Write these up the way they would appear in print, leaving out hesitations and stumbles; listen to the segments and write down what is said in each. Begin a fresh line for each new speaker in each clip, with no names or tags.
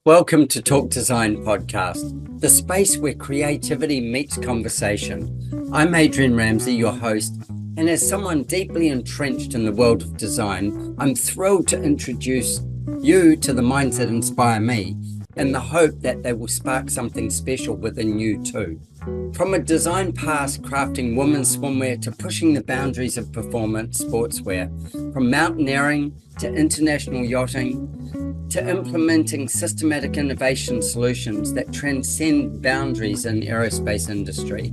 Welcome to Talk Design Podcast, the space where creativity meets conversation. I'm Adrian Ramsey, your host, and as someone deeply entrenched in the world of design, I'm thrilled to introduce you to the minds that inspire me in the hope that they will spark something special within you too. From a design past crafting women's swimwear to pushing the boundaries of performance sportswear, from mountaineering to international yachting, to implementing systematic innovation solutions that transcend boundaries in aerospace industry.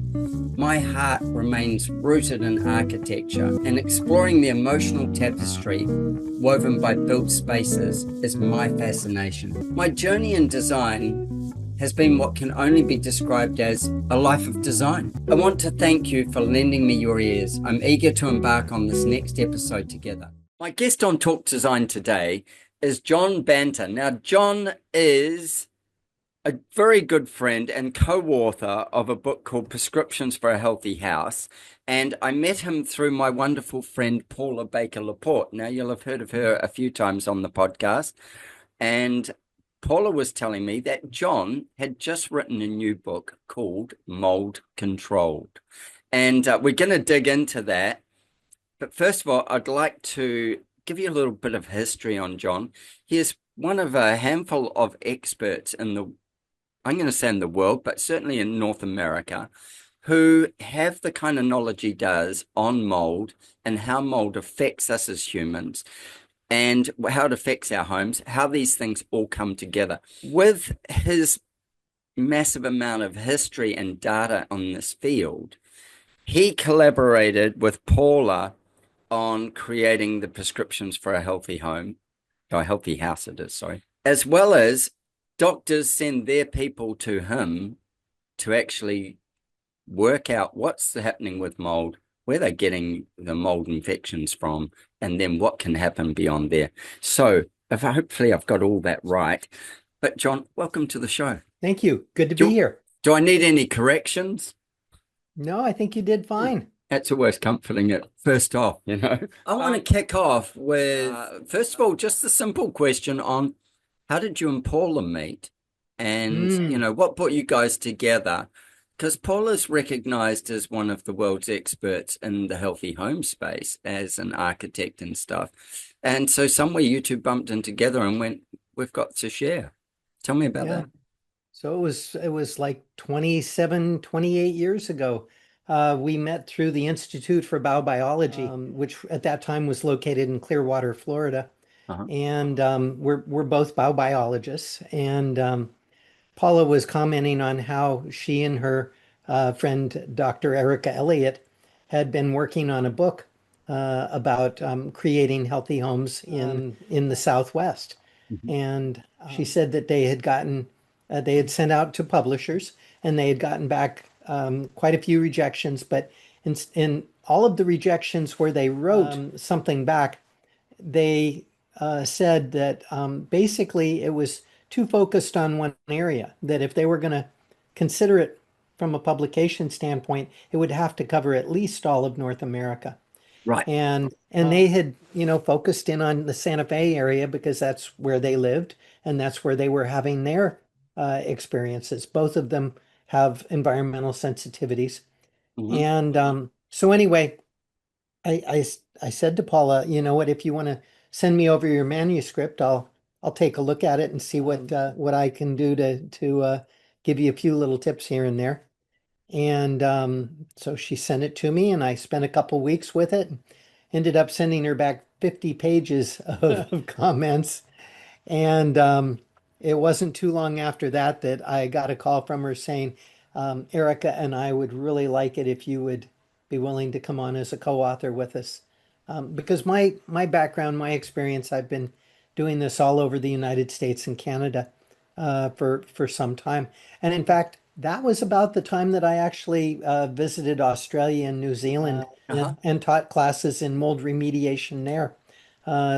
My heart remains rooted in architecture, and exploring the emotional tapestry woven by built spaces is my fascination. My journey in design has been what can only be described as a life of design. I want to thank you for lending me your ears. I'm eager to embark on this next episode together. My guest on Talk Design today is John Banta. Now, John is a very good friend and co-author of a book called Prescriptions for a Healthy House. And I met him through my wonderful friend, Paula Baker-Laporte. Now, you'll have heard of her a few times on the podcast. And Paula was telling me that John had just written a new book called Mold Controlled. And we're going to dig into that. But first of all, I'd like to give you a little bit of history on John. He is one of a handful of experts in the, I'm going to say in the world, but certainly in North America, who have the kind of knowledge he does on mold and how mold affects us as humans and how it affects our homes, how these things all come together. With his massive amount of history and data on this field, he collaborated with Paula on creating the prescriptions for a healthy home, or a healthy house it is, sorry, as well as doctors send their people to him to actually work out what's happening with mold, where they're getting the mold infections from, and then what can happen beyond there. So hopefully I've got all that right. But John, welcome to the show.
Thank you. Good to be here.
Do I need any corrections?
No, I think you did fine.
That's always comforting it first off, you know. I want to kick off with, first of all, just a simple question on how did you and Paula meet? And, you know, what brought you guys together? Because Paula's recognized as one of the world's experts in the healthy home space as an architect and stuff. And so somewhere you two bumped in together and went, we've got to share. Tell me about that.
So it was like 27, 28 years ago. We met through the Institute for Biobiology, which at that time was located in Clearwater, Florida. And we're both biobiologists. And Paula was commenting on how she and her friend, Dr. Erica Elliott, had been working on a book about creating healthy homes in the Southwest. And she said that they had sent out to publishers and they had gotten back quite a few rejections, but in all of the rejections where they wrote something back, they said that basically it was too focused on one area, that if they were going to consider it from a publication standpoint, it would have to cover at least all of North America.
Right.
And they had, focused in on the Santa Fe area because that's where they lived and that's where they were having their experiences. Both of them have environmental sensitivities. And so anyway, I said to Paula, you know what, if you want to send me over your manuscript, I'll take a look at it and see what I can do to give you a few little tips here and there. And so she sent it to me and I spent a couple weeks with it. Ended up sending her back 50 pages of comments. And it wasn't too long after that I got a call from her saying, Erica and I would really like it if you would be willing to come on as a co-author with us. Because my background, my experience, I've been doing this all over the United States and Canada for some time. And in fact, that was about the time that I actually visited Australia and New Zealand and taught classes in mold remediation there.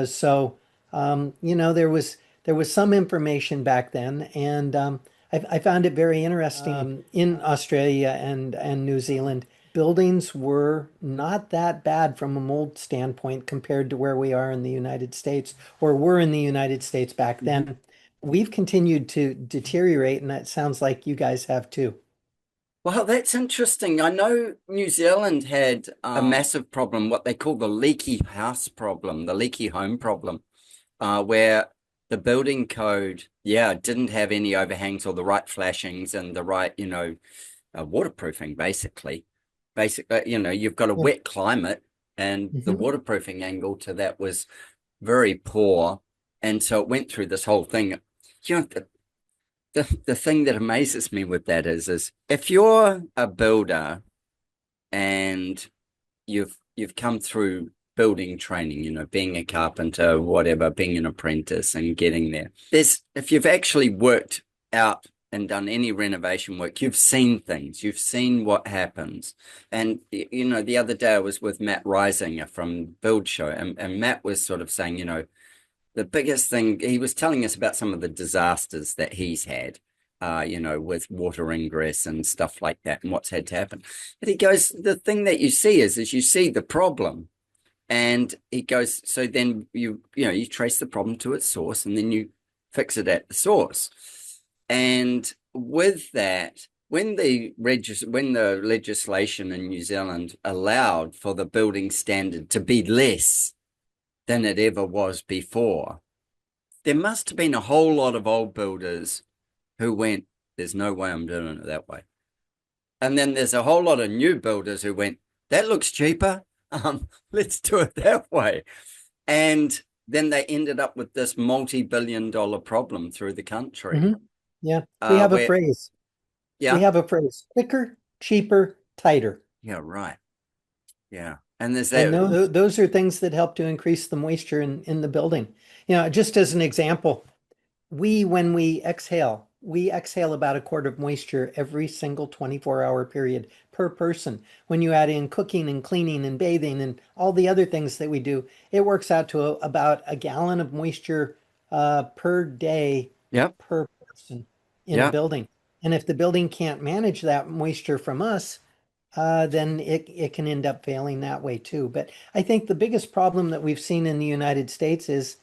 So there was some information back then, and I found it very interesting. In Australia and New Zealand, buildings were not that bad from a mold standpoint compared to where we are in the United States, or were in the United States back then. we've continued to deteriorate, and that sounds like you guys have too.
Well, that's interesting. I know New Zealand had a massive problem, what they call the leaky house problem, the leaky home problem, where the building code, yeah, didn't have any overhangs or the right flashings and the right, waterproofing, basically. Basically, you've got a
Yeah.
wet climate and the
Mhm.
waterproofing angle to that was very poor. And so it went through this whole thing. The thing that amazes me with that is if you're a builder and you've come through building training, being a carpenter, whatever, being an apprentice and getting there. If you've actually worked out and done any renovation work, you've seen things, you've seen what happens. And the other day I was with Matt Risinger from Build Show, and Matt was sort of saying, the biggest thing he was telling us about some of the disasters that he's had, with water ingress and stuff like that, and what's had to happen. But he goes, the thing that you see is you see the problem, and he goes, so then you trace the problem to its source, and then you fix it at the source. And with that, when the legislation in New Zealand allowed for the building standard to be less than it ever was before, there must have been a whole lot of old builders who went, there's no way I'm doing it that way. And then there's a whole lot of new builders who went, that looks cheaper. Let's do it that way. And then they ended up with this multi-billion-dollar problem through the country.
Mhm. Yeah, we have a
Where,
phrase. We
yeah,
have a phrase: quicker, cheaper, tighter.
yeah, right. Yeah. And there's
And
that.
those are things that help to increase the moisture in the building. Just as an example, when we exhale about a quart of moisture every single 24-hour period per person. When you add in cooking and cleaning and bathing and all the other things that we do, it works out to about a gallon of moisture per day
Yep.
per person in a
Yep.
building. And if the building can't manage that moisture from us, then it can end up failing that way too. But I think the biggest problem that we've seen in the United States is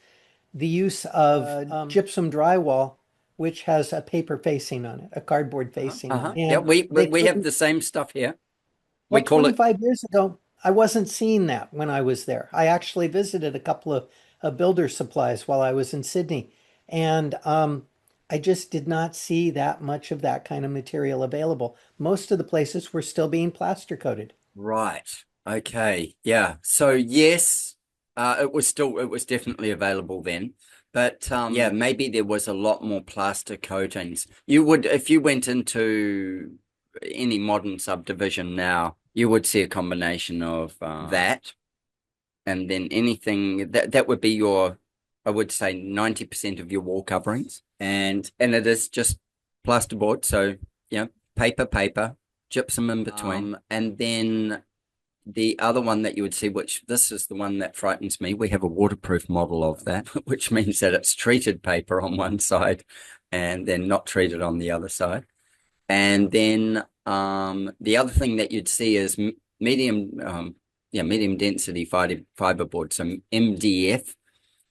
the use of gypsum drywall, which has a paper facing on it, a cardboard facing on
Uh-huh.
it.
Yeah,
And
we have the same stuff here. We
well,
call it
25 years ago, I wasn't seeing that when I was there. I actually visited a couple of builder supplies while I was in Sydney, and I just did not see that much of that kind of material available. Most of the places were still being plaster coated.
right. Okay. Yeah. So yes, it was definitely available then. But yeah, maybe there was a lot more plaster coatings. You would, if you went into any modern subdivision now, you would see a combination of that, and then anything that would be your, I would say 90% of your wall coverings. And it is just plasterboard, so paper, gypsum in between. And then the other one that you would see, which this is the one that frightens me, we have a waterproof model of that, which means that it's treated paper on one side and then not treated on the other side. And then the other thing that you'd see is medium density fiberboard, so MDF,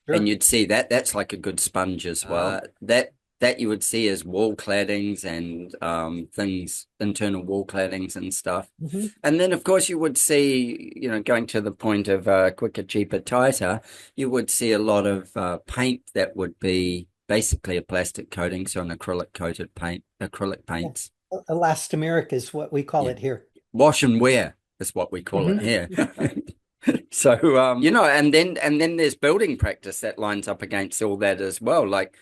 and
Sure.
you'd see that that's like a good sponge as well. That you would see as wall claddings and things, internal wall claddings and stuff.
Hmm.
And then, of course, you would see, going to the point of quicker, cheaper, tighter, you would see a lot of paint that would be basically a plastic coating, so an acrylic coated paint, acrylic
Yeah.
paints.
Elastomeric is what we call
Yeah.
it here.
Wash and wear is what we call it
Hmm.
here. So, and then there's building practice that lines up against all that as well. Like,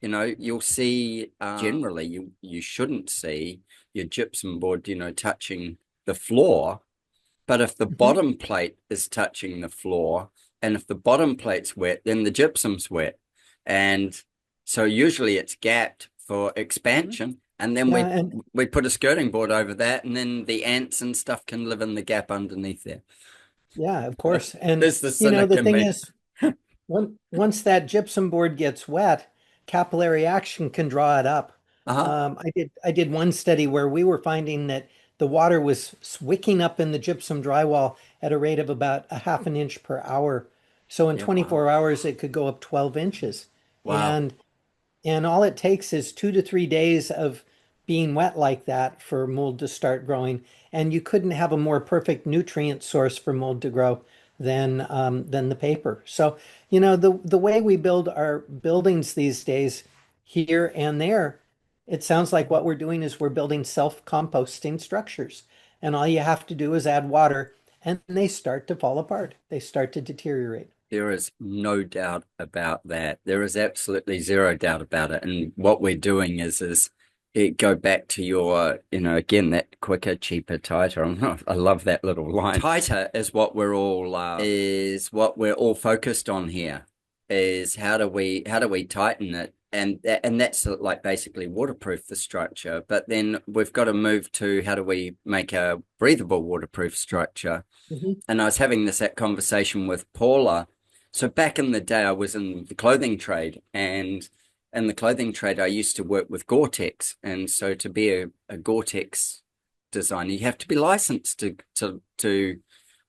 you'll see generally you shouldn't see your gypsum board, touching the floor. But if the
Hmm.
bottom plate is touching the floor, and if the bottom plate's wet, then the gypsum's wet. And so usually it's gapped for expansion. And then
Yeah,
we
and
we put a skirting board over that, and then the ants and stuff can live in the gap underneath there.
yeah, of course. And
There's the cynic
the
in
thing
me.
is, once that gypsum board gets wet, capillary action can draw it up.
Uh-huh.
I did one study where we were finding that the water was wicking up in the gypsum drywall at a rate of about a half an inch per hour. So in
Yeah, wow.
24 hours, it could go up 12 inches.
Wow.
And And all it takes is 2 to 3 days of being wet like that for mold to start growing. And you couldn't have a more perfect nutrient source for mold to grow than the paper. So, the way we build our buildings these days, here and there, it sounds like what we're doing is we're building self-composting structures. And all you have to do is add water, and they start to fall apart. They start to deteriorate.
There is no doubt about that. There is absolutely zero doubt about it. And what we're doing is it go back to your, again, that quicker, cheaper, tighter. I love that little line. Tighter is what we're all focused on here. Is how do we tighten it? And that's like basically waterproof the structure. But then we've got to move to how do we make a breathable waterproof structure?
Mhm.
And I was having that conversation with Paula. So back in the day, I was in the clothing trade, and in the clothing trade, I used to work with Gore-Tex. And so to be a Gore-Tex designer, you have to be licensed to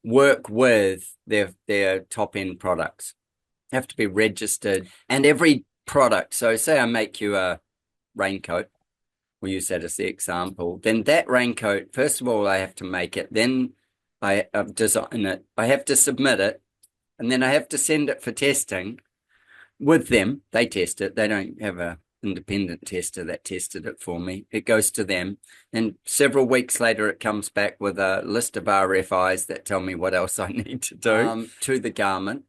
work with their top end products. You have to be registered, and every product. So say I make you a raincoat. We'll use that as the example. Then that raincoat, first of all, I have to make it. Then I design it. I have to submit it, and then I have to send it for testing with them. They test it. They don't have a independent tester that tested it for me. It goes to them, and several weeks later, it comes back with a list of RFIs that tell me what else I need to do to the garment.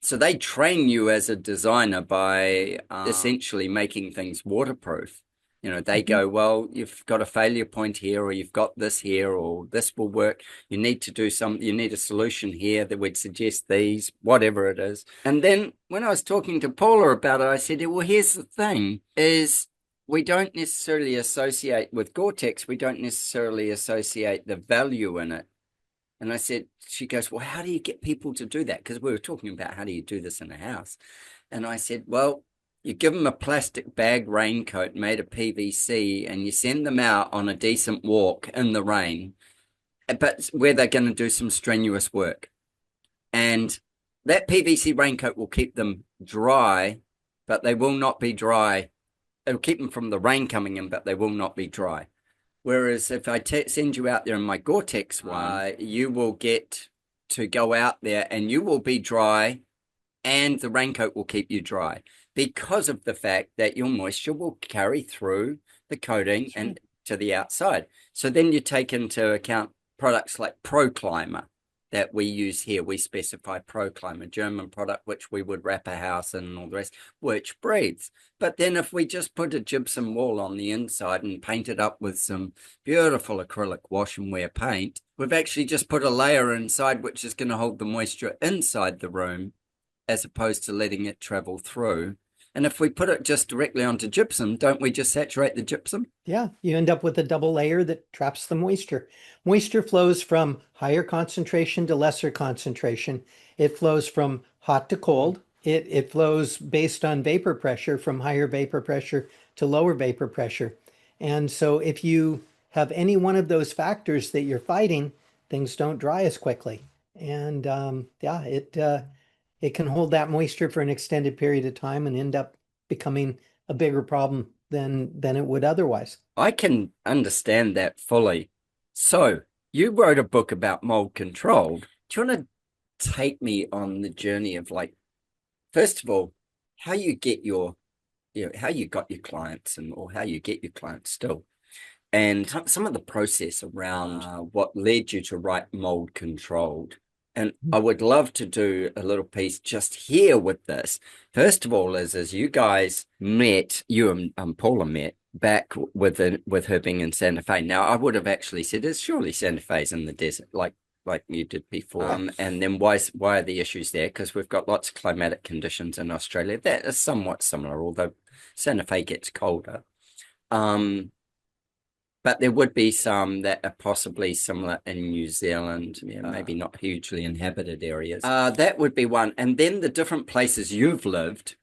So they train you as a designer by essentially making things waterproof. They go, well, you've got a failure point here, or you've got this here, or this will work. You need a solution here that would suggest these, whatever it is. And then when I was talking to Paula about it, I said, well, here's the thing is we don't necessarily associate with Gore-Tex, we don't necessarily associate the value in it. And I said, she goes, well, how do you get people to do that? Because we were talking about how do you do this in a house? And I said, well, you give them a plastic bag raincoat made of PVC and you send them out on a decent walk in the rain, but where they're going to do some strenuous work. And that PVC raincoat will keep them dry, but they will not be dry. It'll keep them from the rain coming in, but they will not be dry. Whereas if I send you out there in my Gore-Tex one, you will get to go out there and you will be dry and the raincoat will keep you dry because of the fact that your moisture will carry through the coating and to the outside. So then you take into account products like ProClimber that we use here. We specify ProClimber, German product, which we would wrap a house in and all the rest, which breathes. But then if we just put a gypsum wall on the inside and paint it up with some beautiful acrylic wash and wear paint, we've actually just put a layer inside which is going to hold the moisture inside the room as opposed to letting it travel through. And if we put it just directly onto gypsum, don't we just saturate the gypsum?
Yeah, you end up with a double layer that traps the moisture. Moisture flows from higher concentration to lesser concentration. It flows from hot to cold. It flows based on vapor pressure from higher vapor pressure to lower vapor pressure. And so if you have any one of those factors that you're fighting, things don't dry as quickly. And it can hold that moisture for an extended period of time and end up becoming a bigger problem than it would otherwise.
I can understand that fully. So you wrote a book about mold control. Do you want to take me on the journey of first of all, how you get how you got your clients or how you get your clients still, and some of the process around what led you to write Mold Controlled. And I would love to do a little piece just here with this. First of all, as you guys met, you and Paula met back with her being in Santa Fe. Now, I would have actually said, it's surely Santa Fe's in the desert, like you did before. And then why are the issues there? Because we've got lots of climatic conditions in Australia that are somewhat similar, although Santa Fe gets colder. But there would be some that are possibly similar in New Zealand, maybe not hugely inhabited areas. That would be one. And then the different places you've lived,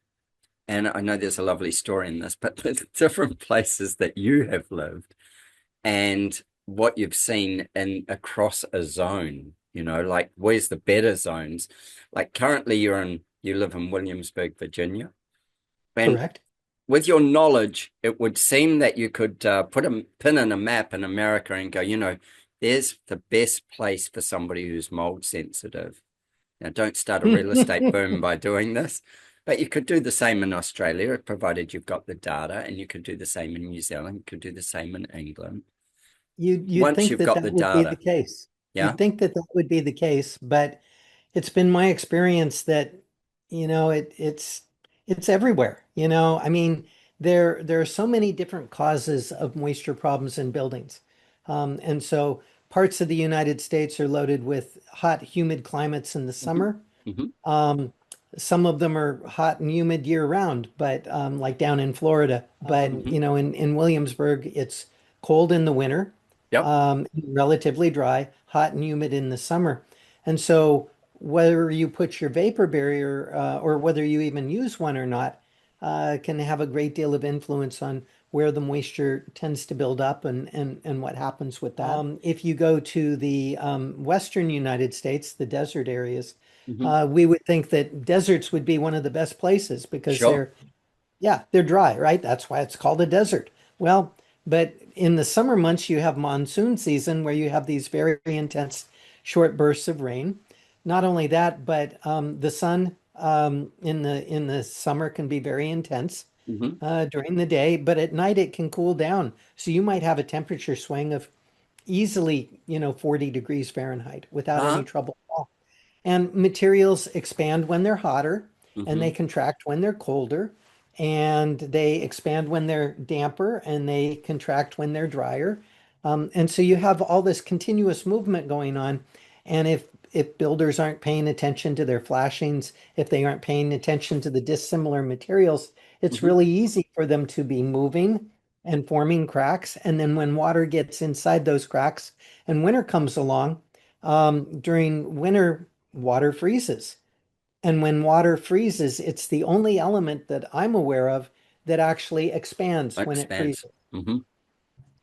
and I know there's a lovely story in this, but the different places that you have lived and what you've seen across a zone, like where's the better zones? Like currently you live in Williamsburg, Virginia. And
Correct.
with your knowledge, it would seem that you could put a pin in a map in America and go, there's the best place for somebody who's mold sensitive. Now, don't start a real estate boom by doing this, but you could do the same in Australia, provided you've got the data, and you could do the same in New Zealand, you could do the same in England.
You'd
Once
think
you've
that
got the
that would be the
data,
case.
yeah.
You'd think that that would be the case, but it's been my experience that, it's everywhere. I mean, there are so many different causes of moisture problems in buildings. And so parts of the United States are loaded with hot, humid climates in the
Hmm.
summer.
Hmm.
Um, some of them are hot and humid year round, but like down in Florida. But
Hmm.
in Williamsburg, it's cold in the winter,
Yep.
relatively dry, hot and humid in the summer. And so whether you put your vapor barrier or whether you even use one or not can have a great deal of influence on where the moisture tends to build up and what happens with that. If you go to the western United States, the desert areas,
Hmm.
we would think that deserts would be one of the best places because
Sure.
they're dry, right? That's why it's called a desert. Well, but in the summer months, you have monsoon season where you have these very intense short bursts of rain. Not only that, but the sun in the summer can be very intense
Hmm.
during the day, but at night it can cool down. So you might have a temperature swing of easily, 40 degrees Fahrenheit without any
Uh-huh.
trouble at all. And materials expand when they're hotter, and they
Hmm.
contract when they're colder, and they expand when they're damper, and they contract when they're drier. And so you have all this continuous movement going on. And if builders aren't paying attention to their flashings, if they aren't paying attention to the dissimilar materials, it's
Hmm.
really easy for them to be moving and forming cracks. And then when water gets inside those cracks and winter comes along, during winter, water freezes. And when water freezes, it's the only element that I'm aware of that actually expands when it
Expands.
freezes.
Hmm.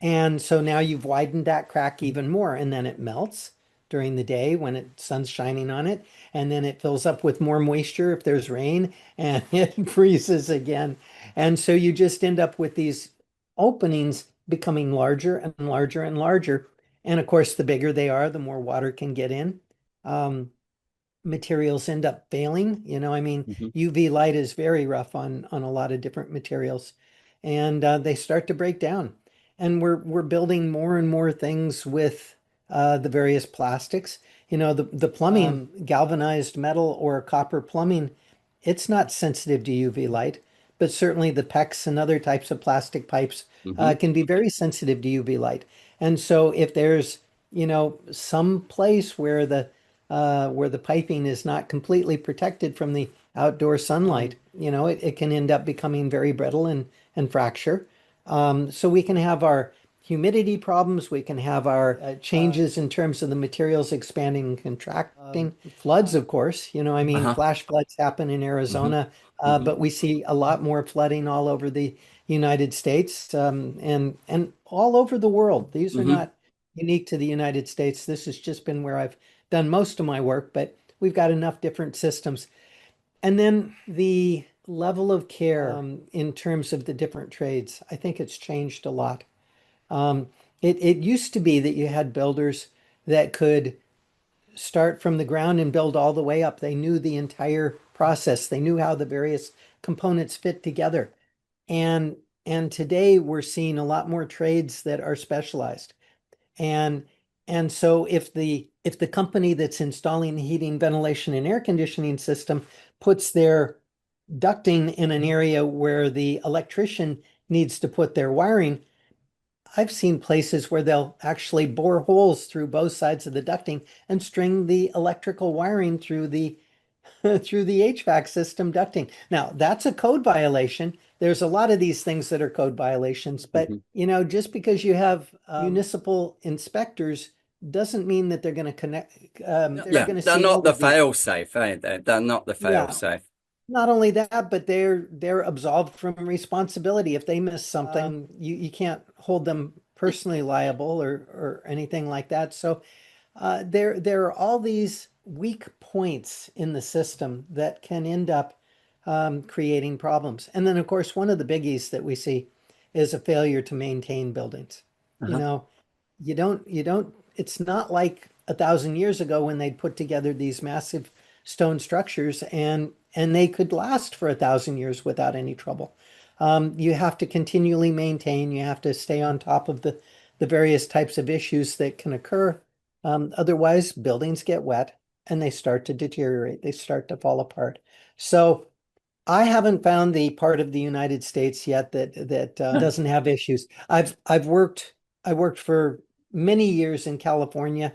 And so now you've widened that crack even more, and then it melts during the day when sun's shining on it, and then it fills up with more moisture if there's rain, and it freezes again. And so you just end up with these openings becoming larger and larger and larger. And of course, the bigger they are, the more water can get in. Um, Materials end up failing. I mean,
Hmm.
UV light is very rough on a lot of different materials, and they start to break down. And we're building more and more things with the various plastics. The plumbing, galvanized metal or copper plumbing, it's not sensitive to UV light, but certainly the PEX and other types of plastic pipes
Hmm.
can be very sensitive to UV light. And so if there's, some place where the piping is not completely protected from the outdoor sunlight, it can end up becoming very brittle and fracture. So we can have our humidity problems, we can have our changes in terms of the materials expanding and contracting, floods, of course. I mean,
Uh-huh.
flash floods happen in
Hmm.
Arizona,
Hmm.
but we see a lot more flooding all over the United States, and all over the world. These are
Hmm.
not unique to the United States. This has just been where I've done most of my work, but we've got enough different systems. And then the level of care in terms of the different trades, I think it's changed a lot. Um, it used to be that you had builders that could start from the ground and build all the way up. They knew the entire process. They knew how the various components fit together. And and today we're seeing a lot more trades that are specialized. And and so if the company that's installing the heating, ventilation, and air conditioning system puts their ducting in an area where the electrician needs to put their wiring, I've seen places where they'll actually bore holes through both sides of the ducting and string the electrical wiring through the through the HVAC system ducting. Now, that's a code violation. There's a lot of these things that are code violations, but
Hmm.
just because you have municipal inspectors doesn't mean that they're going to connect, they're
Yeah,
going to
they're
see all
not the
of these.
fail safe, eh? They're not the fail
Yeah,
safe.
not only that, but they're absolved from responsibility. If they miss something, you can't hold them personally liable or anything like that. So there are all these weak points in the system that can end up creating problems. And then, of course, one of the biggies that we see is a failure to maintain buildings. You
Uh-huh.
know, it's not like 1,000 years ago when they'd put together these massive stone structures and they could last for 1,000 years without any trouble. You have to continually maintain, you have to stay on top of the various types of issues that can occur. Otherwise, buildings get wet and they start to deteriorate, they start to fall apart. So I haven't found the part of the United States yet that doesn't have issues. I worked for many years in California,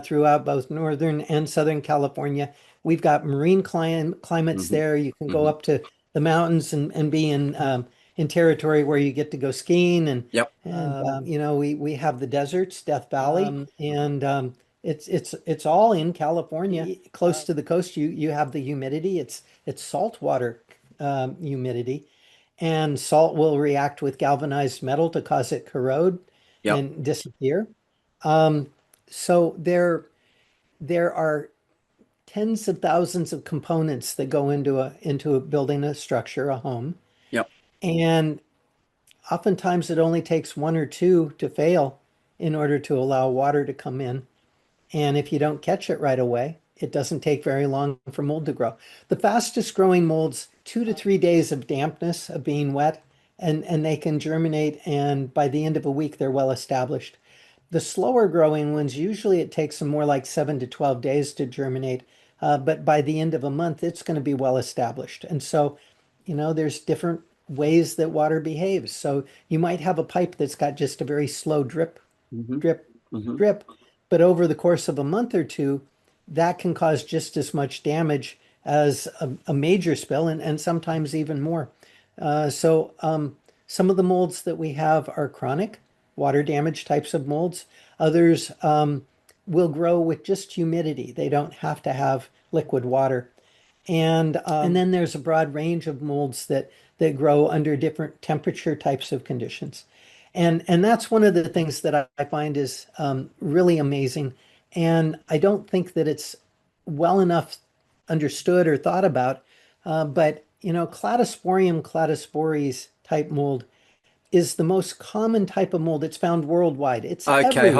throughout both northern and southern California. We've got marine climates
Hmm.
there. You can go
Hmm.
up to the mountains and be in territory where you get to go skiing
Yep.
we have the deserts, Death Valley, and it's all in California. Close to the coast, you have the humidity. It's saltwater humidity, and salt will react with galvanized metal to cause it corrode
Yep.
and disappear. Um, so there are tens of thousands of components that go into a building a structure, a home,
Yep.
and oftentimes it only takes one or two to fail in order to allow water to come in. And if you don't catch it right away, it doesn't take very long for mold to grow. The fastest growing molds, 2 to 3 days of dampness, of being wet, and they can germinate. And by the end of a week, they're well established. The slower growing ones, usually it takes them more like 7 to 12 days to germinate. But by the end of a month, it's going to be well established. And so, there's different ways that water behaves. So you might have a pipe that's got just a very slow drip,
Hmm.
drip,
Hmm.
drip. But over the course of a month or two, that can cause just as much damage as a major spill and sometimes even more. Some of the molds that we have are chronic water damage types of molds. Others will grow with just humidity. They don't have to have liquid water. And then there's a broad range of molds that grow under different temperature types of conditions. And that's one of the things that I find is really amazing. And I don't think that it's well enough understood or thought about. But Cladosporium cladospores type mold is the most common type of mold. It's found worldwide. It's
Okay,
everywhere.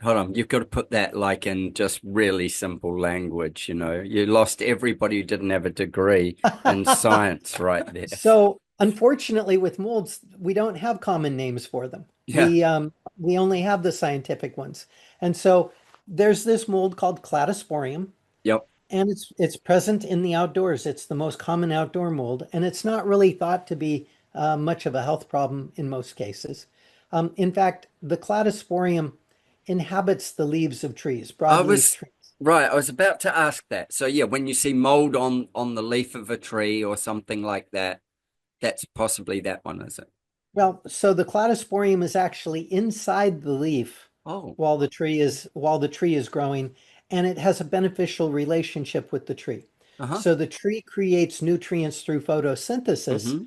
hold on. You've got to put that like in just really simple language, you know. You lost everybody who didn't have a degree in science right there.
So, unfortunately, with molds, we don't have common names for them.
Yeah.
We only have the scientific ones. And so there's this mold called Cladosporium,
Yep.
and it's present in the outdoors. It's the most common outdoor mold, and it's not really thought to be much of a health problem in most cases. In fact, the Cladosporium inhabits the leaves of trees,
I
broadleaf
was
trees.
right. I was about to ask that. So yeah, when you see mold on the leaf of a tree or something like that, that's possibly that one, is it?
Well, so the cladosporium is actually inside the leaf
Oh.
while the tree is growing, and it has a beneficial relationship with the tree.
Uh-huh.
So the tree creates nutrients through photosynthesis
Mm-hmm.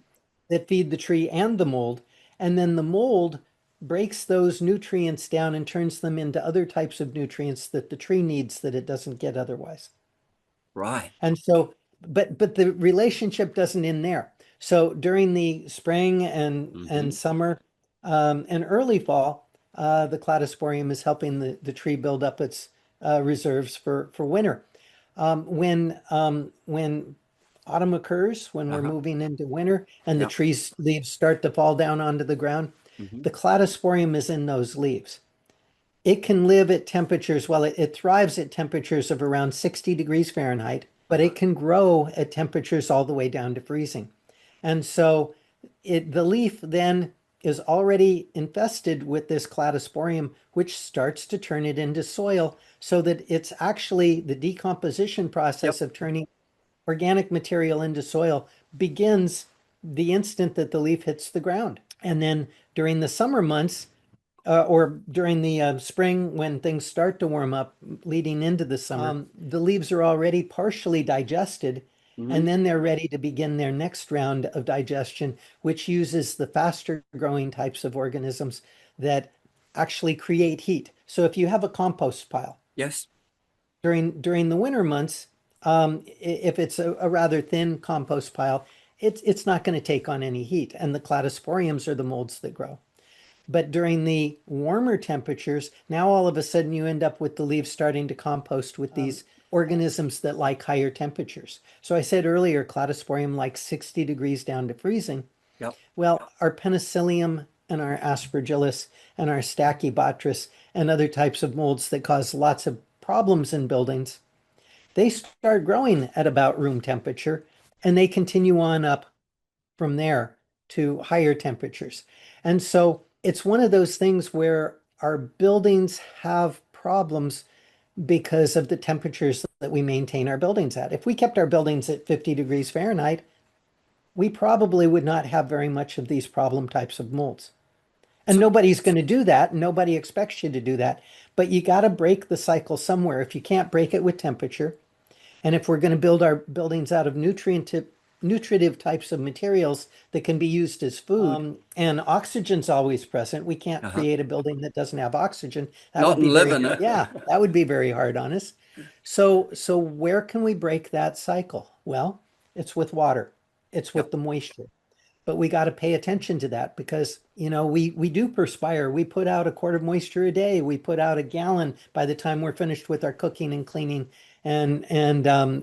that feed the tree and the mold, and then the mold breaks those nutrients down and turns them into other types of nutrients that the tree needs that it doesn't get otherwise.
Right.
And so, but the relationship doesn't end there. So during the spring and
Mm-hmm.
summer and early fall, the cladosporium is helping the tree build up its reserves for winter. When autumn occurs, when we're
Uh-huh.
moving into winter, and the
Yep.
tree's leaves start to fall down onto the ground,
Mm-hmm.
the cladosporium is in those leaves. It can live at temperatures, well, it thrives at temperatures of around 60 degrees Fahrenheit, but
Uh-huh.
it can grow at temperatures all the way down to freezing. And so the leaf then is already infested with this cladosporium, which starts to turn it into soil so that it's actually the decomposition
Yep.
process of turning organic material into soil begins the instant that the leaf hits the ground. And then during the summer months, or during the spring when things start to warm up leading into the summer, the leaves are already partially digested,
Mm-hmm.
and then they're ready to begin their next round of digestion, which uses the faster growing types of organisms that actually create heat. So if you have a compost pile
Yes.
during the winter months, If it's a rather thin compost pile, it's not going to take on any heat, and the cladosporiums are the molds that grow. But during the warmer temperatures, now all of a sudden you end up with the leaves starting to compost with these organisms that like higher temperatures. So I said earlier, cladosporium likes 60 degrees down to freezing.
Yep.
Well, our penicillium and our aspergillus and our stachybotrys and other types of molds that cause lots of problems in buildings, they start growing at about room temperature and they continue on up from there to higher temperatures. And so it's one of those things where our buildings have problems because of the temperatures that we maintain our buildings at. If we kept our buildings at 50 degrees Fahrenheit, we probably would not have very much of these problem types of molds. And nobody's going to do that. Nobody expects you to do that. But you got to break the cycle somewhere. If you can't break it with temperature, and if we're going to build our buildings out of nutritive types of materials that can be used as food, and oxygen's always present, we can't create a building that doesn't have oxygen. That
Not
would be
live
very,
in it.
yeah, that would be very hard on us. So where can we break that cycle? Well, it's with water. It's with the moisture. But we got to pay attention to that because, we do perspire. We put out a quart of moisture a day. We put out a gallon by the time we're finished with our cooking and cleaning and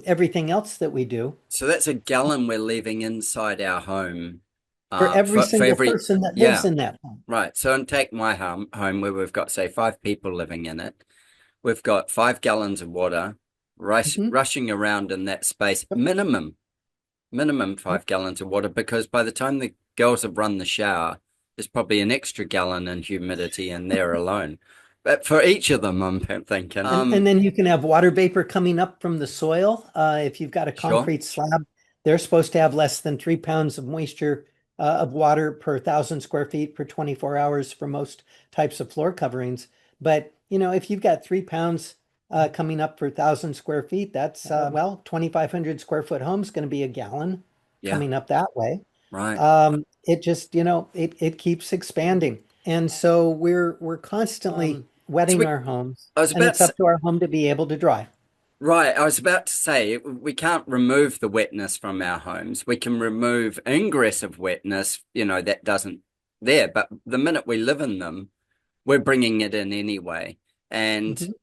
everything else that we do.
So that's a gallon we're leaving inside our home.
For every
For
single
every,
person that lives
yeah,
in that home.
right. So and take my home where we've got, say, 5 people living in it. We've got 5 gallons of water rushing around in that space, minimum 5 gallons of water, because by the time the girls have run the shower, there's probably an extra gallon in humidity in there alone. But for each of them, I'm thinking.
And then you can have water vapor coming up from the soil. If you've got a
Sure.
concrete slab, they're supposed to have less than 3 pounds of moisture of water per 1,000 square feet per 24 hours for most types of floor coverings. But if you've got 3 pounds coming up per 1,000 square feet, that's 2,500 square foot home's going to be a gallon
Yeah,
coming up that way.
right.
It just, it keeps expanding. And so we're constantly
So
wetting our homes,
I was
and
about
it's up to our home to be able to dry.
Right, I was about to say we can't remove the wetness from our homes. We can remove ingress of wetness, that doesn't there. But the minute we live in them, we're bringing it in anyway. And
Mhm.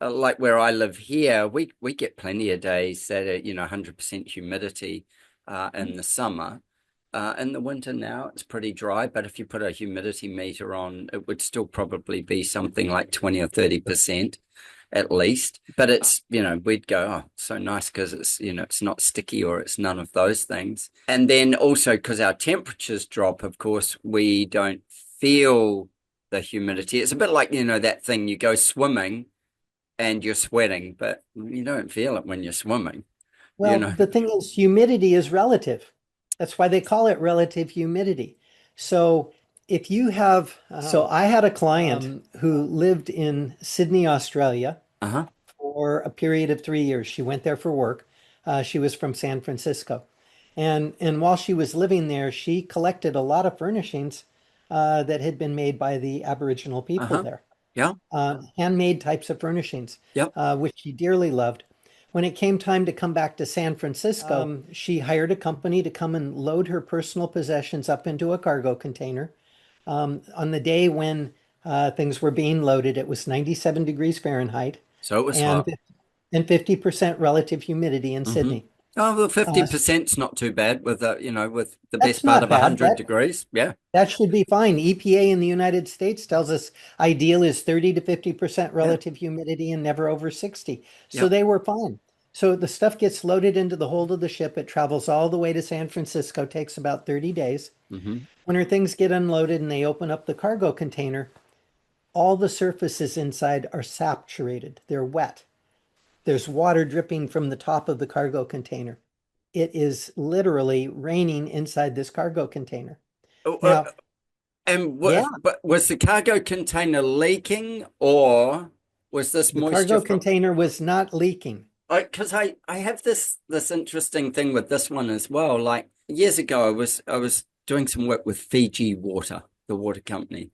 like where I live here, we get plenty of days that are 100% humidity in the summer. In the winter now, it's pretty dry. But if you put a humidity meter on, it would still probably be something like 20 or 30% at least. But it's, we'd go, oh, so nice because it's, it's not sticky or it's none of those things. And then also because our temperatures drop, of course, we don't feel the humidity. It's a bit like, that thing you go swimming and you're sweating, but you don't feel it when you're swimming, you
Well,
know.
the thing is, humidity is relative. That's why they call it relative humidity. So if you have, so I had a client who lived in Sydney, Australia
Uh-huh.
for a period of 3 years. She went there for work. She was from San Francisco. And while she was living there, she collected a lot of furnishings that had been made by the Aboriginal people
Uh-huh.
there,
Yeah.
handmade types of furnishings,
Yep.
which she dearly loved. When it came time to come back to San Francisco, she hired a company to come and load her personal possessions up into a cargo container. On the day when things were being loaded, it was 97 degrees Fahrenheit
So it was
and
hot.
50% relative humidity in
Mm-hmm.
Sydney.
Oh, well,
Uh,
50%'s not too bad with with the
that's
best part
not
of
bad.
100 degrees. Yeah.
That should be fine. EPA in the United States tells us ideal is 30 to 50%
Yeah.
relative humidity and never over 60. So
Yep.
they were fine. So the stuff gets loaded into the hold of the ship. It travels all the way to San Francisco, takes about 30 days.
Mm-hmm.
When her things get unloaded and they open up the cargo container, all the surfaces inside are saturated. They're wet. There's water dripping from the top of the cargo container. It is literally raining inside this cargo container.
Oh,
Now,
and
yeah,
but was the cargo container leaking or was this
the
moisture
cargo
from?
container was not leaking.
Because I have this interesting thing with this one as well. Like years ago, I was doing some work with Fiji Water, the water company,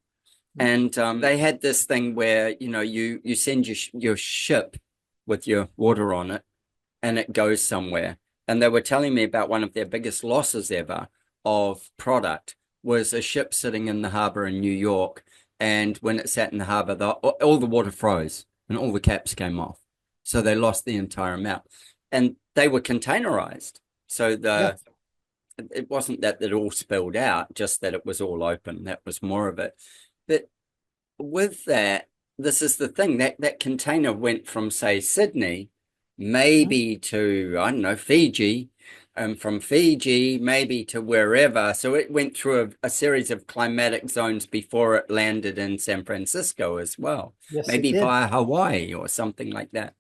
and they had this thing where you send your ship with your water on it, and it goes somewhere. And they were telling me about one of their biggest losses ever of product was a ship sitting in the harbor in New York. And when it sat in the harbor, all the water froze and all the caps came off. So they lost the entire amount. And they were containerized. So
Yeah.
it wasn't that it all spilled out, just that it was all open. That was more of it. But with that, this is the thing that container went from, say, Sydney, maybe to, I don't know, Fiji, and from Fiji, maybe to wherever. So it went through a series of climatic zones before it landed in San Francisco as well,
Yes, it
maybe
did.
via Hawaii or something like that.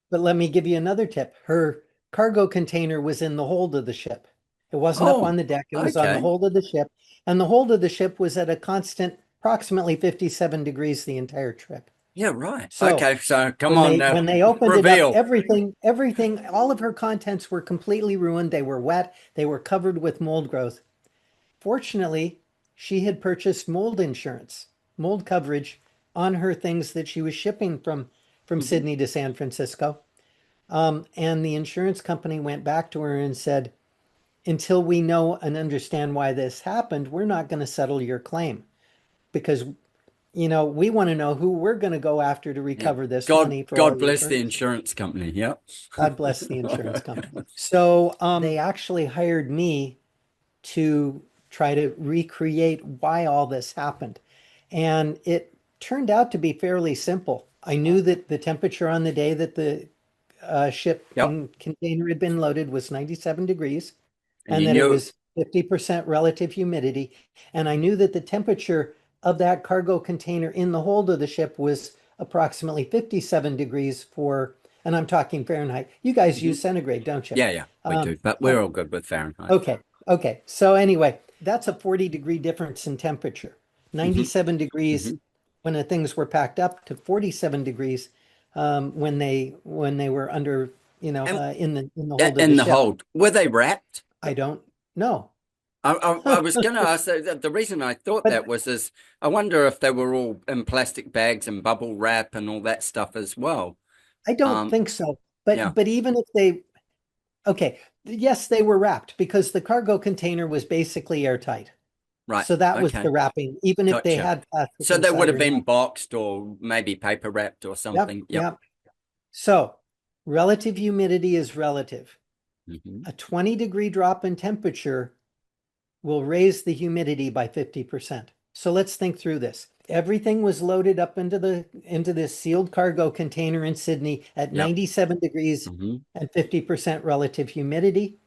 But let me give you another tip. Her cargo container was in the hold of the ship. It wasn't up on
Oh,
the deck. It was on the
okay.
hold of the ship. And the hold of the ship was at a constant approximately 57 degrees the entire trip.
Yeah, right.
So
Okay, so come
when
on
they
now.
when they opened it up,
Reveal.
everything, all of her contents were completely ruined. They were wet. They were covered with mold growth. Fortunately, she had purchased mold insurance, mold coverage on her things that she was shipping from
Mhm.
Sydney to San Francisco. And the insurance company went back to her and said, until we know and understand why this happened, we're not going to settle your claim because, we want to know who we're going to go after to
Yeah.
recover this
God,
money for all
God
your
bless the
furniture.
insurance company. Yep.
God bless the insurance company. So they actually hired me to try to recreate why all this happened. And it turned out to be fairly simple. I knew that the temperature on the day that the
Yep.
shipping container had been loaded was 97 degrees
And
and
you
that it
knew,
was 50% relative humidity. And I knew that the temperature of that cargo container in the hold of the ship was approximately 57 degrees and I'm talking Fahrenheit. You guys
Mhm.
use centigrade, don't you?
Yeah, yeah, we do, but
Uh,
we're all good with Fahrenheit.
okay. Okay. So anyway, that's a 40-degree difference in temperature.
Hmm.
97 degrees
Hmm.
when the things were packed up to 47 degrees when they were under,
And
in the hold of the
in the
ship.
hold, were they wrapped?
I don't know.
I was going to ask that. The reason I thought
But
that was is I wonder if they were all in plastic bags and bubble wrap and all that stuff as well.
I don't
Um,
think so.
yeah,
But even if okay, yes, they were wrapped because the cargo container was basically airtight.
right.
So that was
Okay,
the wrapping, even if they
gotcha.
had plastic
So they would
inside
have
or
been
not.
boxed or maybe paper wrapped or
Yep,
something. Yep.
yep. So relative humidity is relative.
Hmm.
A 20-degree drop in temperature will raise the humidity by 50%. So let's think through this. Everything was loaded up into this sealed cargo container in Sydney at
Yep.
97 degrees
Hmm.
and 50% relative humidity.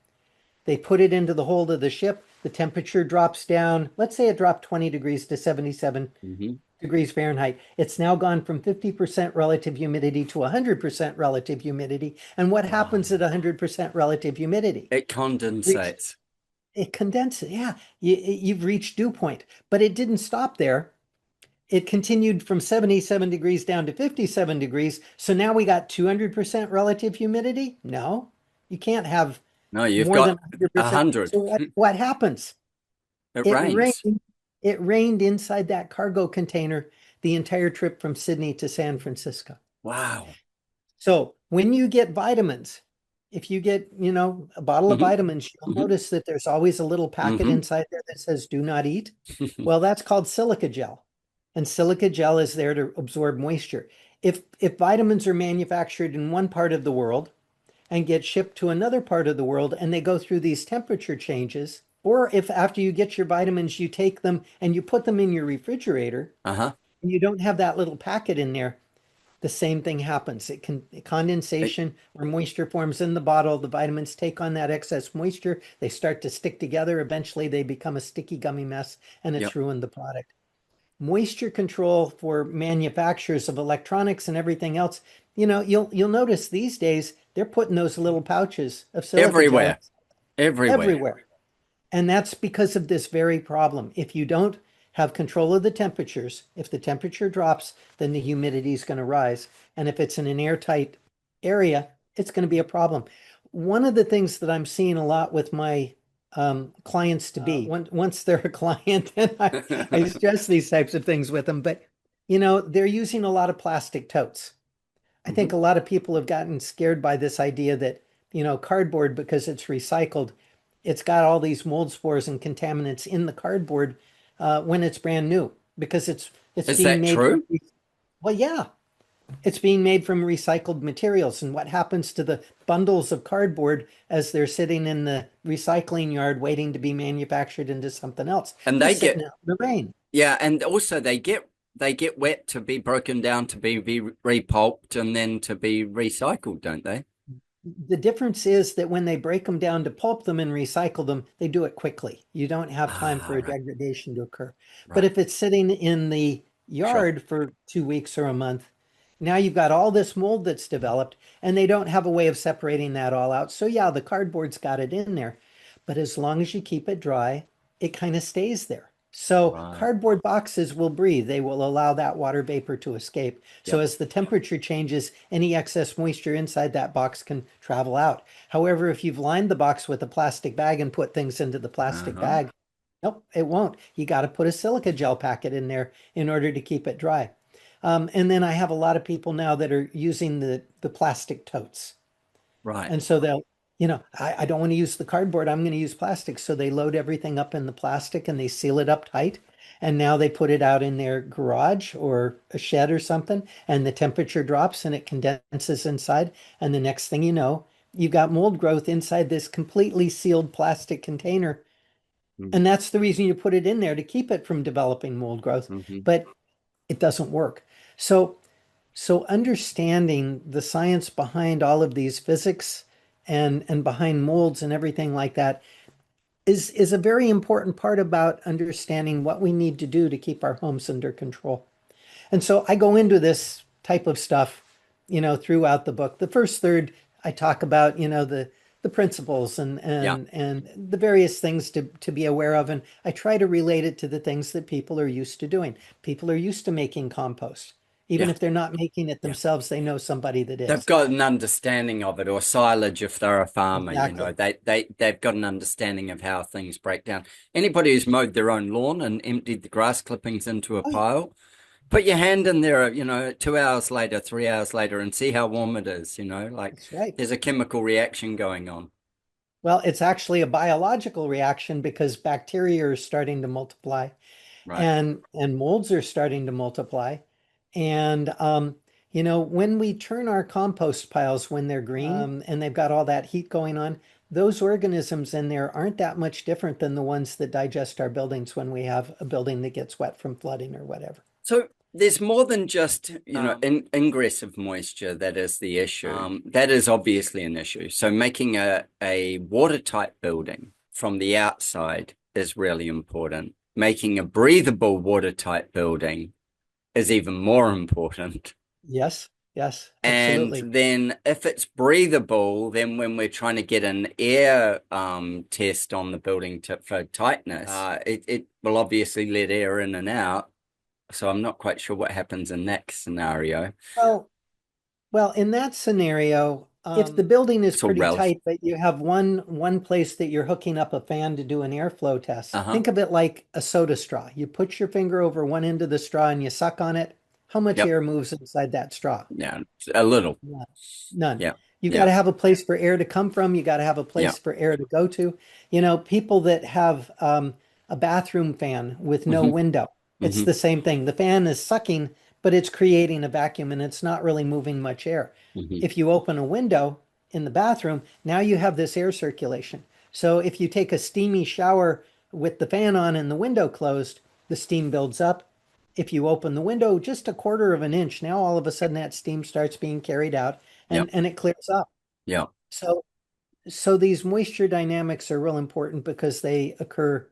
They put it into the hold of the ship. The temperature drops down. Let's say it dropped 20 degrees to 77
Hmm.
degrees Fahrenheit. It's now gone from 50% relative humidity to 100% relative humidity. And what
Wow.
happens at 100% relative humidity?
It
Reach
condensates.
it condenses. Yeah, you've reached dew point, but it didn't stop there. It continued from 77 degrees down to 57 degrees. So now we got 200% relative humidity? No, you can't have
No, you've
more than
got
100%.
100.
So what happens?
It
It
rains.
rained. It rained inside that cargo container the entire trip from Sydney to San Francisco.
Wow.
So when you get vitamins, if you get, a bottle of
Hmm.
vitamins, you'll
Hmm.
notice that there's always a little packet
Hmm.
inside there that says do not eat. Well, that's called silica gel. And silica gel is there to absorb moisture. If vitamins are manufactured in one part of the world and get shipped to another part of the world and they go through these temperature changes, or if after you get your vitamins, you take them and you put them in your refrigerator
Uh-huh.
and you don't have that little packet in there, the same thing happens. It can
It,
condensation where moisture forms in the bottle. The vitamins take on that excess moisture. They start to stick together. Eventually, they become a sticky gummy mess, and it's
yep.
ruined the product. Moisture control for manufacturers of electronics and everything else. You'll notice these days they're putting those little pouches of silica gel
Everywhere. Everywhere.
everywhere. And that's because of this very problem. If you don't have control of the temperatures, if the temperature drops, then the humidity is going to rise. And if it's in an airtight area, it's going to be a problem. One of the things that I'm seeing a lot with my clients to be, once they're a client, and I stress these types of things with them, but they're using a lot of plastic totes. I think
Hmm.
a lot of people have gotten scared by this idea that cardboard, because it's recycled, it's got all these mold spores and contaminants in the cardboard when it's brand new because it's
Is
being
that
made from,
true?
well, yeah, it's being made from recycled materials. And what happens to the bundles of cardboard as they're sitting in the recycling yard waiting to be manufactured into something else?
And they
Just sitting
get,
out in the rain.
yeah, and also they get wet to be broken down to be repulped and then to be recycled, don't they?
The difference is that when they break them down to pulp them and recycle them, they do it quickly. You don't have time for
Ah,
a
right,
degradation to occur. But
right.
if it's sitting in the
Sure.
yard for 2 weeks or a month, now you've got all this mold that's developed, and they don't have a way of separating that all out. So yeah, the cardboard's got it in there, but as long as you keep it dry, it kind of stays there. So
Right.
cardboard boxes will breathe. They will allow that water vapor to escape. So
Yep.
as the temperature changes, any excess moisture inside that box can travel out. However, if you've lined the box with a plastic bag and put things into the plastic
Uh-huh.
bag, nope, it won't. You got to put a silica gel packet in there in order to keep it dry. And then I have a lot of people now that are using the plastic totes.
Right.
And so I don't want to use the cardboard. I'm going to use plastic. So they load everything up in the plastic and they seal it up tight. And now they put it out in their garage or a shed or something, and the temperature drops and it condenses inside. And the next thing you know, you've got mold growth inside this completely sealed plastic container.
Mm-hmm.
And that's the reason you put it in there to keep it from developing mold growth.
Mm-hmm.
But it doesn't work. So so understanding the science behind all of these physics and behind molds and everything like that is a very important part about understanding what we need to do to keep our homes under control. And so I go into this type of stuff, throughout the book. The first third, I talk about, the principles and
Yeah.
the various things to be aware of. And I try to relate it to the things that people are used to doing. People are used to making compost. Even
Yeah.
if they're not making it
Yeah.
themselves, they know somebody that
They've
is.
got an understanding of it, or silage if they're a farmer,
Exactly.
they've got an understanding of how things break down. Anybody who's mowed their own lawn and emptied the grass clippings into a
Oh, yeah,
pile, put your hand in there, 2 hours later, 3 hours later, and see how warm it is, like
that's right.
there's a chemical reaction going on.
Well, it's actually a biological reaction because bacteria are starting to multiply.
Right.
And molds are starting to multiply. And when we turn our compost piles when they're green, and they've got all that heat going on, those organisms in there aren't that much different than the ones that digest our buildings when we have a building that gets wet from flooding or whatever.
So there's more than just, ingress of moisture that is the issue. That is obviously an issue. So making a watertight building from the outside is really important. Making a breathable watertight building is even more important.
Yes, yes,
And
absolutely.
then if it's breathable, then when we're trying to get an air test on the building for tightness, it will obviously let air in and out. So I'm not quite sure what happens in that scenario.
Well, Well, in that scenario, if the building is
It's all
pretty
relative.
tight, but you have one place that you're hooking up a fan to do an airflow test,
Uh-huh.
think of it like a soda straw. You put your finger over one end of the straw and you suck on it. How much
Yep.
air moves inside that straw?
Yeah. A little.
None. None.
Yeah.
You got
Yeah.
to have a place for air to come from. You got to have a
Yeah.
place for air to go to. People that have a bathroom fan with no
Hmm.
window, it's
Hmm.
the same thing. The fan is sucking, but it's creating a vacuum and it's not really moving much air.
Hmm.
If you open a window in the bathroom, now you have this air circulation. So if you take a steamy shower with the fan on and the window closed, the steam builds up. If you open the window just a quarter of an inch, now all of a sudden that steam starts being carried out
Yeah.
and it clears up.
Yeah.
So so these moisture dynamics are real important because they occur,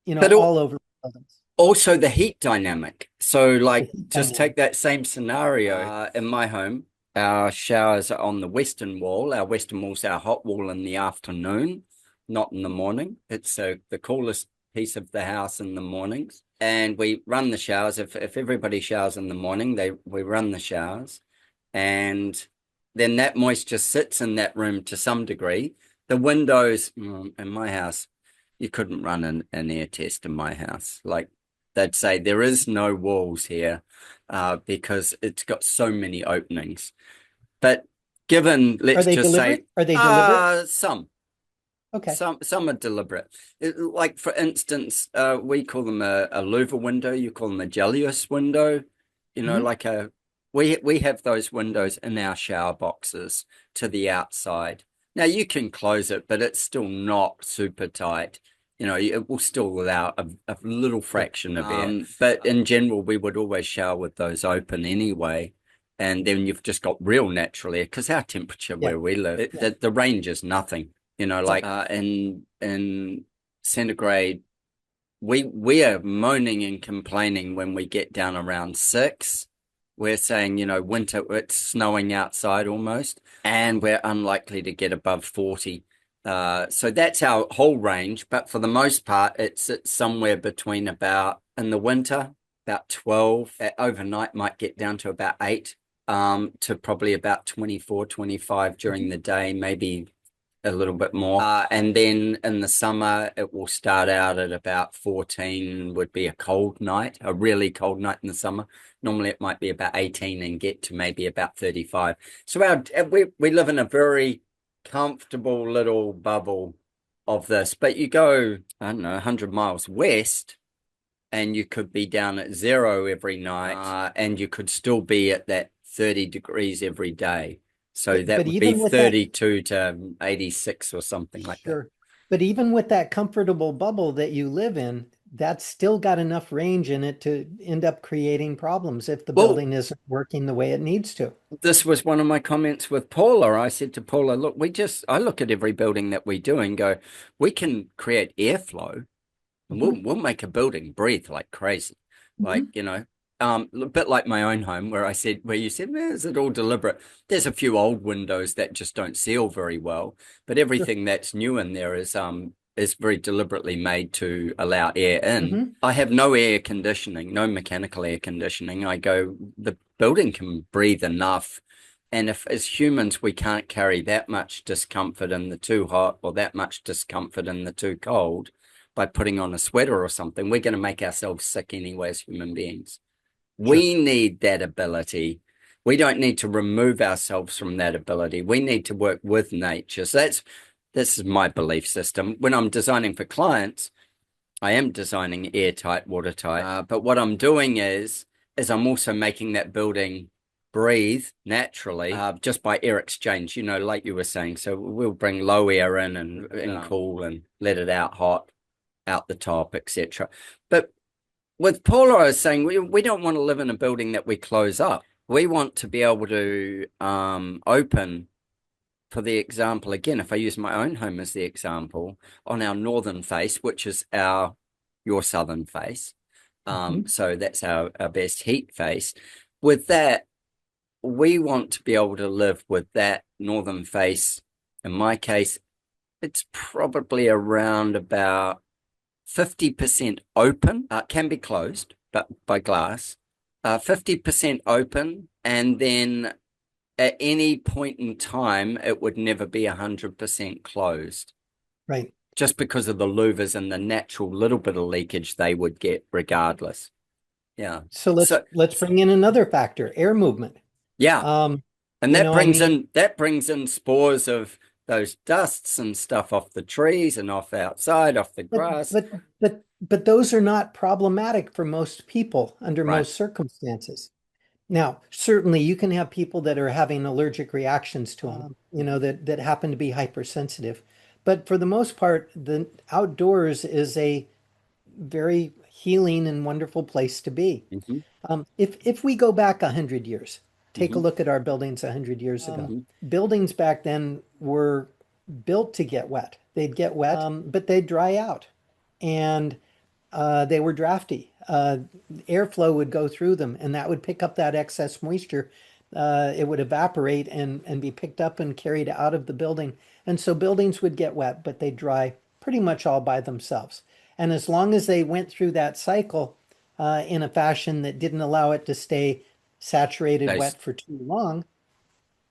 But
all over buildings.
also the heat dynamic. So
The
like
heat
just take
dynamic.
that same scenario. In my home, our showers are on the western wall. Our western wall's our hot wall in the afternoon, not in the morning. It's the coolest piece of the house in the mornings. And we run the showers. If everybody showers in the morning, we run the showers. And then that moisture sits in that room to some degree. The windows in my house, you couldn't run an air test in my house. Like they'd say, there is no walls here because it's got so many openings. But given,
Are
let's
they
just say,
deliberate? Are they deliberate?
some.
Okay.
Some are deliberate. Like for instance, we call them a louver window. You call them a Gellius window. You know,
Hmm.
like a we have those windows in our shower boxes to the outside. Now you can close it, but it's still not super tight. You know, it will still allow a little
Sure.
fraction of air. But in general, we would always shower with those open anyway. And then you've just got real natural air because our temperature
Yeah.
where we live, the range is nothing. You know, like in centigrade, we are moaning and complaining when we get down around 6. We're saying, you know, winter, it's snowing outside almost, and we're unlikely to get above 40. So that's our whole range, but for the most part, it's somewhere between about in the winter, about 12. Overnight might get down to about 8, to probably about 24, 25 during
Mhm.
the day, maybe a little bit more. And then in the summer, it will start out at about 14, would be a cold night, a really cold night in the summer. Normally it might be about 18 and get to maybe about 35. So we live in a very comfortable little bubble of this. But you go, I don't know, 100 miles west, and you could be down at 0 every night, and you could still be at that 30 degrees every day. So that
But
would be
even with that,
32 to 86 or something like that.
sure. But even with that comfortable bubble that you live in, that's still got enough range in it to end up creating problems if the
Well,
building isn't working the way it needs to.
this was one of my comments with Paula. I said to Paula, look, I look at every building that we do and go, we can create airflow and
Mhm.
we'll make a building breathe like crazy. Like,
Mhm.
you know, a bit like my own home where you said, is it all deliberate? There's a few old windows that just don't seal very well, but
Sure.
everything that's new in there is very deliberately made to allow air in.
Mhm.
I have no air conditioning, no mechanical air conditioning. I go, the building can breathe enough. And if as humans we can't carry that much discomfort in the too hot or that much discomfort in the too cold, by putting on a sweater or something, we're going to make ourselves sick anyway as human beings.
Sure.
We need that ability. We don't need to remove ourselves from that ability. We need to work with nature. So this is my belief system. When I'm designing for clients, I am designing airtight, watertight. But what I'm doing is I'm also making that building breathe naturally, just by air exchange, you know, like you were saying. So we'll bring low air in and cool and let it out hot out the top, etc. But with Paula, I was saying we don't want to live in a building that we close up. We want to be able to open, for the example, again, if I use my own home as the example, on our northern face, which is your southern face.
Mhm.
So that's our best heat face. With that, we want to be able to live with that northern face. In my case, it's probably around about 50% open, can be closed, but by glass, 50% open, and then at any point in time, it would never be 100% closed,
Right.
just because of the louvers and the natural little bit of leakage they would get regardless. Yeah.
So let's
So,
let's bring in another factor, air movement.
yeah.
Um,
And
I mean,
that brings in spores of those dusts and stuff off the trees and off outside, off the
but
grass.
but but those are not problematic for most people under
Right.
most circumstances. Now, certainly you can have people that are having allergic reactions to them, that happen to be hypersensitive. But for the most part, the outdoors is a very healing and wonderful place to be.
Hmm.
If we go back 100 years, take a
Hmm.
look at our buildings 100 years ago.
Hmm.
Buildings back then were built to get wet. They'd get wet, but they'd dry out, and they were drafty. Airflow would go through them, and that would pick up that excess moisture. It would evaporate and be picked up and carried out of the building. And so buildings would get wet, but they dry pretty much all by themselves. And as long as they went through that cycle in a fashion that didn't allow it to stay saturated
Nice.
wet for too long,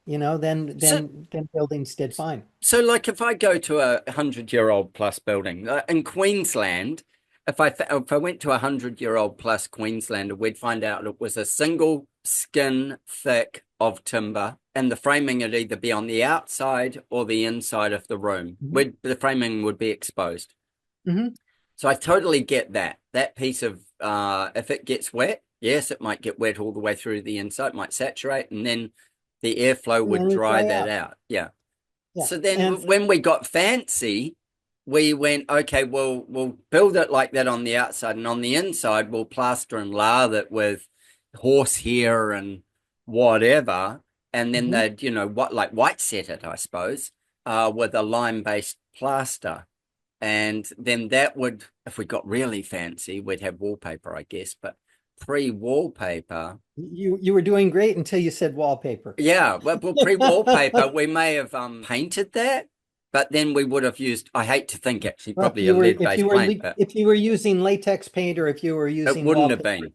then
So,
buildings did fine.
so like if I go to a 100-year-old plus building in Queensland, if I went to a 100-year-old plus Queenslander, we'd find out it was a single skin thick of timber, and the framing would either be on the outside or the inside of the room. The framing would be exposed.
Hmm.
So I totally get that. That piece of if it gets wet, yes, it might get wet all the way through the inside, it might saturate, and then the airflow
And
would
then it
dry
dry
that
out.
out. Yeah.
Yeah.
So then
And
when we got fancy, we went, okay, well, we'll build it like that on the outside, and on the inside, we'll plaster and lathe it with horsehair and whatever. And then
mhm.
they'd, what, like white set it, I suppose, with a lime-based plaster. And then that would, if we got really fancy, we'd have wallpaper, I guess. But pre-wallpaper,
You were doing great until you said wallpaper.
yeah, well, pre-wallpaper, we may have painted that, but then we would have used, I hate to think actually,
Well,
probably a lead-based paint, but
if you were using latex paint or if you were
it
using
wouldn't have
wallpaper,
been.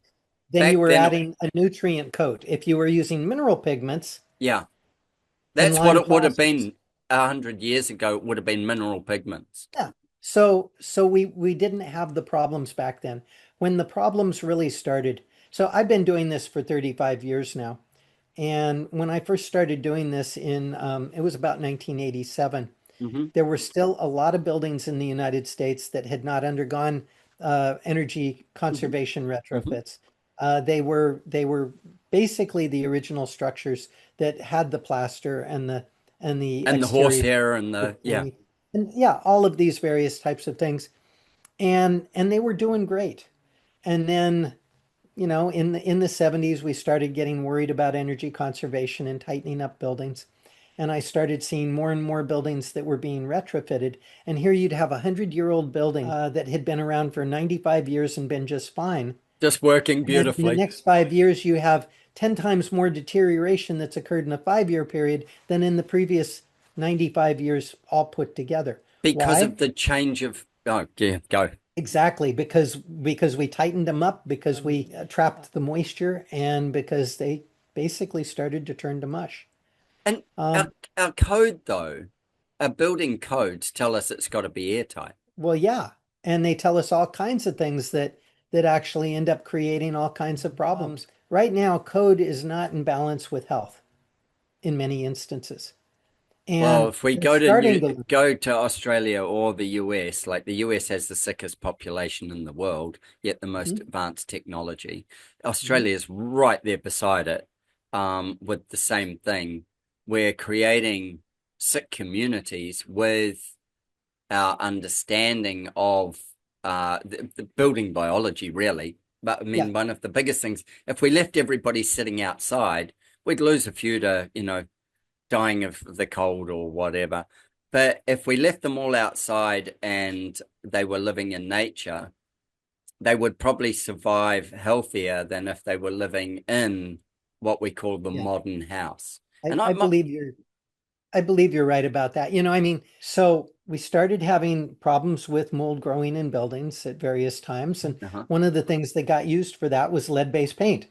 then you
Back
were
then,
adding a nutrient coat. If you were using mineral pigments
yeah,
and
that's what
lime
it would have
plasters,
been 100 years ago. It would have been mineral pigments.
yeah. So we didn't have the problems back then. When the problems really started, so I've been doing this for 35 years now. And when I first started doing this it was about 1987.
Hmm.
There were still a lot of buildings in the United States that had not undergone energy
Hmm.
conservation
Hmm.
retrofits. They were basically the original structures that had the plaster and the
And the
exterior
horsehair and
wood
the, yeah.
framing. And yeah, all of these various types of things. And they were doing great. And then in the 70s, we started getting worried about energy conservation and tightening up buildings. And I started seeing more and more buildings that were being retrofitted. And here you'd have a 100-year-old building that had been around for 95 years and been just fine.
Just working
And then in the
beautifully
next 5 years, you have 10 times more deterioration that's occurred in a 5 year period than in the previous 95 years all put together.
because
Why?
of the change of, oh, yeah, go.
Exactly, because we tightened them up, because we trapped the moisture, and because they basically started to turn to mush.
And
Um,
our code, though, our building codes tell us it's got to be airtight.
well, yeah, and they tell us all kinds of things that actually end up creating all kinds of problems. Right now, code is not in balance with health in many instances,
Well,
and
if we
they're starting to.
go to Australia or the US, like the US has the sickest population in the world, yet the most
Mhm,
advanced technology.
mhm.
Australia is right there beside it, with the same thing. We're creating sick communities with our understanding of the building biology, really. But I
Yeah,
mean, one of the biggest things, if we left everybody sitting outside, we'd lose a few to, dying of the cold or whatever. But if we left them all outside and they were living in nature, they would probably survive healthier than if they were living in what we call the
yeah.
modern house.
I,
And I,
I believe you're right about that. I mean, so we started having problems with mold growing in buildings at various times, and
uh-huh,
one of the things that got used for that was lead-based paint.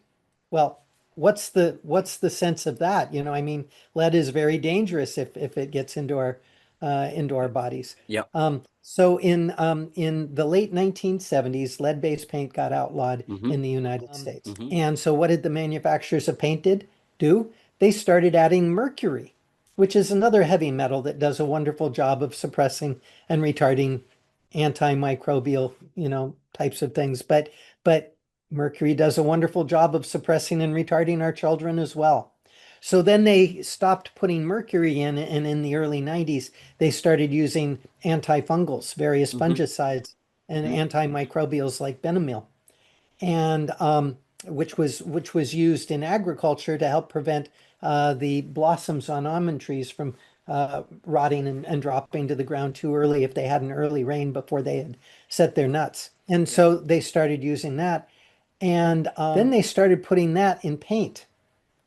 Well, what's the sense of that? I mean, lead is very dangerous if it gets into our bodies.
yeah,
So in the late 1970s, lead-based paint got outlawed
mm-hmm,
in the United States.
mm-hmm,
And so what did the manufacturers of paint do? They started adding mercury, which is another heavy metal that does a wonderful job of suppressing and retarding antimicrobial, types of things. But mercury does a wonderful job of suppressing and retarding our children as well. So then they stopped putting mercury in, and in the early 90s, they started using antifungals, various
mm-hmm,
fungicides, and
mm-hmm,
antimicrobials like Benomil, and which was used in agriculture to help prevent the blossoms on almond trees from rotting and dropping to the ground too early if they had an early rain before they had set their nuts. And so they started using that. And then they started putting that in paint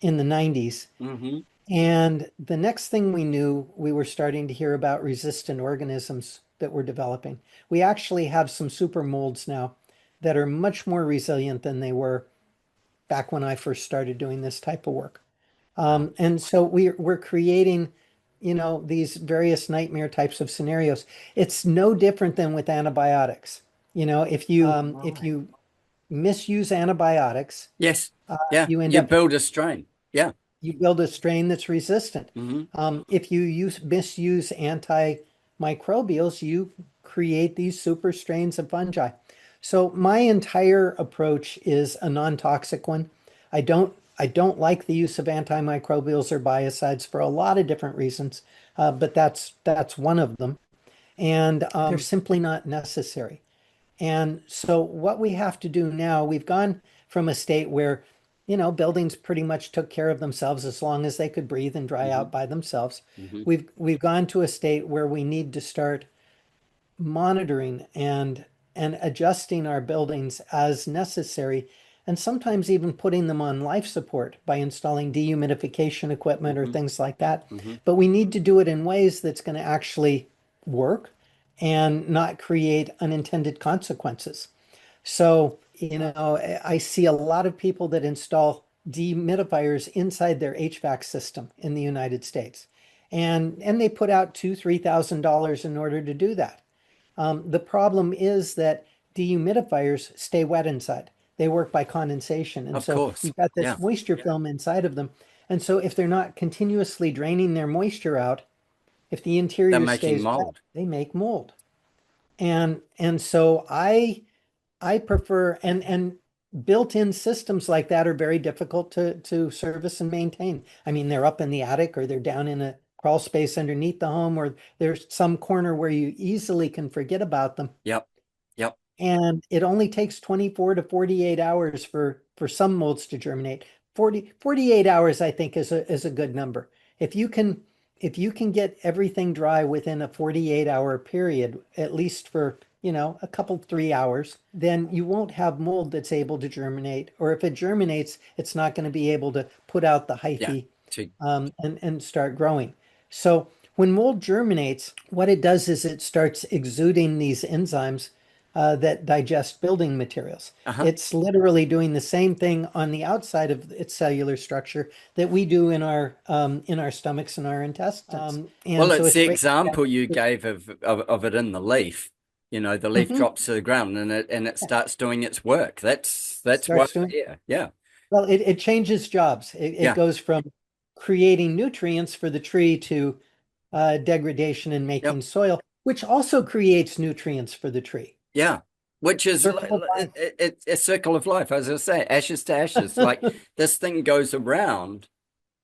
in the 90s.
mm-hmm.
And the next thing we knew, we were starting to hear about resistant organisms that were developing. We actually have some super molds now that are much more resilient than they were back when I first started doing this type of work.
Wow.
And so we're creating, these various nightmare types of scenarios. It's no different than with antibiotics. If you
Oh,
if
right.
you misuse antibiotics,
Yes. Yeah.
you end
You
up
build a strain. Yeah.
you build a strain that's resistant.
Hmm.
If you misuse antimicrobials, you create these super strains of fungi. So my entire approach is a non-toxic one. I don't like the use of antimicrobials or biocides for a lot of different reasons, but that's one of them. And they're simply not necessary. And so what we have to do now, we've gone from a state where, buildings pretty much took care of themselves as long as they could breathe and dry
Hmm.
out by themselves.
Hmm.
We've gone to a state where we need to start monitoring and adjusting our buildings as necessary, and sometimes even putting them on life support by installing dehumidification equipment or
Hmm.
things like that.
Hmm.
But we need to do it in ways that's going to actually work and not create unintended consequences. So, I see a lot of people that install dehumidifiers inside their HVAC system in the United States. And they put out $2,000, $3,000 in order to do that. The problem is that dehumidifiers stay wet inside. They work by condensation. And
Of
so
course.
you've got
Yeah.
this moisture film inside of them. And so if they're not continuously draining their moisture out, if the
They're
interior
making
stays wet,
mold.
they make mold. And so I prefer, and built-in systems like that are very difficult to service and maintain. I mean, they're up in the attic or they're down in a crawl space underneath the home, or there's some corner where you easily can forget about them.
Yep. Yep.
And it only takes 24 to 48 hours for some molds to germinate. 48 hours, I think, is a good number. If you can if you can get everything dry within a 48-hour period, at least for, a couple, 3 hours, then you won't have mold that's able to germinate. Or if it germinates, it's not going to be able to put out the
Yeah.
hyphae
To,
and start growing. So when mold germinates, what it does is it starts exuding these enzymes that digest building materials.
uh-huh.
It's literally doing the same thing on the outside of its cellular structure that we do in our stomachs and our intestines.
Well,
And so
it's
it's
the
breaking down.
example you gave of it in the leaf. You know, the leaf
Mhm.
drops to the ground and it starts doing its work. That's why
Starts doing.
yeah, yeah,
Well, it changes jobs. It
yeah,
goes from creating nutrients for the tree to degradation and
yep,
making soil, which also creates nutrients for the tree.
yeah. Which is
Circle of life.
it's a circle of life, as I say, ashes to ashes. Like this thing goes around.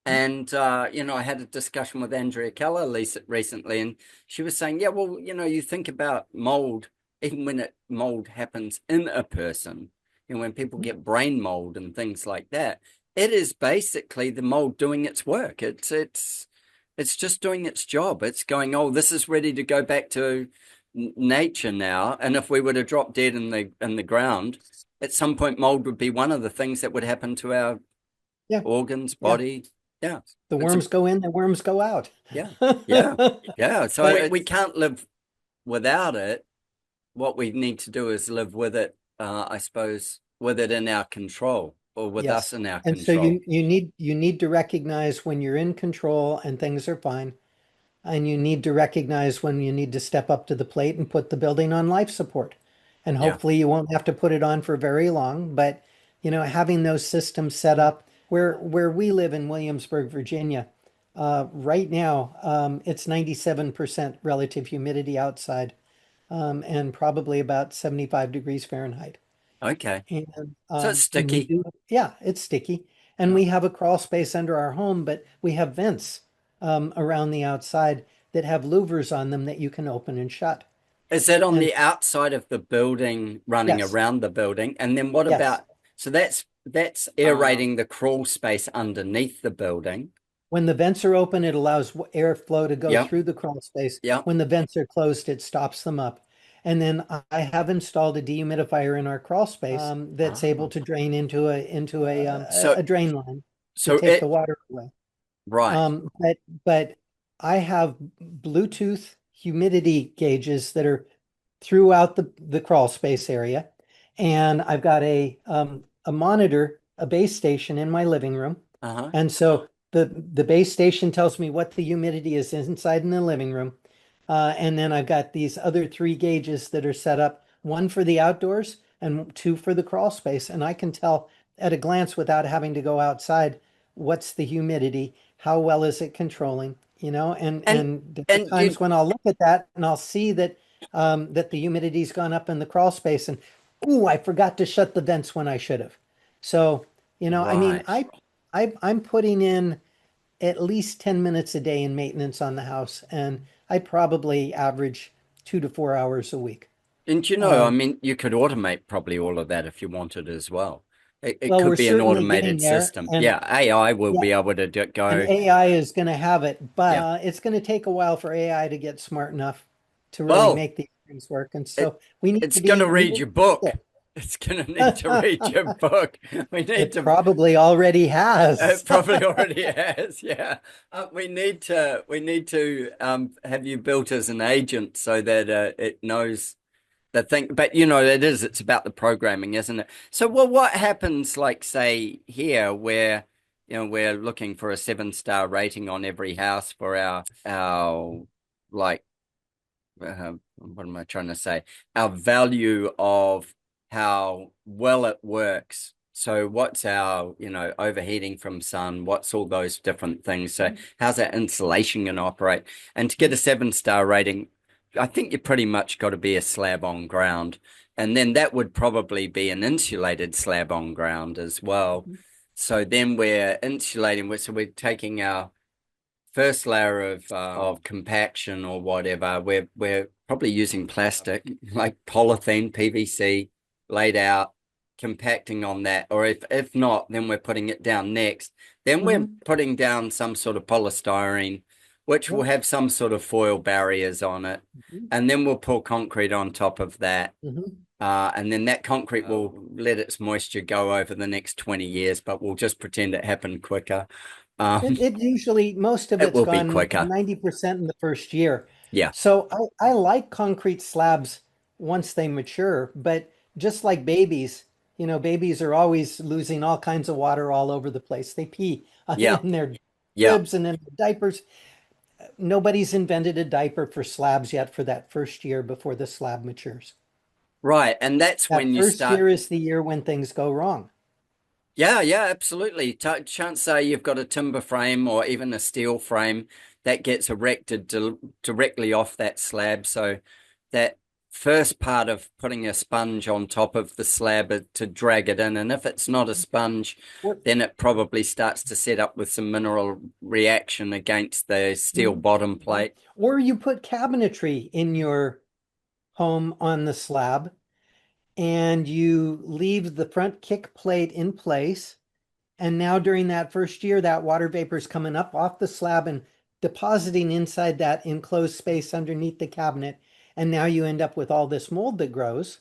And I had a discussion with Andrea Keller recently, and she was saying, yeah, well, you think about mold, even when mold happens in a person, when people get brain mold and things like that, it is basically the mold doing its work. It's just doing its job. It's going, oh, this is ready to go back to nature now. And if we were to drop dead in the ground, at some point, mold would be one of the things that would happen to our
Yeah,
organs,
yeah.
body. Yeah,
The
it's a
worms go in, the worms go out.
yeah, yeah, yeah. So
But
we can't live without it. What we need to do is live with it. I suppose with it in our control, or with us
yes.
in our
And so
control.
you need to recognize when you're in control and things are fine. And you need to recognize when you need to step up to the plate and put the building on life support. And
Yeah.
hopefully you won't have to put it on for very long, but having those systems set up where we live in Williamsburg, Virginia, right now, it's 97% relative humidity outside, and probably about 75 degrees Fahrenheit.
Okay. So it's
And we
sticky.
do, yeah, it's sticky. And
Yeah.
we have a crawl space under our home, but we have vents around the outside that have louvers on them that you can open and shut.
Is that on
And
the outside of the building, running
yes,
around the building? And then what
yes.
about? So that's aerating the crawl space underneath the building.
When the vents are open, it allows airflow to go
Yep.
through the crawl space.
Yep.
When the vents are closed, it stops them up. And then I have installed a dehumidifier in our crawl space that's able
Ah.
to drain
So
a drain line to
so
take the
it
water away.
right.
But I have Bluetooth humidity gauges that are throughout the crawl space area, and I've got a monitor, a base station in my living room,
Uh-huh.
and so the base station tells me what the humidity is inside in the living room, and then I've got these other three gauges that are set up, one for the outdoors, and two for the crawl space. And I can tell at a glance without having to go outside what's the humidity, how well is it controlling,
And
and there are
and you
times when I'll look at that and I'll see that that the humidity's gone up in the crawl space and ooh, I forgot to shut the vents when I should have. So, I mean,
right.
I'm putting in at least 10 minutes a day in maintenance on the house, and I probably average 2 to 4 hours a week.
And I
Um,
mean, you could automate probably all of that if you wanted as well. It
well,
could
we're
be an
certainly
automated
getting there,
system.
and
Yeah, AI will
yeah,
be able to
and
go.
AI is going to have it, but
Yeah.
it's going to take a while for AI to get smart enough to really
Well,
make these things work. And
it
so we need
it's
to
going to
we
read
need
your
to
book.
get
It's going to need to read
there.
your book. We need
It
to.
probably already has.
It probably already has. Yeah. We need to have you built as an agent so that it knows the thing. But it's about the programming, isn't it? So, well, what happens, like, say, here, where we're looking for a 7-star rating on every house for our like what am I trying to say? Our value of how well it works. So what's our, overheating from sun? What's all those different things? So how's that insulation going to operate? And to get a 7-star rating, I think you pretty much got to be a slab on ground. And then that would probably be an insulated slab on ground as well. So then we're insulating, so we're taking our first layer of compaction or whatever. We're probably using plastic like polythene, PVC, laid out, compacting on that. Or if not, then we're putting it down next. Then we're
Mhm.
putting down some sort of polystyrene, which will
Yep.
have some sort of foil barriers on it.
Mhm.
And then we'll pour concrete on top of that.
Mhm.
And then that concrete will let its moisture go over the next 20 years, but we'll just pretend it happened quicker. Um,
It usually, most of
it
it's
will be
gone
quicker.
90% in the first year.
Yeah.
So I like concrete slabs once they mature, but just like babies, babies are always losing all kinds of water all over the place. They pee
Yeah.
in their
Yeah.
bibs and in their diapers. Nobody's invented a diaper for slabs yet for that first year before the slab matures.
Right. And that's
That
when you
first
start.
year is the year when things go wrong.
Yeah, yeah, absolutely. Chance say you've got a timber frame or even a steel frame that gets erected directly off that slab. So that first part of putting a sponge on top of the slab to drag it in. And if it's not a sponge,
Or,
then it probably starts to set up with some mineral reaction against the steel
Mhm.
bottom plate.
Or you put cabinetry in your home on the slab and you leave the front kick plate in place. And now during that first year, that water vapor is coming up off the slab and depositing inside that enclosed space underneath the cabinet. And now you end up with all this mold that grows.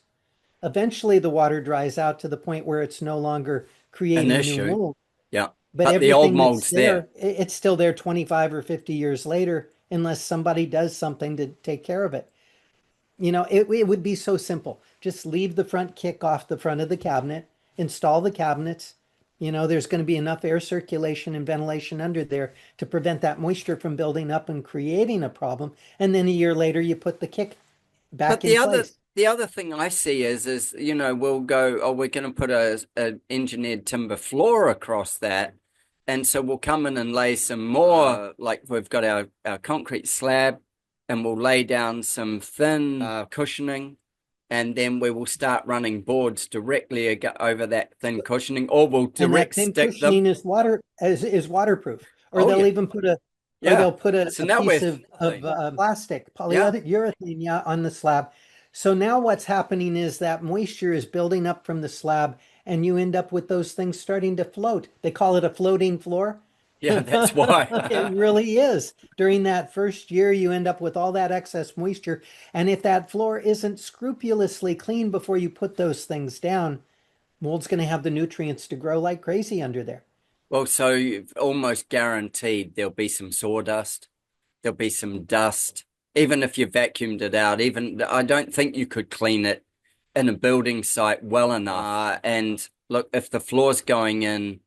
Eventually, the water dries out to the point where it's no longer
An
creating new
issue.
mold.
Yeah.
But
But the old
everything that's
mold's there.
there, it's still there 25 or 50 years later, unless somebody does something to take care of it. It would be so simple. Just leave the front kick off the front of the cabinet, install the cabinets. There's going to be enough air circulation and ventilation under there to prevent that moisture from building up and creating a problem. And then a year later, you put the kick
But
back in
the
place.
other thing I see is we'll go, oh, we're going to put a engineered timber floor across that, and so we'll come in and lay some more, like we've got our concrete slab, and we'll lay down some thin cushioning, and then we will start running boards directly over that thin cushioning, or we'll
And that
direct
thin
stick them.
cushioning is waterproof. Or
Oh
they'll
yeah,
even put a or
yeah.
they'll put
So
a
now
piece
we're
of plastic,
yeah.
polyurethane, yeah, on the slab. So now what's happening is that moisture is building up from the slab, and you end up with those things starting to float. They call it a floating floor.
Yeah, that's why.
It really is. During that first year, you end up with all that excess moisture. And if that floor isn't scrupulously clean before you put those things down, mold's going to have the nutrients to grow like crazy under there.
Well, so you've almost guaranteed there'll be some sawdust, there'll be some dust, even if you vacuumed it out. Even I don't think you could clean it in a building site well enough. And look, if the floor's going in,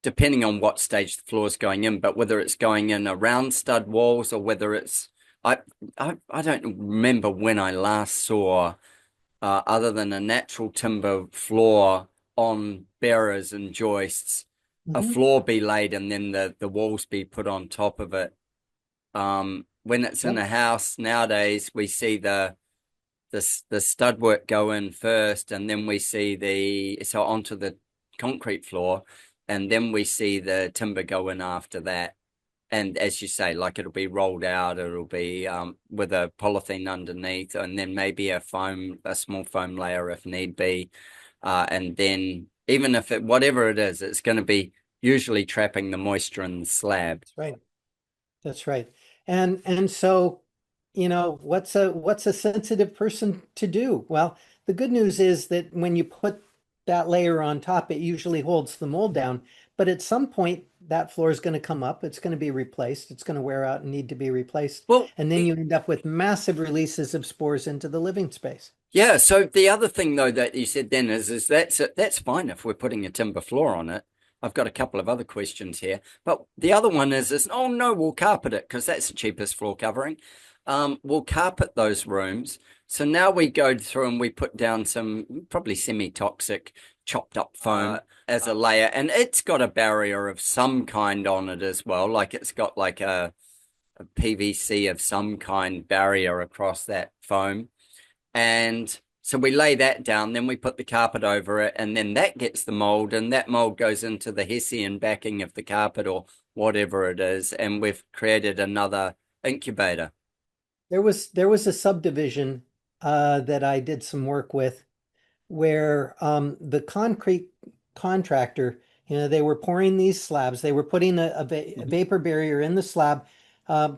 depending on what stage the floor's going in, but whether it's going in around stud walls or whether it's, I, I don't remember when I last saw other than a natural timber floor on bearers and joists, a
Mhm.
floor be laid and then the walls be put on top of it. When it's in
Yep.
a house nowadays, we see the stud work go in first, and then we see so onto the concrete floor, and then we see the timber go in after that. And as you say, like it'll be rolled out, it'll be with a polythene underneath, and then maybe a small foam layer if need be. And then even if whatever it is, it's going to be usually trapping the moisture in the slab.
That's right. That's right. And so, what's a sensitive person to do? Well, the good news is that when you put that layer on top, it usually holds the mold down. But at some point, that floor is going to come up. It's going to be replaced. It's going to wear out and need to be replaced.
Well,
And then you end up with massive releases of spores into the living space.
yeah. So the other thing though that you said then is that's fine if we're putting a timber floor on it. I've got a couple of other questions here, but the other one is oh no, we'll carpet it because that's the cheapest floor covering. We'll carpet those rooms. So now we go through and we put down some probably semi-toxic chopped up foam as a layer, and it's got a barrier of some kind on it as well. Like it's got like a PVC of some kind barrier across that foam. And so we lay that down, then we put the carpet over it, and then that gets the mold, and that mold goes into the Hessian backing of the carpet or whatever it is, and we've created another incubator.
There was a subdivision that I did some work with where the concrete contractor, they were pouring these slabs. They were putting a vapor barrier in the slab,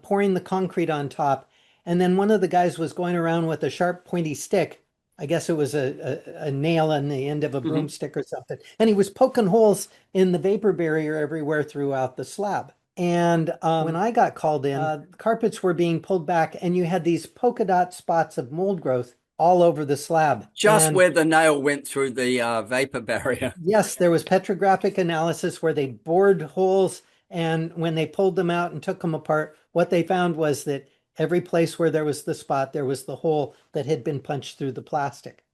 pouring the concrete on top. And then one of the guys was going around with a sharp, pointy stick. I guess it was a nail on the end of a
Mhm.
broomstick or something. And he was poking holes in the vapor barrier everywhere throughout the slab. And when I got called in, carpets were being pulled back, and you had these polka dot spots of mold growth all over the slab.
Just
And
where the nail went through the vapor barrier.
yes, there was petrographic analysis where they bored holes, and when they pulled them out and took them apart, what they found was that every place where there was the spot, there was the hole that had been punched through the plastic.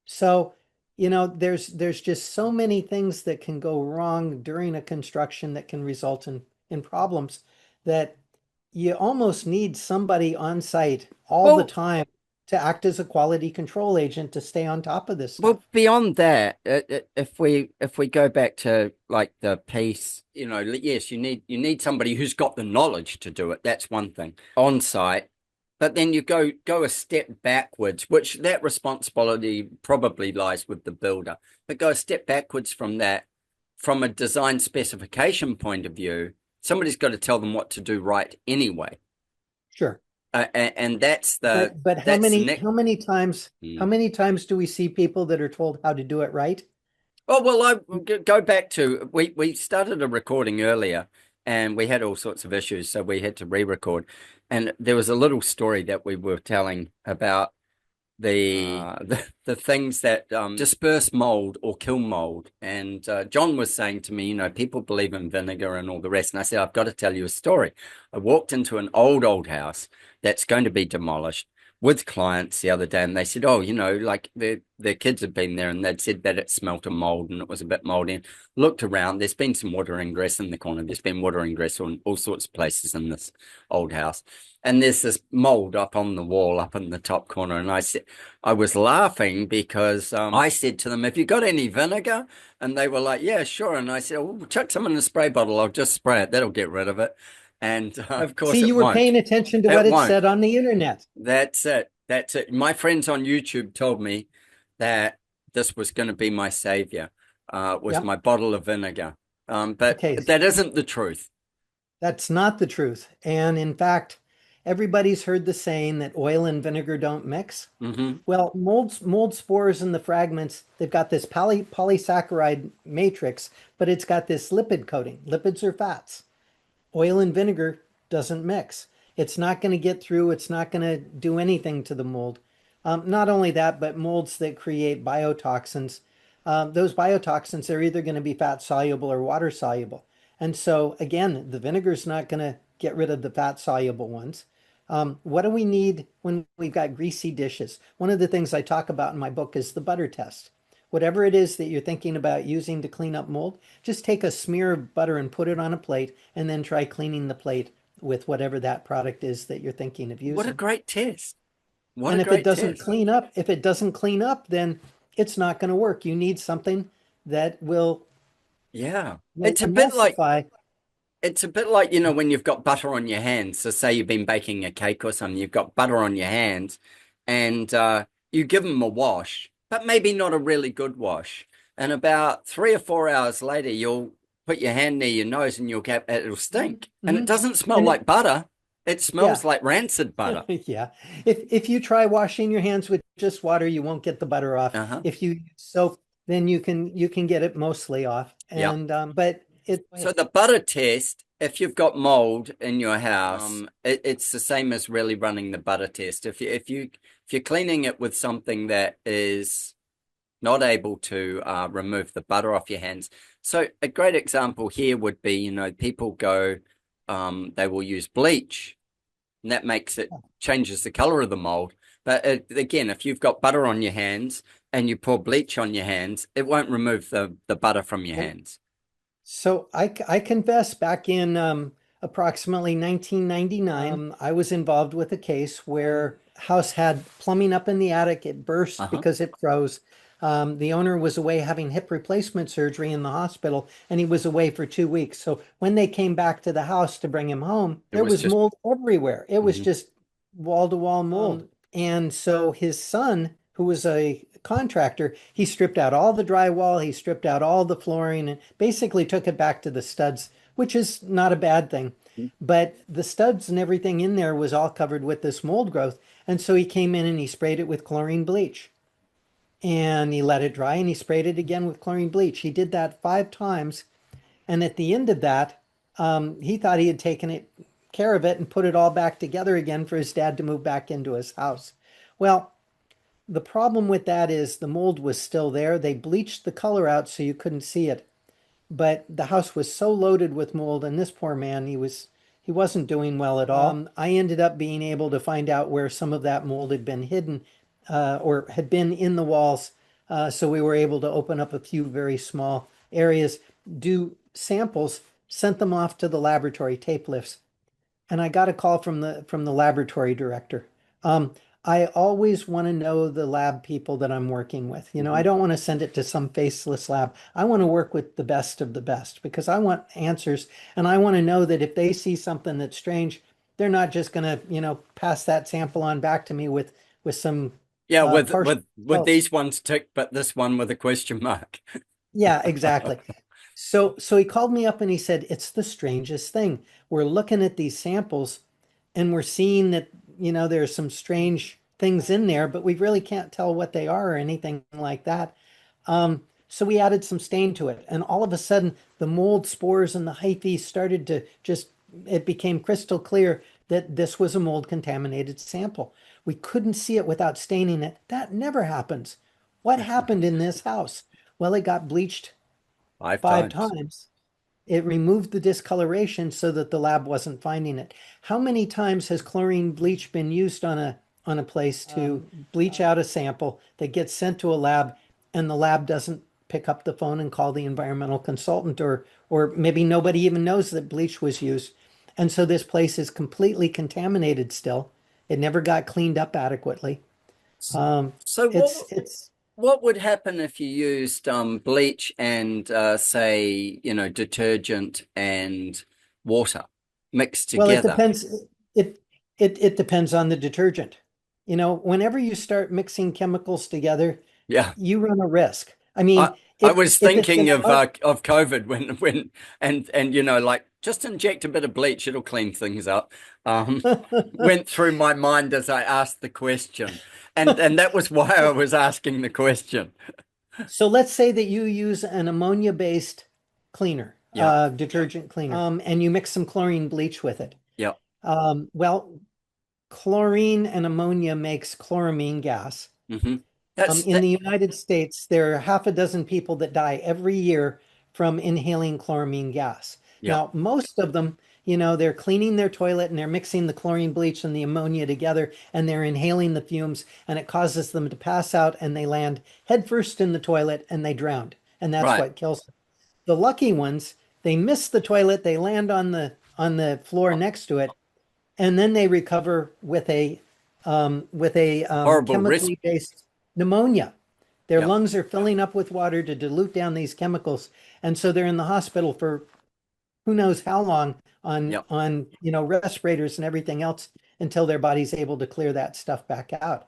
So, there's just so many things that can go wrong during a construction that can result in problems that you almost need somebody on site all the
Well,
time to act as a quality control agent to stay on top of this
Well,
stuff.
beyond that, if we go back to like the piece, yes, you need somebody who's got the knowledge to do it. That's one thing on site, but then you go a step backwards, which that responsibility probably lies with the builder. But go a step backwards from that, from a design specification point of view, somebody's got to tell them what to do right anyway.
Sure.
And that's the
But how
that's the
many
next.
how many times how many times do we see people that are told how to do it right?
Oh, well, I go back to we started a recording earlier and we had all sorts of issues, so we had to re-record. And there was a little story that we were telling about the things that disperse mold or kill mold. And John was saying to me, people believe in vinegar and all the rest. And I said, I've got to tell you a story. I walked into an old house that's going to be demolished with clients the other day, and they said, "Oh, like their kids had been there, and they'd said that it smelt of mold and it was a bit moldy." And looked around. There's been some water ingress in the corner. There's been water ingress on all sorts of places in this old house, and there's this mold up on the wall, up in the top corner. And I was laughing because I said to them, "Have you got any vinegar?" And they were like, "Yeah, sure." And I said, "Oh, chuck some in a spray bottle. I'll just spray it. That'll get rid of it." And of course,
See,
it
you were
won't.
paying attention to
It
what it
won't.
said on the internet.
That's it. That's it. My friends on YouTube told me that this was going to be my savior, was
Yep.
my bottle of vinegar. But
Okay,
that isn't the truth.
that's not the truth. And in fact, everybody's heard the saying that oil and vinegar don't mix.
Hmm.
Well, mold spores in the fragments, they've got this polysaccharide matrix, but it's got this lipid coating. Lipids are fats. Oil and vinegar doesn't mix. It's not going to get through. It's not going to do anything to the mold. Not only that, but molds that create biotoxins, those biotoxins are either going to be fat soluble or water soluble. And so again, the vinegar is not going to get rid of the fat soluble ones. What do we need when we've got greasy dishes? One of the things I talk about in my book is the butter test. Whatever it is that you're thinking about using to clean up mold, just take a smear of butter and put it on a plate, and then try cleaning the plate with whatever that product is that you're thinking of
What a
using.
great test. What a
And if it
great
doesn't
test.
clean up, then it's not going to work. You need something that
Yeah.
will emulsify.
It's a bit like, you know, when you've got butter on your hands. So say you've been baking a cake or something, you've got butter on your hands and you give them a wash, but maybe not a really good wash. And about 3 or 4 hours later, you'll put your hand near your nose and you'll get it'll stink. And it
Mhm.
doesn't smell
And
like butter. It smells
yeah,
like rancid butter.
yeah. If you try washing your hands with just water, you won't get the butter off.
Uh-huh.
If you use soap, then you can get it mostly off.
Yeah.
And but it
So the butter test, if you've got mold in your house, it's the same as really running the butter test. If you're cleaning it with something that is not able to remove the butter off your hands. So a great example here would be, you know, people go, they will use bleach, and that makes it changes the color of the mold. But again, if you've got butter on your hands and you pour bleach on your hands, it won't remove the butter from your hands.
So I confess back in approximately 1999, I was involved with a case where house had plumbing up in the attic. It burst
Uh-huh.
because it froze. The owner was away having hip replacement surgery in the hospital, and he was away for 2 weeks. So when they came back to the house to bring him home,
It
there
was
was
just
mold everywhere. It was
mhm.
just wall-to-wall mold. And so his son, who was a contractor, he stripped out all the drywall, he stripped out all the flooring, and basically took it back to the studs, which is not a bad thing. But the studs and everything in there was all covered with this mold growth. And so he came in and he sprayed it with chlorine bleach. And he let it dry and he sprayed it again with chlorine bleach. He did that 5 times. And at the end of that, he thought he had taken care of it and put it all back together again for his dad to move back into his house. Well, the problem with that is the mold was still there. They bleached the color out so you couldn't see it. But the house was so loaded with mold, and this poor man, he wasn't doing well at all. I ended up being able to find out where some of that mold had been hidden or had been in the walls. So we were able to open up a few very small areas, do samples, sent them off to the laboratory tape lifts, and I got a call from the laboratory director. Um, I always want to know the lab people that I'm working with. I
Mhm.
don't want to send it to some faceless lab. I want to work with the best of the best because I want answers, and I want to know that if they see something that's strange, they're not just going to, pass that sample on back to me with some
Yeah,
partial
with
results.
these ones ticked, but this one with a question mark.
Yeah, exactly. So he called me up and he said, "It's the strangest thing. We're looking at these samples and we're seeing that, there's some strange things in there, but we really can't tell what they are or anything like that." So we added some stain to it, and all of a sudden the mold spores and the hyphae started to it became crystal clear that this was a mold contaminated sample. We couldn't see it without staining it. That never happens. What happened in this house? Well, it got bleached
Five
five
times.
times. It removed the discoloration so that the lab wasn't finding it. How many times has chlorine bleach been used on a place to bleach out a sample that gets sent to a lab and the lab doesn't pick up the phone and call the environmental consultant, or maybe nobody even knows that bleach was used. And so this place is completely contaminated still. It never got cleaned up adequately. Um,
So
it's
what would happen if you used bleach and say, you know, detergent and water mixed
Well, it
together?
depends. It it depends on the detergent. Whenever you start mixing chemicals together,
Yeah.
you run a risk. I
I
mean,
I
if
was
if it's an
thinking
ammonia,
of COVID when and you know, like just inject a bit of bleach, it'll clean things up. Went through my mind as I asked the question. And that was why I was asking the question.
so let's say that you use an ammonia-based cleaner,
Yeah.
detergent cleaner, and you mix some chlorine bleach with it.
Yeah.
Well, chlorine and ammonia makes chloramine gas.
Hmm. That's
In
that.
the United States, there are half a dozen people that die every year from inhaling chloramine gas.
Yeah.
Now, most of them they're cleaning their toilet and they're mixing the chlorine bleach and the ammonia together and they're inhaling the fumes and it causes them to pass out and they land headfirst in the toilet and they drowned. And that's
Right.
what kills them. The lucky ones, they miss the toilet, they land on the floor next to it, and then they recover with a
Horrible risk.
chemically based pneumonia. Their
Yep.
lungs are filling up with water to dilute down these chemicals, and so they're in the hospital for who knows how long
Yep.
on respirators and everything else until their body's able to clear that stuff back out.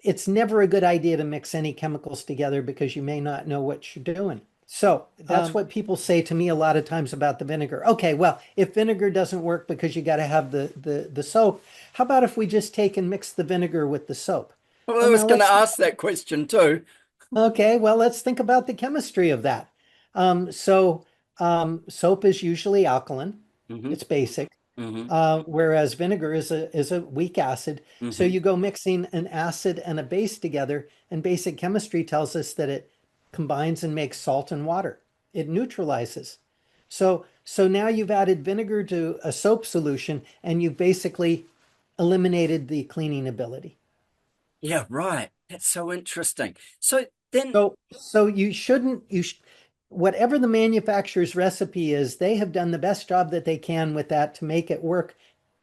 It's never a good idea to mix any chemicals together because you may not know what you're doing. So that's what people say to me a lot of times about the vinegar. Okay, well, if vinegar doesn't work because you got to have the soap, how about if we just take and mix the vinegar with the soap?
Well, I
Well,
was
now
going to
let's
ask that question too.
Okay, well, let's think about the chemistry of that. Soap is usually alkaline.
Hmm.
It's basic.
Hmm.
Whereas vinegar is a weak acid. So
Hmm.
you go mixing an acid and a base together, and basic chemistry tells us that it combines and makes salt and water. It neutralizes. So now you've added vinegar to a soap solution, and you've basically eliminated the cleaning ability.
Yeah, right. That's so interesting. So then,
So you shouldn't, whatever the manufacturer's recipe is, they have done the best job that they can with that to make it work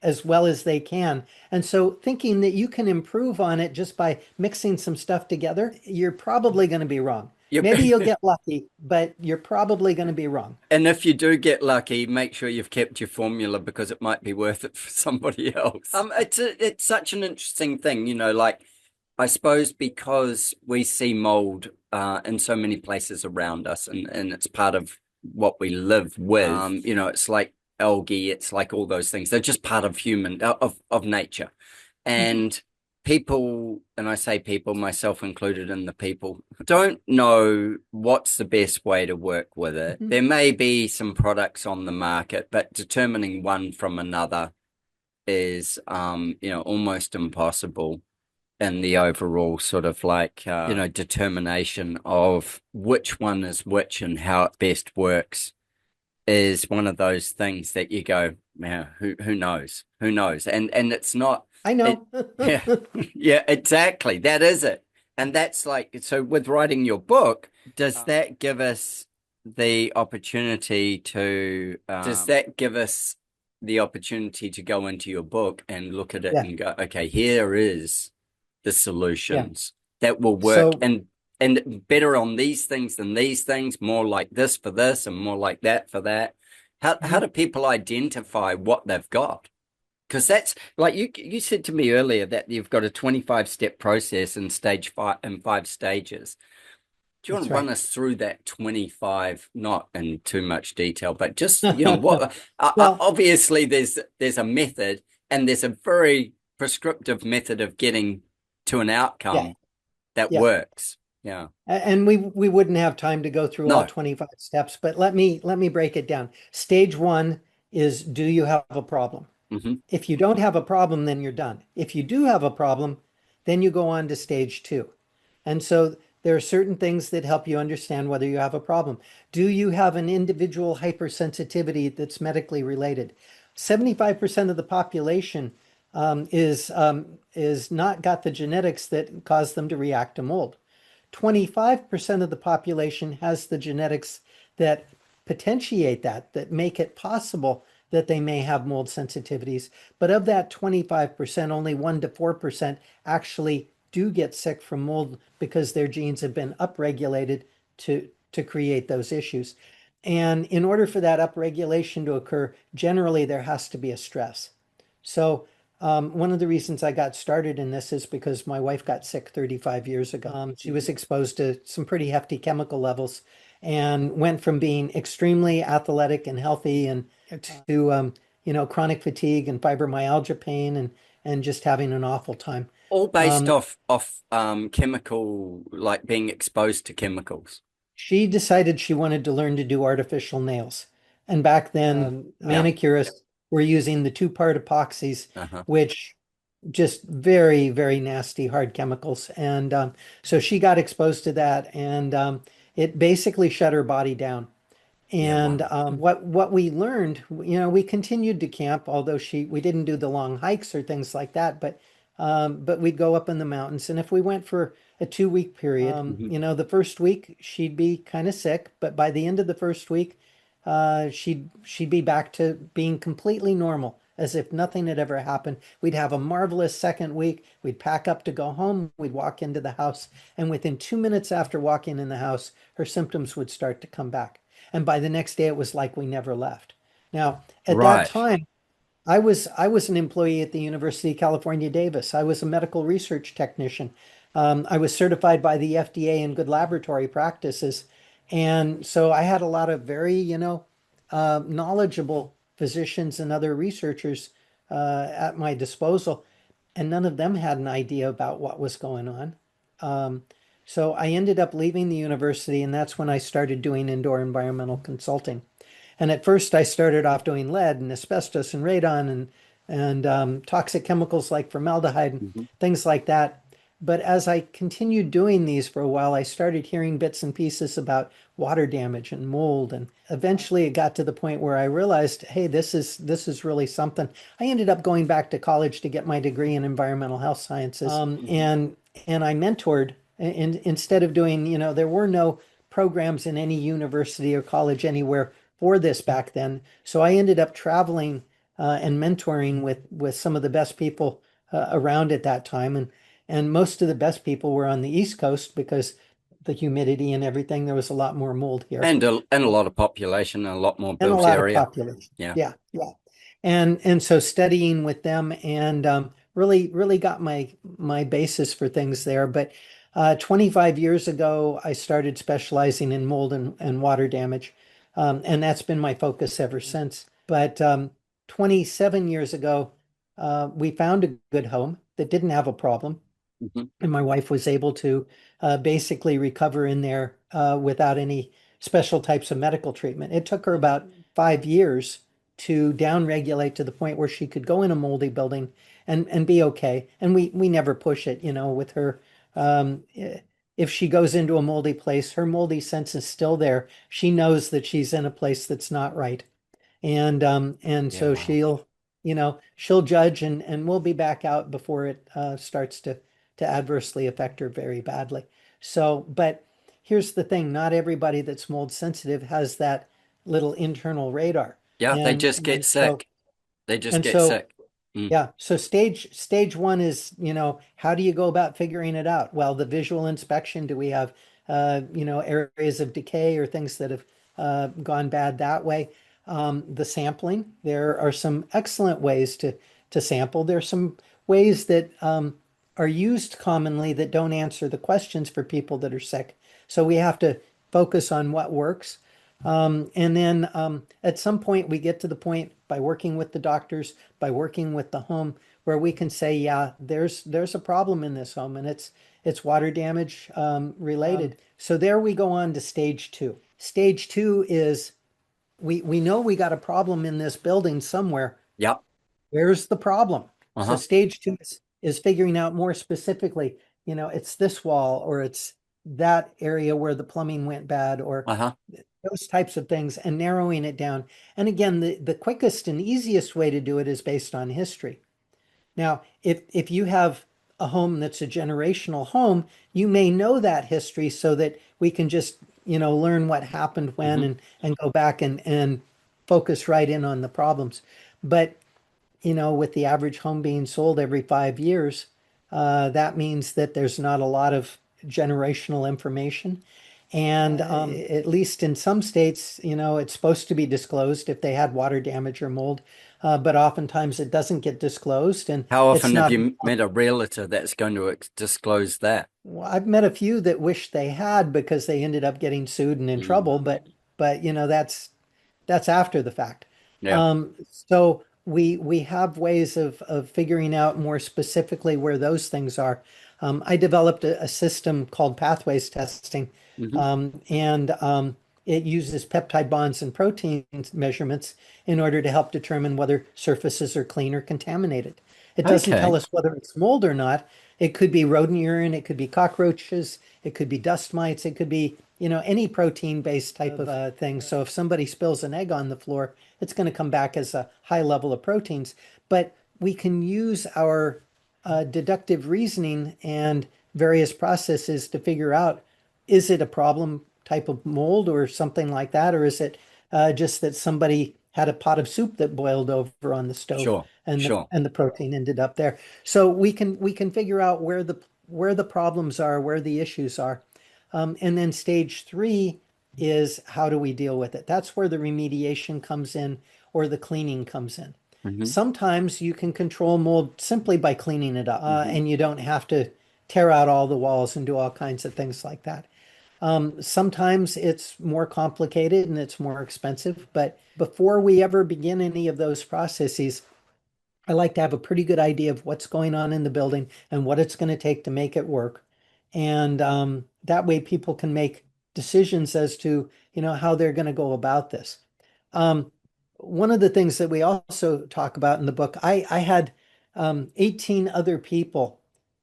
as well as they can. And so thinking that you can improve on it just by mixing some stuff together, you're probably going to be wrong.
you
Maybe you'll get lucky, but you're probably going to be wrong.
and if you do get lucky, make sure you've kept your formula because it might be worth it for somebody else. It's such an interesting thing, like I suppose because we see mold in so many places around us, and it's part of what we live with. It's like algae, it's like all those things. They're just part of human of nature,
Mhm.
and people, and I say people, myself included in the people, don't know what's the best way to work with it.
Mhm.
There may be some products on the market, but determining one from another is, almost impossible in the overall sort of like, determination of which one is which and how it best works is one of those things that you go, man, who knows? Who knows? And it's not
I
it
know.
yeah, yeah, exactly. That is it. And that's like, so with writing your book, does that give us the opportunity to does that give us the opportunity to go into your book and look at it
Yeah,
and go, okay, here is the
yeah.
solutions that will work
So
and better on these things than these things, more like this for this and more like that for that. How
mhm,
do people identify what they've got? Because that's like you said to me earlier that you've got a 25-step process in stage five in 5 stages. Do you want
that's
to run
right.
us through that 25, not in too much detail, but just, what
Well,
obviously there's a method and there's a very prescriptive method of getting to an
yeah,
outcome that
yeah.
works. Yeah.
And we wouldn't have time to go through all
No.
25 steps, but let me break it down. Stage one is, do you have a problem?
Hmm.
If you don't have a problem, then you're done. If you do have a problem, then you go on to stage two. And so there are certain things that help you understand whether you have a problem. Do you have an individual hypersensitivity that's medically related? 75% of the population is not got the genetics that cause them to react to mold. 25% of the population has the genetics that potentiate that make it possible that they may have mold sensitivities. But of that 25%, only 1 to 4% actually do get sick from mold because their genes have been upregulated to create those issues. And in order for that upregulation to occur, generally there has to be a stress. So one of the reasons I got started in this is because my wife got sick 35 years ago. She was exposed to some pretty hefty chemical levels and went from being extremely athletic and healthy and to chronic fatigue and fibromyalgia pain and just having an awful time.
All based
Um,
off chemical, like being exposed to chemicals.
she decided she wanted to learn to do artificial nails. And back then,
Yeah.
manicurists were using the two-part epoxies,
Uh-huh.
which just very, very nasty hard chemicals. And so she got exposed to that, and it basically shut her body down.
Yeah.
And
Wow.
what we learned, we continued to camp, although we didn't do the long hikes or things like that, but we'd go up in the mountains. And if we went for a 2 week period,
Mhm.
the first week she'd be kind of sick, but by the end of the first week, she'd be back to being completely normal, as if nothing had ever happened. We'd have a marvelous second week. We'd pack up to go home. We'd walk into the house, and within 2 minutes after walking in the house, her symptoms would start to come back. And by the next day, it was like we never left. Now, at that
Right.
time, I was an employee at the University of California, Davis. I was a medical research technician. I was certified by the FDA in good laboratory practices, and so I had a lot of very, knowledgeable physicians and other researchers at my disposal, and none of them had an idea about what was going on. Um, so I ended up leaving the university, and that's when I started doing indoor environmental consulting. And at first, I started off doing lead and asbestos and radon and toxic chemicals like formaldehyde and
Mhm.
things like that. But as I continued doing these for a while, I started hearing bits and pieces about water damage and mold, and eventually it got to the point where I realized, hey, this is really something. I ended up going back to college to get my degree in environmental health sciences, and I mentored. Instead of doing, there were no programs in any university or college anywhere for this back then. So I ended up traveling and mentoring with some of the best people around at that time, and most of the best people were on the East Coast because the humidity and everything. There was a lot more mold here
And a lot of population and a lot more
and a
built
lot of
area.
population.
Yeah.
Yeah, yeah. And so studying with them and really got my basis for things there. But 25 years ago, I started specializing in mold and water damage, and that's been my focus ever since. But 27 years ago, we found a good home that didn't have a problem.
Mhm.
And my wife was able to basically recover in there without any special types of medical treatment. It took her about 5 years to downregulate to the point where she could go in a moldy building and be okay. And we never push it, with her. If she goes into a moldy place, her moldy sense is still there. She knows that she's in a place that's not right. And
Yeah.
so
Wow.
she'll judge and we'll be back out before it starts to adversely affect her very badly. So, but here's the thing, not everybody that's mold sensitive has that little internal radar.
Yeah. They
And
just get
and so
sick. They just
and
get
so
sick. Mm.
yeah. So stage one is, how do you go about figuring it out? Well, the visual inspection, do we have areas of decay or things that have gone bad that way? The sampling, there are some excellent ways to sample. There's some ways that are used commonly that don't answer the questions for people that are sick. So we have to focus on what works. And then at some point, we get to the point by working with the doctors, by working with the home, where we can say, yeah, there's a problem in this home, and it's water damage related. So there we go on to stage two. Stage two is we know we got a problem in this building somewhere.
Yep.
Where's the problem? So
Uh-huh.
stage two is figuring out more specifically, it's this wall or it's that area where the plumbing went bad or
Uh-huh.
those types of things and narrowing it down. And again, the quickest and easiest way to do it is based on history. Now, if you have a home that's a generational home, you may know that history so that we can just, learn what happened when
Hmm.
and go back and focus right in on the problems. But with the average home being sold every 5 years, that means that there's not a lot of generational information. And at least in some states, it's supposed to be disclosed if they had water damage or mold, but oftentimes it doesn't get disclosed, and
How
it's
often have
not.
you met a realtor that's going to disclose that?
Well, I've met a few that wish they had because they ended up getting sued and in
Mm.
trouble, but that's after the fact.
Yeah.
So we have ways of figuring out more specifically where those things are. I developed a system called pathways testing,
Hmm.
and it uses peptide bonds and protein measurements in order to help determine whether surfaces are clean or contaminated. It doesn't tell
Okay.
us whether it's mold or not. It could be rodent urine, it could be cockroaches, it could be dust mites, it could be any protein-based type of thing. So if somebody spills an egg on the floor, it's going to come back as a high level of proteins. But we can use our deductive reasoning and various processes to figure out, is it a problem type of mold or something like that, or is it just that somebody had a pot of soup that boiled over on the stove
Sure.
and
Sure.
the protein ended up there. So we can figure out where the problems are, where the issues are. And then stage three is, how do we deal with it? That's where the remediation comes in, or the cleaning comes in.
Hmm.
Sometimes you can control mold simply by cleaning it up,
Hmm.
and you don't have to tear out all the walls and do all kinds of things like that. Sometimes it's more complicated and it's more expensive, but before we ever begin any of those processes, I like to have a pretty good idea of what's going on in the building and what it's going to take to make it work. And that way people can make decisions as to, how they're going to go about this. Um, One of the things that we also talk about in the book, I had 18 other people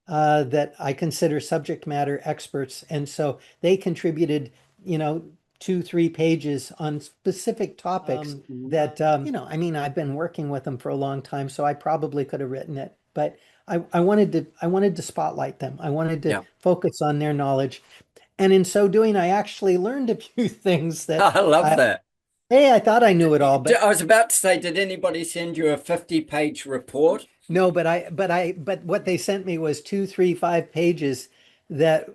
that I consider subject matter experts. And so they contributed, you know, 2, 3 pages on specific topics that, I mean, I've been working with them for a long time, so I probably could have written it, but I wanted to spotlight them. I wanted to
Yeah.
focus on their knowledge. And in so doing, I actually learned a few things that
I love
I,
that.
hey, I thought I knew it all, but
I was about to say, did anybody send you a 50-page report?
no, but what they sent me was 2, 3, 5 pages that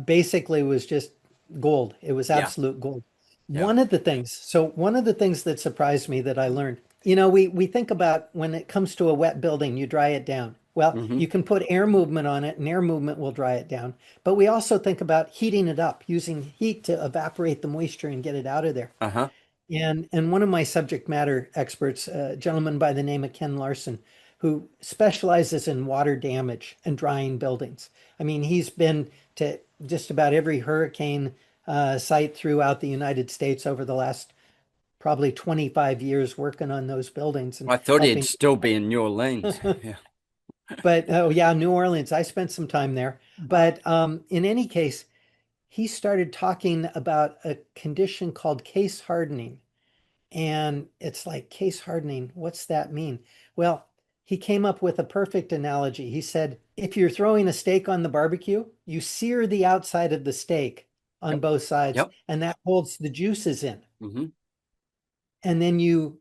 basically was just gold. It was
Yeah.
absolute gold.
Yeah.
One of the things that surprised me that I learned, we think about, when it comes to a wet building, you dry it down. Well,
Hmm.
you can put air movement on it, and air movement will dry it down. But we also think about heating it up, using heat to evaporate the moisture and get it out of there.
Uh-huh.
And one of my subject matter experts, a gentleman by the name of Ken Larson, who specializes in water damage and drying buildings. I mean, he's been to just about every hurricane site throughout the United States over the last probably 25 years, working on those buildings and
I thought he'd
helping.
still be in New Orleans. Yeah.
But oh yeah, New Orleans, I spent some time there. But in any case, he started talking about a condition called case hardening. And it's like, case hardening, what's that mean? Well, he came up with a perfect analogy. He said, if you're throwing a steak on the barbecue, you sear the outside of the steak on
Yep.
both sides,
Yep.
and that holds the juices in.
Hmm.
And then you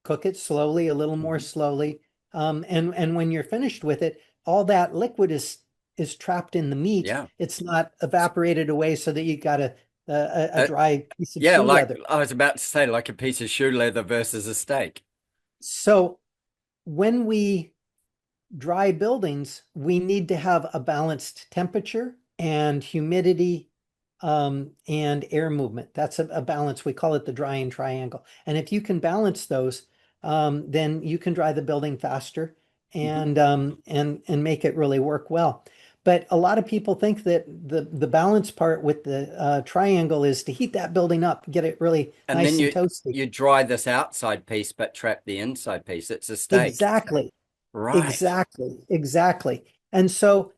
cook it slowly, a little more
Hmm.
slowly. And when you're finished with it, all that liquid is trapped in the meat.
Yeah.
It's not evaporated away so that you got a
Uh,
dry piece of
yeah,
shoe
like
leather.
I was about to say, like a piece of shoe leather versus a steak.
So when we dry buildings, we need to have a balanced temperature and humidity and air movement. That's a balance. We call it the drying triangle. And if you can balance those, then you can dry the building faster
Hmm.
and make it really work well. But a lot of people think that the balance part with the triangle is to heat that building up, get it really
And then
nice and
you
toasty.
you dry this outside piece, but trap the inside piece. It's a steak.
Exactly.
Right.
Exactly, exactly. And so,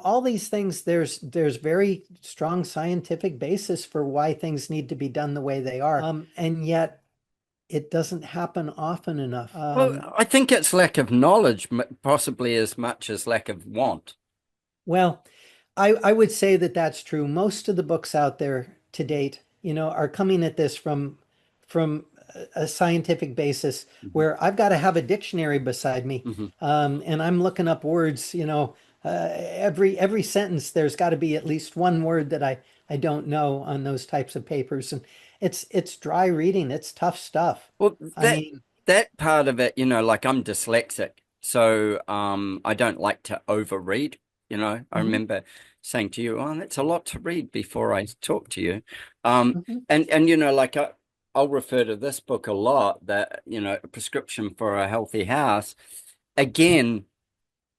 all these things, there's very strong scientific basis for why things need to be done the way they are. And yet it doesn't happen often enough.
Well, I think it's lack of knowledge, possibly as much as lack of want.
Well, I would say that that's true. Most of the books out there to date, are coming at this from a scientific basis,
Hmm.
where I've got to have a dictionary beside me,
Hmm.
and I'm looking up words. Every sentence there's got to be at least one word that I don't know on those types of papers, and it's dry reading. It's tough stuff.
Well,
I mean,
that part of it, like I'm dyslexic, so I don't like to overread. I
mhm,
remember saying to you, "Oh, that's a lot to read before I talk to you." Um,
mhm.
and like I'll refer to this book a lot, that a prescription for a healthy house. Again,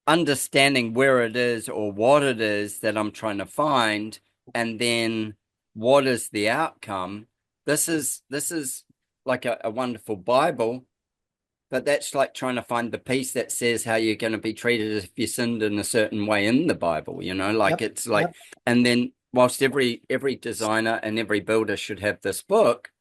understanding where it is or what it is that I'm trying to find, and then what is the outcome. This is like a wonderful Bible, but that's like trying to find the piece that says how you're going to be treated if you sinned in a certain way in the Bible, like
Yep,
it's like,
yep.
and then whilst every designer and every builder should have this book,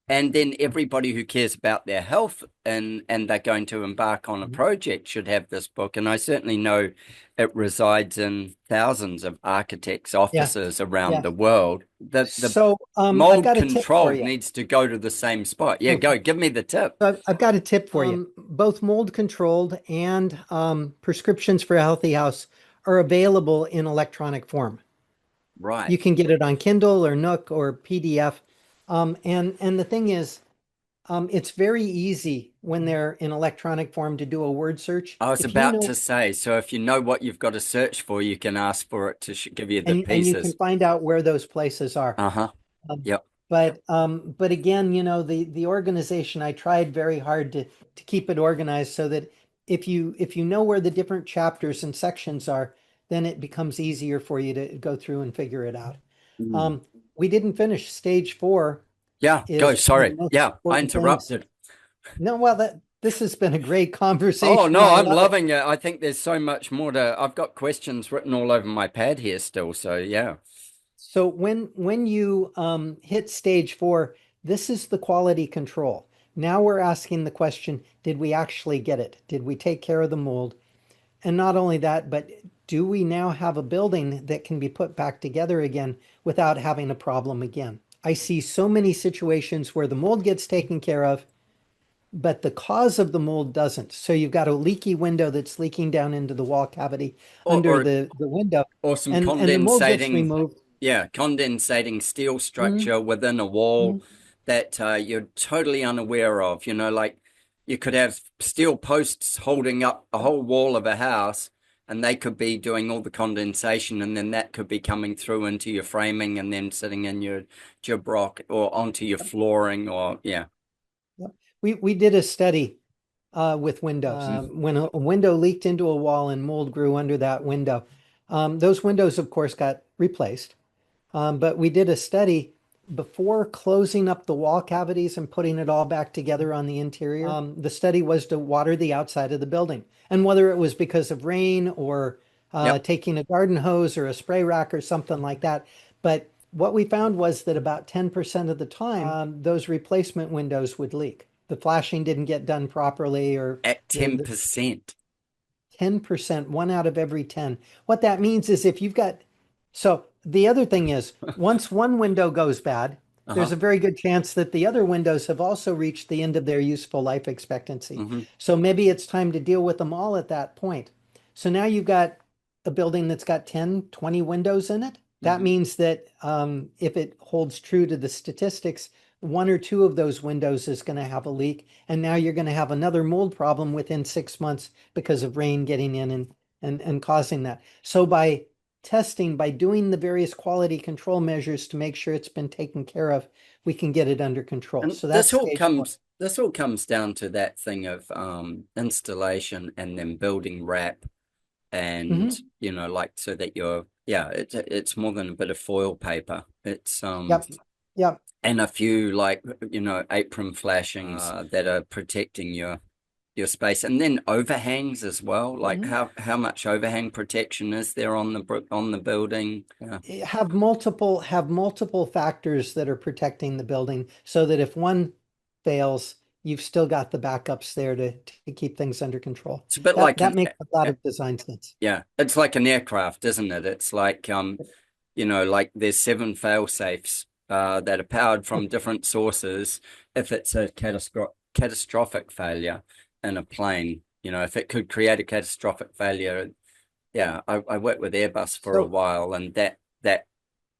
and then everybody who cares about their health and they're going to embark on a project should have this book. And I certainly know it resides in thousands of architects'
Yeah,
offices around
yeah.
the world. The
So I've
mold
got a tip for
control
you.
needs to go to the same spot. Yeah,
Okay.
go. Give me the tip.
So I've got a tip for you. Both mold controlled and prescriptions for a healthy house are available in electronic form.
Right.
You can get it on Kindle or Nook or PDF. And the thing is, it's very easy when they're in electronic form to do a word search.
I was
If you
about to
know,
say, so if you know what you've got to search for, you can ask for it to give you the
and you can
pieces.
find out where those places are.
Uh-huh.
Um,
Yep.
but again, the organization, I tried very hard to keep it organized so that if you know where the different chapters and sections are, then it becomes easier for you to go through and figure it out.
Mm.
Um, we didn't finish stage 4
Yeah, go.
is one of
Sorry.
the most
Yeah, I
important things.
interrupted.
No, well, that this has been a great
Oh
conversation.
no,
I
I'm
love it.
loving it. I think there's so much more to. I've got questions written all over my pad here still. So yeah.
So when you hit stage 4, this is the quality control. Now we're asking the question, did we actually get it? Did we take care of the mold? And not only that, but do we now have a building that can be put back together again without having a problem again? I see so many situations where the mold gets taken care of, but the cause of the mold doesn't. So you've got a leaky window that's leaking down into the wall cavity
Or
under
or
the window,
or some
and the mold gets
condensating,
removed.
yeah, condensating steel
Mhm,
structure within a wall
mhm.
that you're totally unaware of. You know, like you could have steel posts holding up a whole wall of a house, and they could be doing all the condensation, and then that could be coming through into your framing and then sitting in your block or onto your flooring, or yeah.
Yep. We did a study with windows. When a window leaked into a wall and mold grew under that window, those windows, of course, got replaced. But we did a study before closing up the wall cavities and putting it all back together on the interior. The study was to water the outside of the building. And whether it was because of rain or
Yep.
taking a garden hose or a spray rack or something like that. But what we found was that about 10% of the time, those replacement windows would leak. The flashing didn't get done properly, or
At
the
10%.
10%, 1 out of every 10. What that means is if you've got, so the other thing is, once one window goes bad, there's
Uh-huh.
a very good chance that the other windows have also reached the end of their useful life expectancy.
Hmm.
So maybe it's time to deal with them all at that point. So now you've got a building that's got 10, 20 windows in it. That
Hmm.
means that if it holds true to the statistics, 1 or 2 of those windows is going to have a leak. And now you're going to have another mold problem within 6 months because of rain getting in and causing that. So by testing, by doing the various quality control measures to make sure it's been taken care of, we can get it under control.
And
So that's stage 4.
this all comes down to that thing of installation and then building wrap and
Hmm.
like so that you're yeah, it's more than a bit of foil paper. It's
Yep. Yep.
and a few like apron flashings that are protecting your space, and then overhangs as well. Like
Hmm.
how much overhang protection is there on on the building? Yeah.
Have multiple factors that are protecting the building so that if one fails, you've still got the backups there to keep things under control.
It's a bit
That
like
that
an
makes a lot of design sense.
yeah, it's like an aircraft, isn't it? It's like like there's 7 fail safes that are powered from different sources. If it's a catastrophic failure in a plane, if it could create a catastrophic failure, yeah, I worked with Airbus for a
So,
while, and that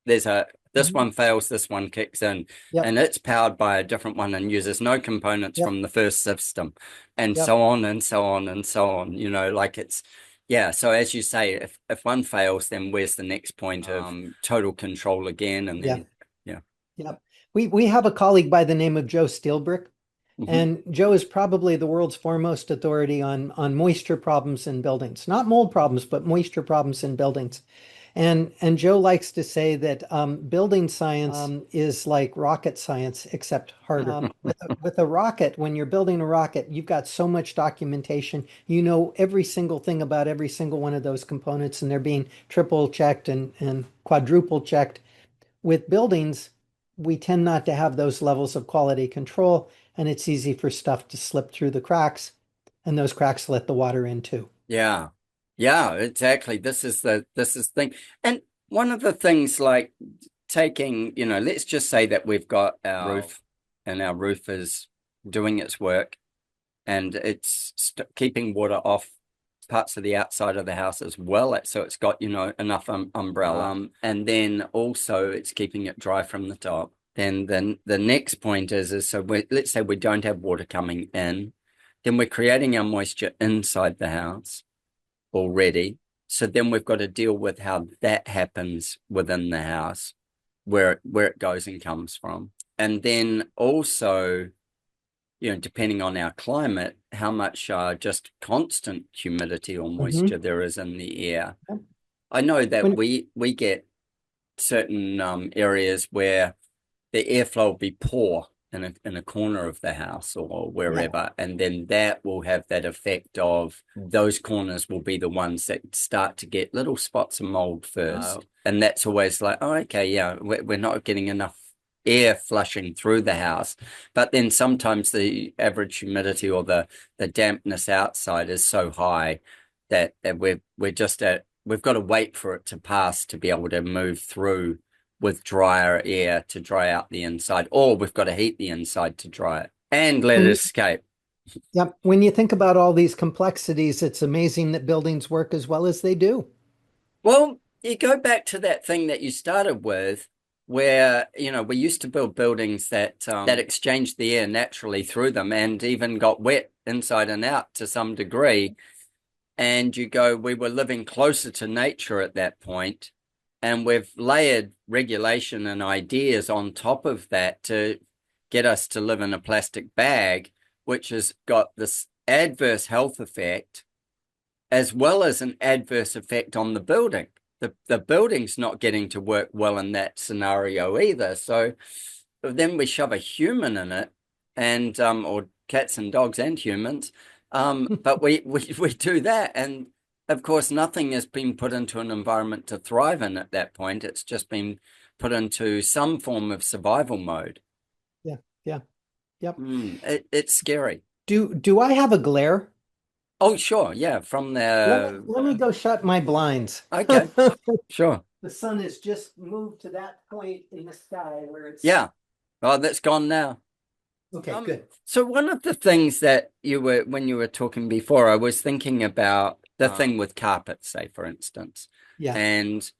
there's a this
mhm.
one fails, this one kicks in,
Yep.
and it's powered by a different one and uses no components
Yep.
from the first system, and
Yep.
so on and so on and so on. Like it's yeah. So as you say, if one fails, then where's the next point of total control again? And
Yeah.
then yeah.
Yep. We have a colleague by the name of Joe Steelbrick,
Hmm.
and Joe is probably the world's foremost authority on moisture problems in buildings. Not mold problems, but moisture problems in buildings. And Joe likes to say that building science is like rocket science, except harder. With a rocket, when you're building a rocket, you've got so much documentation. You know every single thing about every single one of those components, and they're being triple checked and quadruple checked. With buildings, we tend not to have those levels of quality control, and it's easy for stuff to slip through the cracks, and those cracks let the water in too.
Yeah. Yeah, exactly. This is the thing. And one of the things like taking, let's just say that we've got our roof and our roof is doing its work and it's st keeping water off parts of the outside of the house as well. So it's got, enough umbrella. And then also it's keeping it dry from the top. Then the next point is so let's say we don't have water coming in, then we're creating our moisture inside the house already. So then we've got to deal with how that happens within the house, where it goes and comes from. And then also, depending on our climate, how much just constant humidity or moisture there is in the air. I know that
When,
we get certain areas where the airflow will be poor in a corner of the house or wherever, and then that will have that effect of those corners will be the ones that start to get little spots of mold first. And that's always like, oh, okay, yeah, we're not getting enough air flushing through the house. But then sometimes the average humidity or the dampness outside is so high that we've got to wait for it to pass to be able to move through with drier air to dry out the inside, or we've got to heat the inside to dry it and let
when
it
you,
escape.
yep, when you think about all these complexities, it's amazing that buildings work as well as they do.
Well, you go back to that thing that you started with, where, we used to build buildings that exchanged the air naturally through them and even got wet inside and out to some degree. And we were living closer to nature at that point, and we've layered regulation and ideas on top of that to get us to live in a plastic bag, which has got this adverse health effect as well as an adverse effect on the building. The building's not getting to work well in that scenario either. So then we shove a human in it, and or cats and dogs and humans, but we do that, and of course nothing has been put into an environment to thrive in at that point. It's just been put into some form of survival mode.
Yeah, yeah, yep.
It's scary.
Do I have a glare?
Oh, sure, yeah, from the
Let me go shut my blinds.
okay, sure,
The sun has just moved to that point in the sky where it's
yeah. Oh, that's gone now.
okay, good.
So one of the things that when you were talking before, I was thinking about the thing with carpet, say, for instance.
Yeah.
And,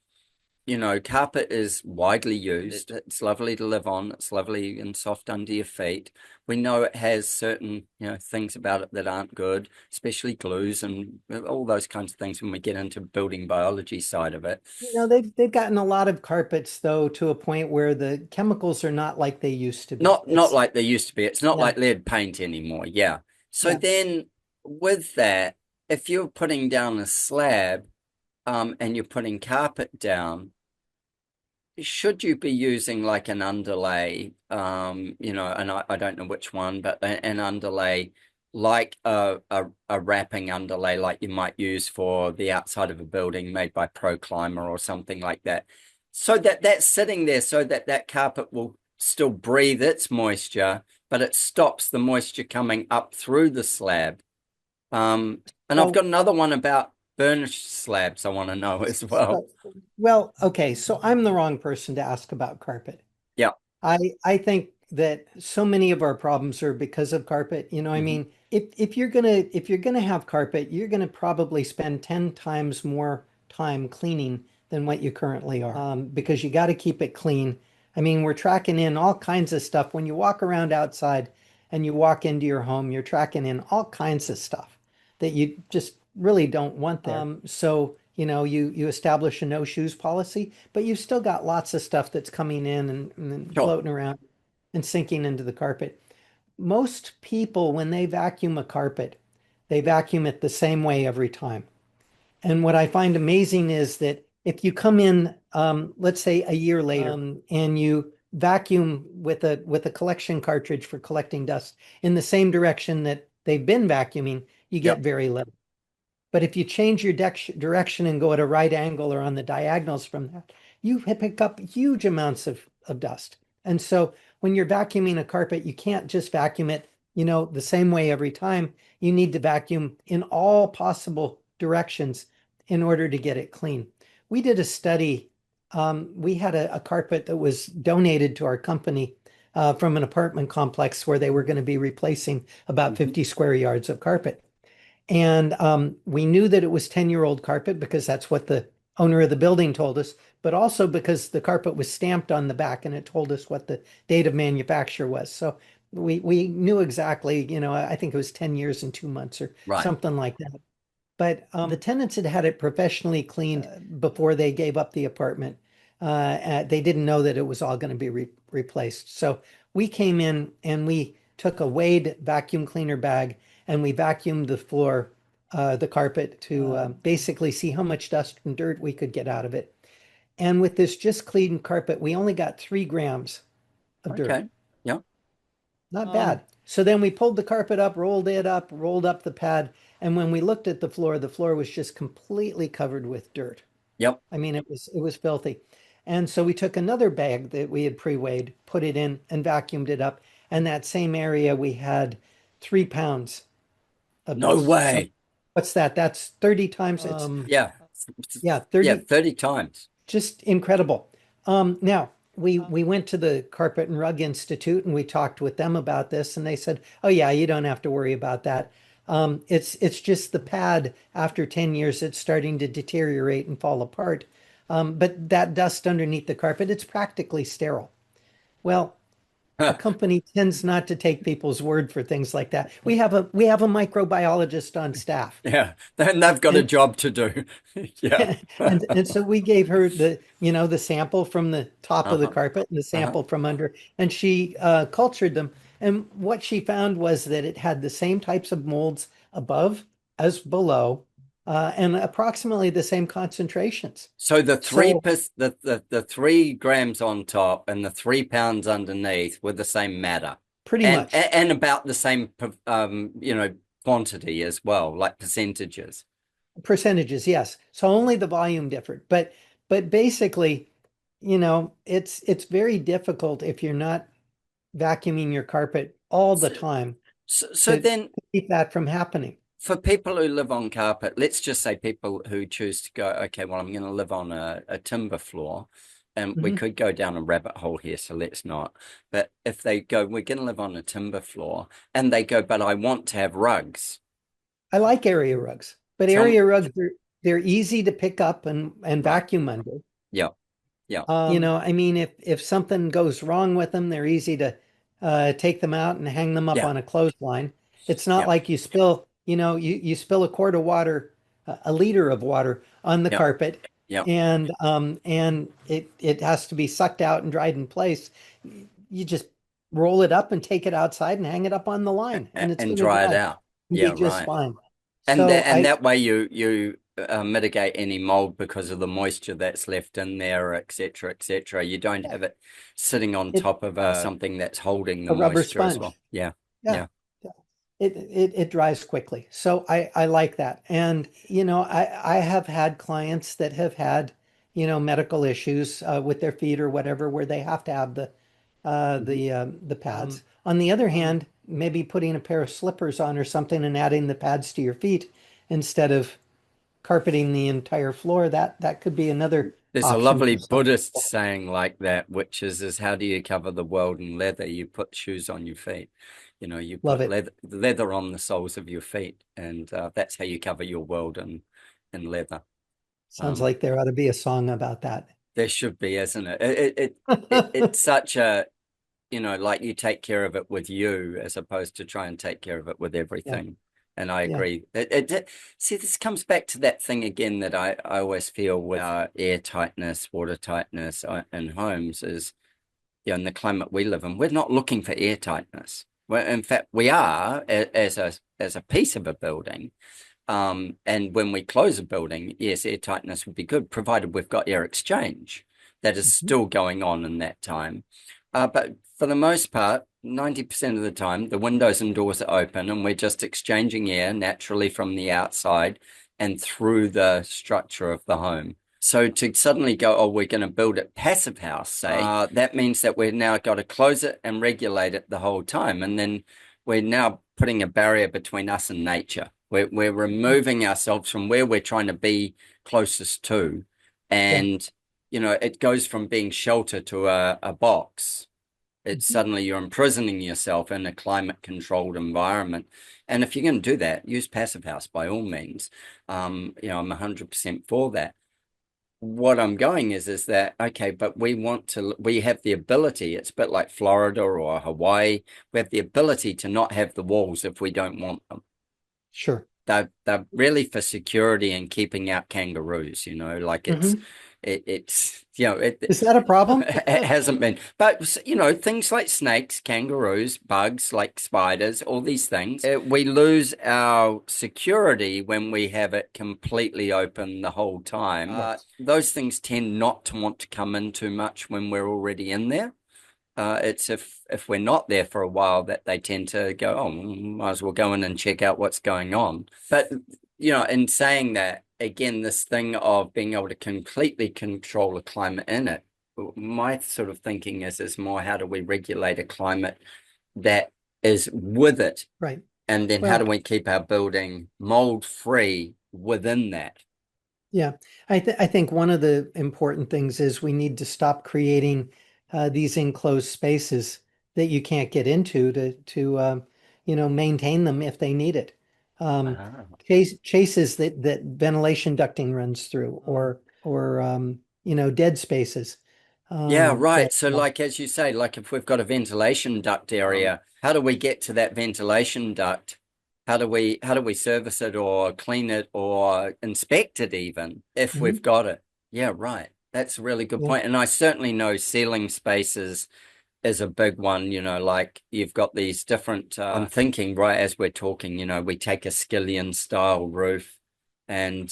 carpet is widely used. It's lovely to live on. It's lovely and soft under your feet. We know it has certain, things about it that aren't good, especially glues and all those kinds of things when we get into building biology side of it.
They've gotten a lot of carpets though to a point where the chemicals are not like they used to be.
Not like they used to be. It's not
Yeah,
like lead paint anymore. Yeah. So
yeah.
then with that, if you're putting down a slab, and you're putting carpet down, should you be using like an underlay, and I don't know which one, but an underlay like a wrapping underlay like you might use for the outside of a building made by ProClimber or something like that. So that's sitting there so that carpet will still breathe its moisture, but it stops the moisture coming up through the slab. And I've got
So,
another one about burnished slabs I want to know as well.
so well, okay, so I'm the wrong person to ask about carpet.
Yeah.
I think that so many of our problems are because of carpet. I
Hmm.
mean, if you're gonna have carpet, you're gonna probably spend 10 times more time cleaning than what you currently are. Because you got to keep it clean. I mean, we're tracking in all kinds of stuff. When you walk around outside and you walk into your home, you're tracking in all kinds of stuff that you just really don't want there. So, you establish a no shoes policy, but you've still got lots of stuff that's coming in and
Sure.
floating around and sinking into the carpet. Most people, when they vacuum a carpet, they vacuum it the same way every time. And what I find amazing is that if you come in, let's say a year later, and you vacuum with a collection cartridge for collecting dust in the same direction that they've been vacuuming, you get
Yep.
very little. But if you change your direction and go at a right angle or on the diagonals from that, you pick up huge amounts of dust. And so when you're vacuuming a carpet, you can't just vacuum it, the same way every time. You need to vacuum in all possible directions in order to get it clean. We did a study. We had a carpet that was donated to our company from an apartment complex where they were going to be replacing about 50 square yards of carpet. And we knew that it was 10-year-old carpet because that's what the owner of the building told us, but also because the carpet was stamped on the back and it told us what the date of manufacture was. So we knew exactly, I think it was 10 years and 2 months or
Right.
something like that. But the tenants had had it professionally cleaned before they gave up the apartment. They didn't know that it was all going to be replaced. So we came in and we took a Wade vacuum cleaner bag and we vacuumed the floor, the carpet to basically see how much dust and dirt we could get out of it. And with this just cleaned carpet, we only got 3 grams of dirt.
Okay. Yep.
Not bad. So then we pulled the carpet up, rolled it up, rolled up the pad, and when we looked at the floor was just completely covered with dirt.
Yep.
I mean, it was filthy. And so we took another bag that we had pre-weighed, put it in, and vacuumed it up. And that same area we had 3 pounds of
No
dust. So
way.
what's that? That's 30 times. It's
Yeah.
yeah,
Yeah,
30.
30 times.
Just incredible. Now we went to the Carpet and Rug Institute and we talked with them about this, and they said, "Oh yeah, you don't have to worry about that. It's just the pad after 10 years, it's starting to deteriorate and fall apart. But that dust underneath the carpet, it's practically sterile." Well, a company tends not to take people's word for things like that. We have a microbiologist on staff.
Yeah, then they've got a
And
job to do. Yeah.
and so we gave her the sample from the top of the
Uh-huh.
carpet and the
Uh-huh.
sample from under, and she cultured them. And what she found was that it had the same types of molds above as below, and approximately the same concentrations.
So the three
So
pers the 3 grams on top and the 3 pounds underneath were the same matter,
pretty
and
much
about the same quantity as well, like percentages.
percentages, yes. So only the volume differed, but basically, it's very difficult if you're not vacuuming your carpet all the
So,
time
so
to
then
keep that from happening.
for people who live on carpet, let's just say people who choose to go, okay, well, I'm going to live on a timber floor, and we
Mhm.
could go down a rabbit hole here, so let's not. But if they go, we're going to live on a timber floor, and they go, but I want to have rugs.
I like area rugs, but
Tell me,
area rugs they're easy to pick up and
right?
vacuum under.
Yeah, yeah,
I mean, if something goes wrong with them, they're easy to take them out and hang them up
yeah,
on a clothesline. It's not
yeah,
like you spill, you spill a quart of water, a liter of water on the
yeah,
carpet,
yeah,
and it has to be sucked out and dried in place. You just roll it up and take it outside and hang it up on the line, and it's
and
going to
dry it
dry
out.
and
Yeah,
be just
right.
fine.
And
So
that way you mitigate any mold because of the moisture that's left in there, et cetera, et cetera. You don't have it sitting on
it
top of something that's holding the
a rubber
moisture as well.
sponge.
Yeah,
Yeah.
yeah.
Yeah. It dries quickly. So I like that. And I have had clients that have had, medical issues with their feet or whatever, where they have to have
Mhm.
the pads. On the other hand, maybe putting a pair of slippers on or something and adding the pads to your feet instead of carpeting the entire floor, that could be another
There's a
option
lovely
for some
Buddhist
people.
saying like that, which is how do you cover the world in leather? You put shoes on your feet. You
Love
put
it.
leather on the soles of your feet, and that's how you cover your world in leather.
Sounds
Um,
like there ought to be a song about that.
there should be, isn't it? It's such a like you take care of it with you as opposed to try and take care of it with
Yeah.
everything. And I
Yeah.
agree. See, this comes back to that thing again that I always feel with air tightness, water tightness in homes is, in the climate we live in, we're not looking for air tightness. Well, in fact, we are as a piece of a building, And when we close a building, yes, air tightness would be good, provided we've got air exchange that is
Mhm.
still going on in that time. But for the most part, 90% of the time, the windows and doors are open and we're just exchanging air naturally from the outside and through the structure of the home. So to suddenly go, oh, we're going to build a passive house, say, that means that we've now got to close it and regulate it the whole time. And then we're now putting a barrier between us and nature. We're removing ourselves from where we're trying to be closest to.
Yeah.
And, it goes from being shelter to a box. It's
Mhm.
suddenly you're imprisoning yourself in a climate controlled environment. And if you're going to do that, use passive house by all means. I'm 100% for that. What I'm going is that, okay, but we have the ability, it's a bit like Florida or Hawaii. We have the ability to not have the walls if we don't want them.
Sure.
They're really for security and keeping out kangaroos, like
Hmm.
it's
Is that a problem?
it hasn't been. But things like snakes, kangaroos, bugs like spiders, all these things, we lose our security when we have it completely open the whole time.
Yes.
Those things tend not to want to come in too much when we're already in there. It's if we're not there for a while that they tend to go, oh, might as well go in and check out what's going on. But in saying that, again, this thing of being able to completely control the climate in it, my sort of thinking is more how do we regulate a climate that is with it,
Right.
and then how do
Well,
we keep our building mold free within that?
yeah, I think one of the important things is we need to stop creating these enclosed spaces that you can't get into to maintain them if they need it. Um,
Ah.
chases that ventilation ducting runs through, or dead spaces.
Yeah, right.
That
So, like as you say, like if we've got a ventilation duct area, how do we get to that ventilation duct? How do we service it or clean it or inspect it even if we've
Mhm.
got it? Yeah, right. That's a really good
Yeah.
point. And I certainly know ceiling spaces is a big one, like you've got these different I'm thinking right as we're talking, we take a skillion style roof and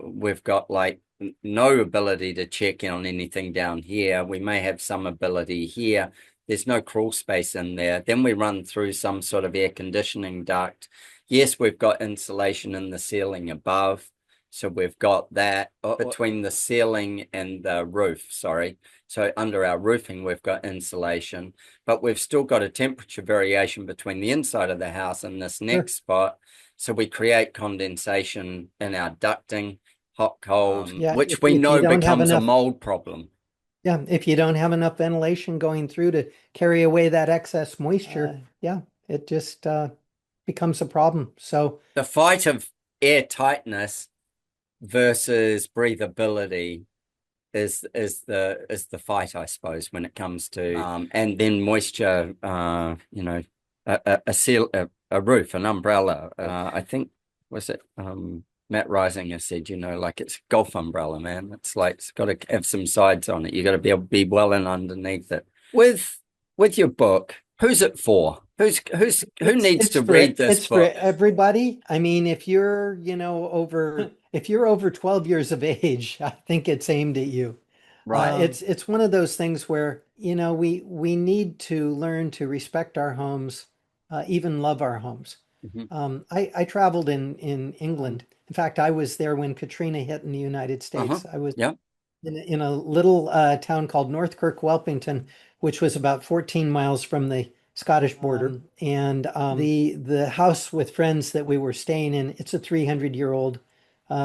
we've got like no ability to check in on anything down here. We may have some ability here. There's no crawl space in there. Then we run through some sort of air conditioning duct. Yes, we've got insulation in the ceiling above. So we've got that between the ceiling and the roof, sorry. So under our roofing, we've got insulation, but we've still got a temperature variation between the inside of the house and this
Sure.
next spot. So we create condensation in our ducting, hot, cold,
Yeah.
which we
If you
know
don't have
becomes a
enough,
mold problem.
yeah, if you don't have enough ventilation going through to carry away that excess moisture, yeah, it just becomes a problem. So,
The fight of air tightness versus breathability is the fight, I suppose, when it comes to and then moisture, a seal, a roof, an umbrella. I think was it Matt Risinger said, like it's a golf umbrella, man. It's like it's got to have some sides on it. You got to be able to be well in underneath it. With your book, who's it for? Who
It's
needs
it's
to
for
read this
it's for
book?
everybody. I mean, if you're over if you're over 12 years of age, I think it's aimed at you.
Right.
It's one of those things where, we need to learn to respect our homes, even love our homes.
Mhm.
I traveled in England. In fact, I was there when Katrina hit in the United
Uh-huh.
States. I was
Yeah.
in a little town called North Kirk Whelpington, which was about 14 miles from the Scottish border. And the house with friends that we were staying in, it's a 300-year-old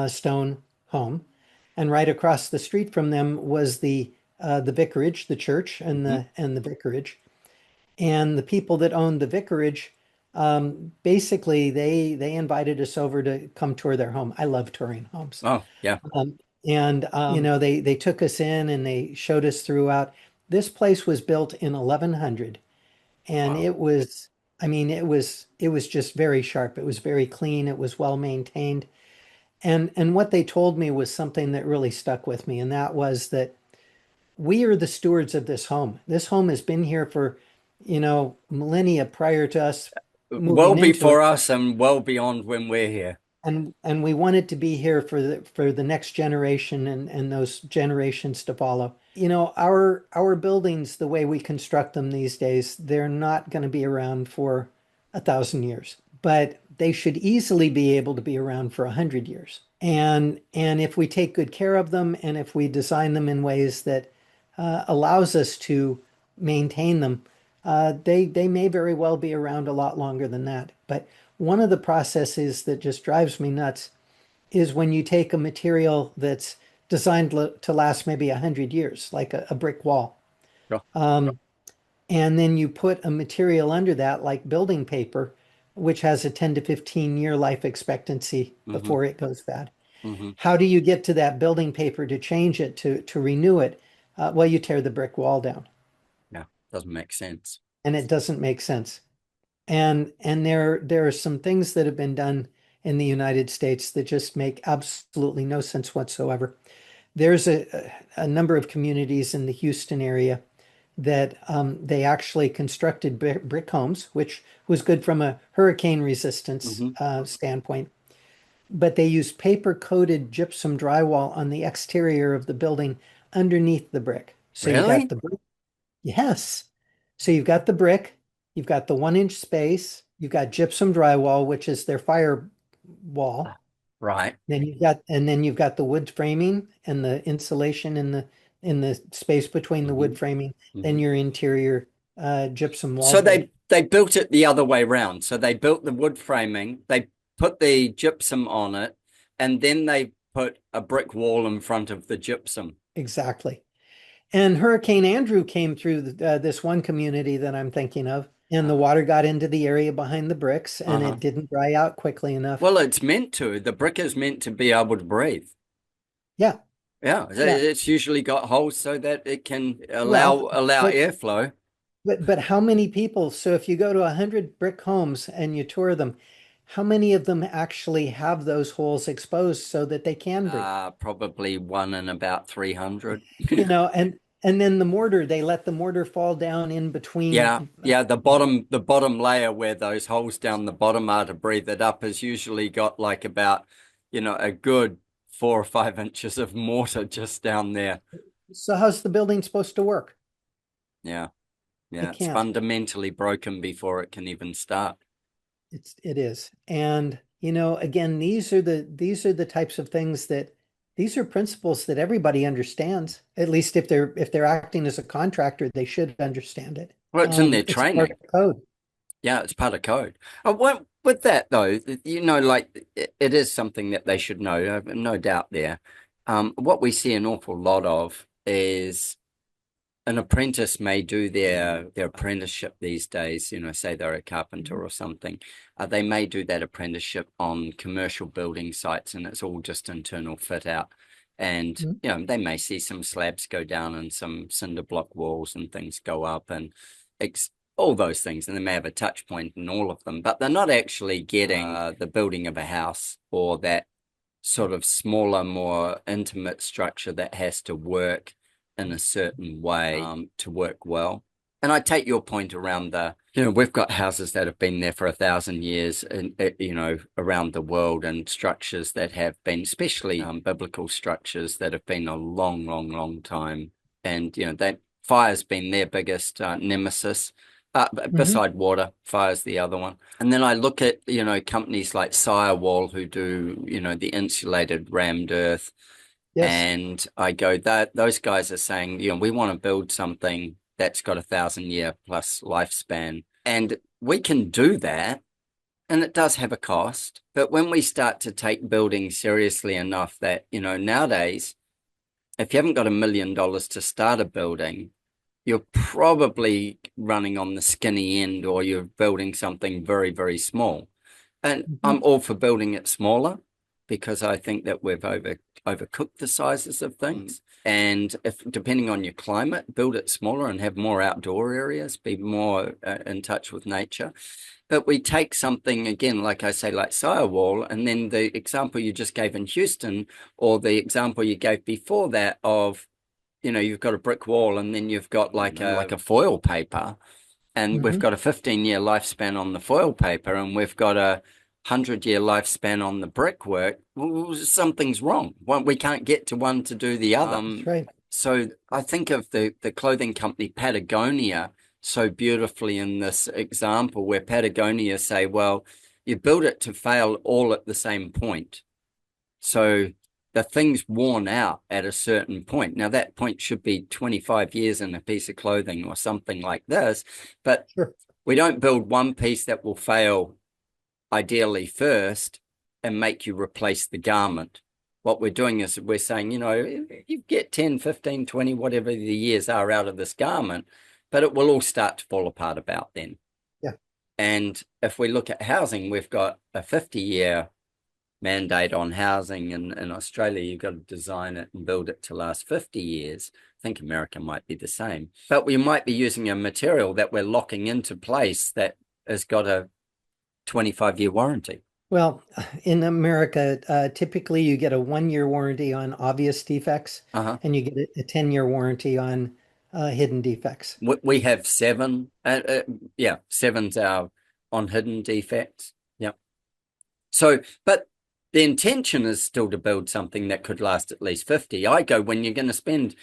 stone home. And right across the street from them was the vicarage, the church, and
Mhm.
the vicarage. And the people that owned the vicarage, basically they invited us over to come tour their home. I love touring homes.
Oh, yeah.
And they took us in and they showed us throughout. This place was built in 1100, and
Wow.
I mean, it was just very sharp. It was very clean. It was well maintained. And what they told me was something that really stuck with me, and that was that we are the stewards of this home. This home has been here for, millennia prior to us
Well
moving into it.
before us and well beyond when we're here.
and we want it to be here for the next generation and those generations to follow. You know, our buildings, the way we construct them these days, they're not going to be around for 1,000 years, but they should easily be able to be around for 100 years. And if we take good care of them, and if we design them in ways that allows us to maintain them, they may very well be around a lot longer than that. But one of the processes that just drives me nuts is when you take a material that's designed to last maybe 100 years, like a brick wall,
Sure.
and then you put a material under that, like building paper, which has a 10 to 15 year life expectancy
Hmm.
before it goes bad.
Hmm.
How do you get to that building paper to change it, to renew it? Well, you tear the brick wall down,
Yeah, doesn't make sense.
and it doesn't make sense. And there are some things that have been done in the United States that just make absolutely no sense whatsoever. There's a number of communities in the Houston area that they actually constructed brick homes, which was good from a hurricane resistance
Hmm.
standpoint. But they used paper coated gypsum drywall on the exterior of the building underneath the brick. So you got
Really?
the brick. Yes. So you've got the brick, you've got the 1 inch space, you've got gypsum drywall, which is their fire wall.
Right.
Then you've got the wood framing and the insulation in the space between the
Hmm.
wood framing, then
Hmm.
your interior gypsum
So
wallboard.
they built it the other way round. So they built the wood framing, they put the gypsum on it, and then they put a brick wall in front of the gypsum.
Exactly. And Hurricane Andrew came through this one community that I'm thinking of, and the water got into the area behind the bricks, and
Uh-huh.
it didn't dry out quickly enough.
Well, it's meant to. The brick is meant to be able to breathe.
Yeah,
Yeah,
yeah.
it's usually got holes so that it can
Well,
allow
but
airflow.
but how many people? So if you go to 100 brick homes and you tour them, how many of them actually have those holes exposed so that they can breathe?
Probably one in about 300.
You know, and then the mortar, they let the mortar fall down in
Yeah,
between.
yeah, the bottom layer where those holes down the bottom are to breathe it up has usually got like about, a good 4 or 5 inches of mortar just down there.
So how's the building supposed to work?
Yeah, yeah,
It
it's
can't.
fundamentally broken before it can even start.
It is. And you know, again, these are the types of things that these are principles that everybody understands. At least if they're acting as a contractor, they should understand it.
Well, it's in their
It's part
training.
of code.
Yeah, it's part of code. With that though, like it is something that they should know. I have no doubt there. What we see an awful lot of is an apprentice may do their apprenticeship these days, say they're a carpenter or something. They may do that apprenticeship on commercial building sites and it's all just internal fit out. And,
Mhm.
they may see some slabs go down and some cinder block walls and things go up and all those things. And they may have a touch point in all of them, but they're not actually getting the building of a house or that sort of smaller, more intimate structure that has to work in a certain way to work well. And I take your point around we've got houses that have been there for 1,000 years and, around the world and structures that have been, especially biblical structures that have been a long, long, long time. And, that fire's been their biggest nemesis.
Mhm.
Beside water, fire's the other one. And then I look at, companies like Firewall who do, the insulated rammed earth.
Yes.
And I go that those guys are saying, we want to build something that's got 1,000 year plus lifespan. And we can do that. And it does have a cost. But when we start to take building seriously enough that, nowadays, if you haven't got $1 million to start a building, you're probably running on the skinny end or you're building something very, very small. And
Mhm.
I'm all for building it smaller because I think that we've overcooked the sizes of things. And if depending on your climate, build it smaller and have more outdoor areas, be more in touch with nature. But we take something again, like I say, like Firewall, and then the example you just gave in Houston, or the example you gave before that of you've got a brick wall and then you've got like a foil paper and we've
Mhm.
got a 15-year lifespan on the foil paper and we've got 100-year lifespan on the brickwork, well, something's wrong. Well, we can't get to one to do the other.
That's right.
So I think of the clothing company Patagonia so beautifully in this example where Patagonia say, well, you build it to fail all at the same point. So the thing's worn out at a certain point. Now that point should be 25 years in a piece of clothing or something like this, but
Sure.
we don't build one piece that will fail ideally first and make you replace the garment. What we're doing is we're saying, you get 10, 15, 20, whatever the years are out of this garment, but it will all start to fall apart about then.
Yeah.
And if we look at housing, we've got a 50-year mandate on housing in Australia. You've got to design it and build it to last 50 years. I think America might be the same. But we might be using a material that we're locking into place that has got a 25-year warranty.
Well, in America, typically you get a 1 year warranty on obvious defects,
Uh-huh.
and you get a 10-year warranty on hidden defects.
We have seven. Yeah, seven's our on hidden defects. Yep. So, but the intention is still to build something that could last at least 50. I go, when you're going to spend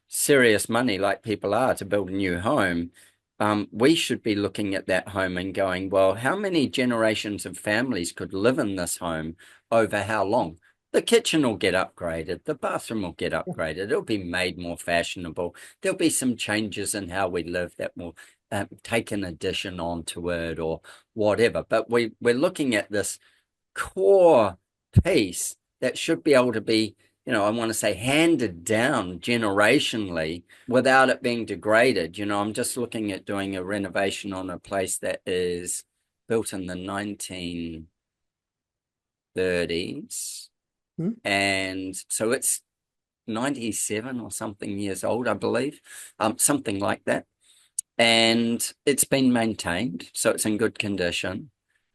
serious money like people are to build a new home, we should be looking at that home and going, well, how many generations of families could live in this home over how long? The kitchen will get upgraded. The bathroom will get upgraded. It'll be made more fashionable. There'll be some changes in how we live that will take an addition onto it or whatever. But we're looking at this core piece that should be able to be, I want to say handed down generationally without it being degraded. I'm just looking at doing a renovation on a place that is built in the 1930s. And so it's 97 or something years old, I believe, something like that. And it's been maintained, so it's in good condition.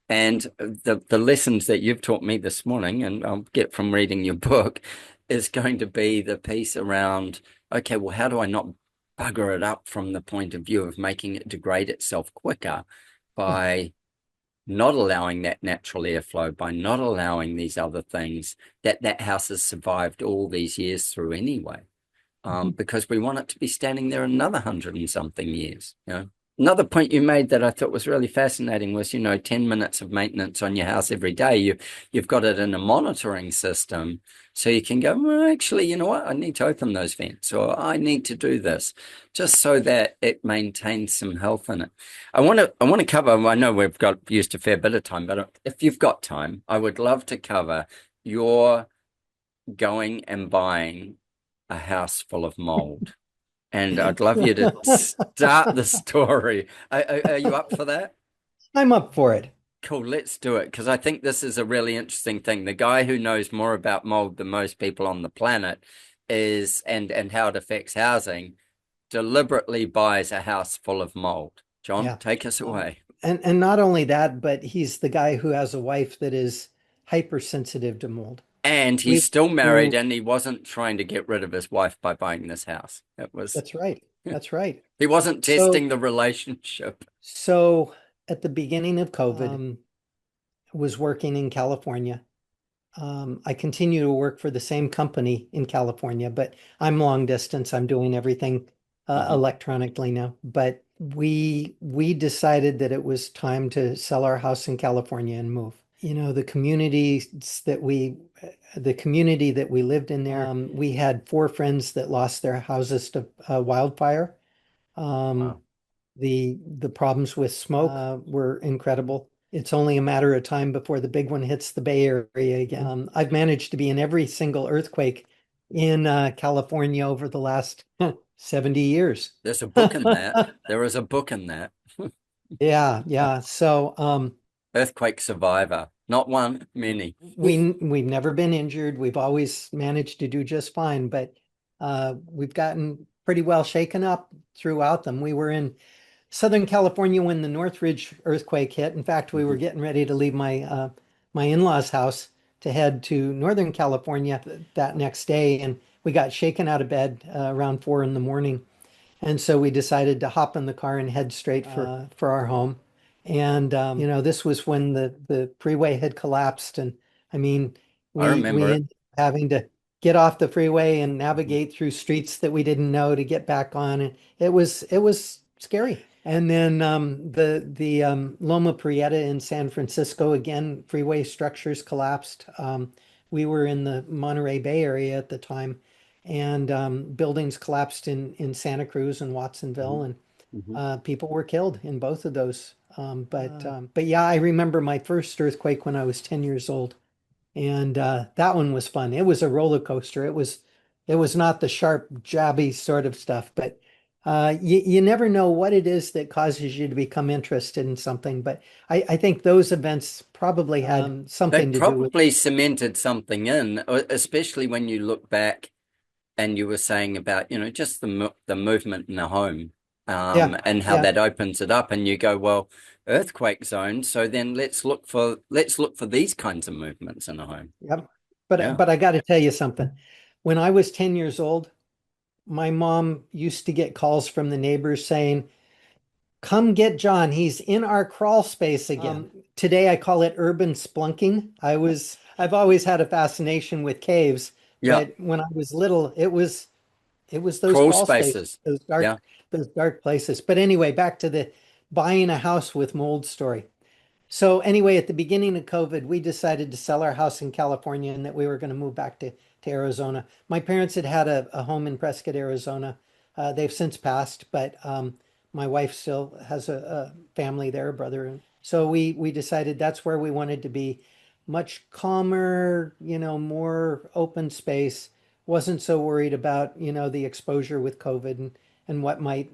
And the lessons that you've taught me this morning, and I'll get from reading your book, is going to be the piece around, okay, well, how do I not bugger it up from the point of view of making it degrade itself quicker by not allowing that natural airflow, by not allowing these other things that house has survived all these years through anyway, because we want it to be standing there another 100 and something years. Another point you made that I thought was really fascinating was, 10 minutes of maintenance on your house every day. You've got it in a monitoring system, so you can go, well, actually, you know what? I need to open those vents, or I need to do this, just so that it maintains some health in it. I want to cover. I know we've got used a fair bit of time, but if you've got time, I would love to cover your going and buying a house full of mold. And I'd love you to start the story. Are you up for that?
I'm up for it.
Cool, let's do it. Because I think this is a really interesting thing. The guy who knows more about mold than most people on the planet is, and how it affects housing, deliberately buys a house full of mold. John,
Yeah.
take us away.
And not only that, but he's the guy who has a wife that is hypersensitive to mold.
And
We
he's still married,
know
and he wasn't trying to get rid of his wife by buying this house.
that's right. That's right.
He wasn't
So,
testing the relationship.
so at the beginning of COVID, was working in California. I continue to work for the same company in California, but I'm long distance. I'm doing everything electronically now. But we decided that it was time to sell our house in California and move. The community that we lived in there, we had 4 friends that lost their houses to wildfire.
Wow.
The problems with smoke were incredible. It's only a matter of time before the big one hits the Bay Area again. I've managed to be in every single earthquake in California over the last 70 years.
There's a book in that. There is a book in that.
Yeah. So
Earthquake survivor. Not one, many.
we've never been injured. We've always managed to do just fine, but we've gotten pretty well shaken up throughout them. We were in Southern California when the Northridge earthquake hit. In fact, we were getting ready to leave my in-laws' house to head to Northern California that next day, and we got shaken out of bed around 4 in the morning. And so we decided to hop in the car and head straight for our home. And this was when the freeway had collapsed, and I mean,
I
we
remember it.
ended up having to get off the freeway and navigate through streets that we didn't know to get back on, and it was scary. And then the Loma Prieta in San Francisco, again, freeway structures collapsed. We were in the Monterey Bay area at the time, and buildings collapsed in Santa Cruz and Watsonville,
Mhm.
and
Mhm.
people were killed in both of those. But yeah, I remember my first earthquake when I was 10 years old, and that one was fun. It was a roller coaster. It was not the sharp, jabby sort of stuff, but you never know what it is that causes you to become interested in something. But I think those events probably had
They
something to do with.
probably cemented something in, especially when you look back and you were saying about, just the movement in the home,
Yeah,
and how
yeah,
that opens it up, and you go, well, earthquake zone. So then let's look for these kinds of movements in a home.
yep. But
Yeah.
but I got to tell you something. When I was 10 years old, my mom used to get calls from the neighbors saying, "Come get John. He's in our crawl space again." Today I call it urban splunking. I've always had a fascination with caves,
Yeah.
but when I was little, it was those
Crawl
crawl spaces,
spaces.
those
Yeah.
dark places. But anyway, back to the buying a house with mold story. So anyway, at the beginning of COVID, we decided to sell our house in California and that we were going to move back to Arizona. My parents had had a home in Prescott, Arizona. They've since passed, but my wife still has a family there, a brother. And so we decided that's where we wanted to be. Much calmer, more open space. Wasn't so worried about, the exposure with COVID and what might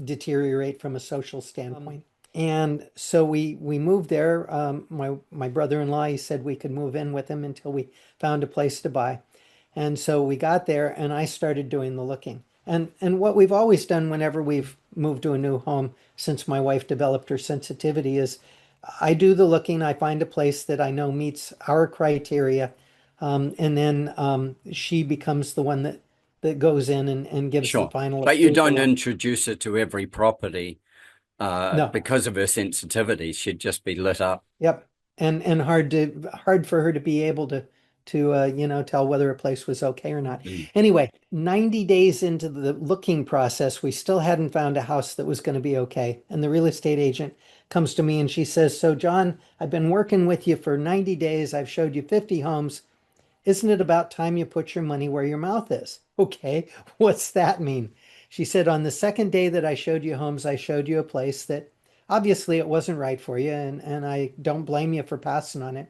deteriorate from a social standpoint. And so we moved there. My brother-in-law, he said we could move in with him until we found a place to buy. And so we got there and I started doing the looking. And what we've always done whenever we've moved to a new home since my wife developed her sensitivity is I do the looking, I find a place that I know meets our criteria, and then she becomes the one that goes in and gives the
Sure.
final
But you don't
approval on.
introduce it to every property,
No.
because of her sensitivity. She'd just be lit up.
Yep. And hard for her to be able to tell whether a place was okay or not.
Mm.
Anyway, 90 days into the looking process, we still hadn't found a house that was going to be okay. And the real estate agent comes to me and she says, "So John, I've been working with you for 90 days. I've showed you 50 homes. Isn't it about time you put your money where your mouth is?" Okay, what's that mean? She said, "On the second day that I showed you homes, I showed you a place that obviously it wasn't right for you, and I don't blame you for passing on it.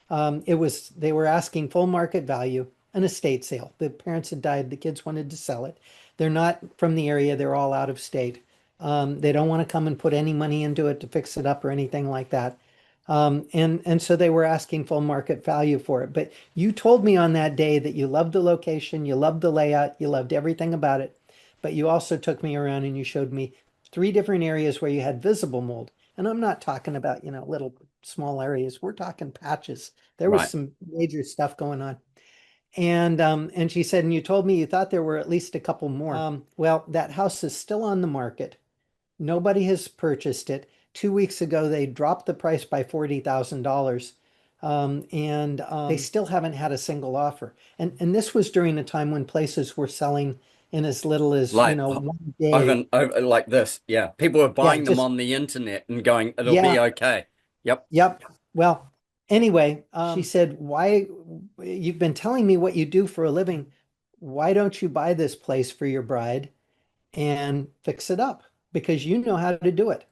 They were asking full market value, an estate sale. The parents had died, the kids wanted to sell it. They're not from the area, they're all out of state. They don't want to come and put any money into it to fix it up or anything like that. And so they were asking full market value for it. But you told me on that day that you loved the location, you loved the layout, you loved everything about it. But you also took me around and you showed me three different areas where you had visible mold. And I'm not talking about, little small areas. We're talking patches. There was
Right.
some major stuff going on. And she said, and you told me you thought there were at least a couple more. Well, that house is still on the market. Nobody has purchased it. 2 weeks ago, they dropped the price by $40,000. And they still haven't had a single offer. And this was during a time when places were selling in as little as,
Like,
1 day.
over like this. Yeah. People are
Yeah,
buying them
just,
on the internet and going, it'll be
yeah,
okay. Yep.
yep. Well, anyway, she said, "Why, you've been telling me what you do for a living. Why don't you buy this place for your bride and fix it up? Because you know how to do it.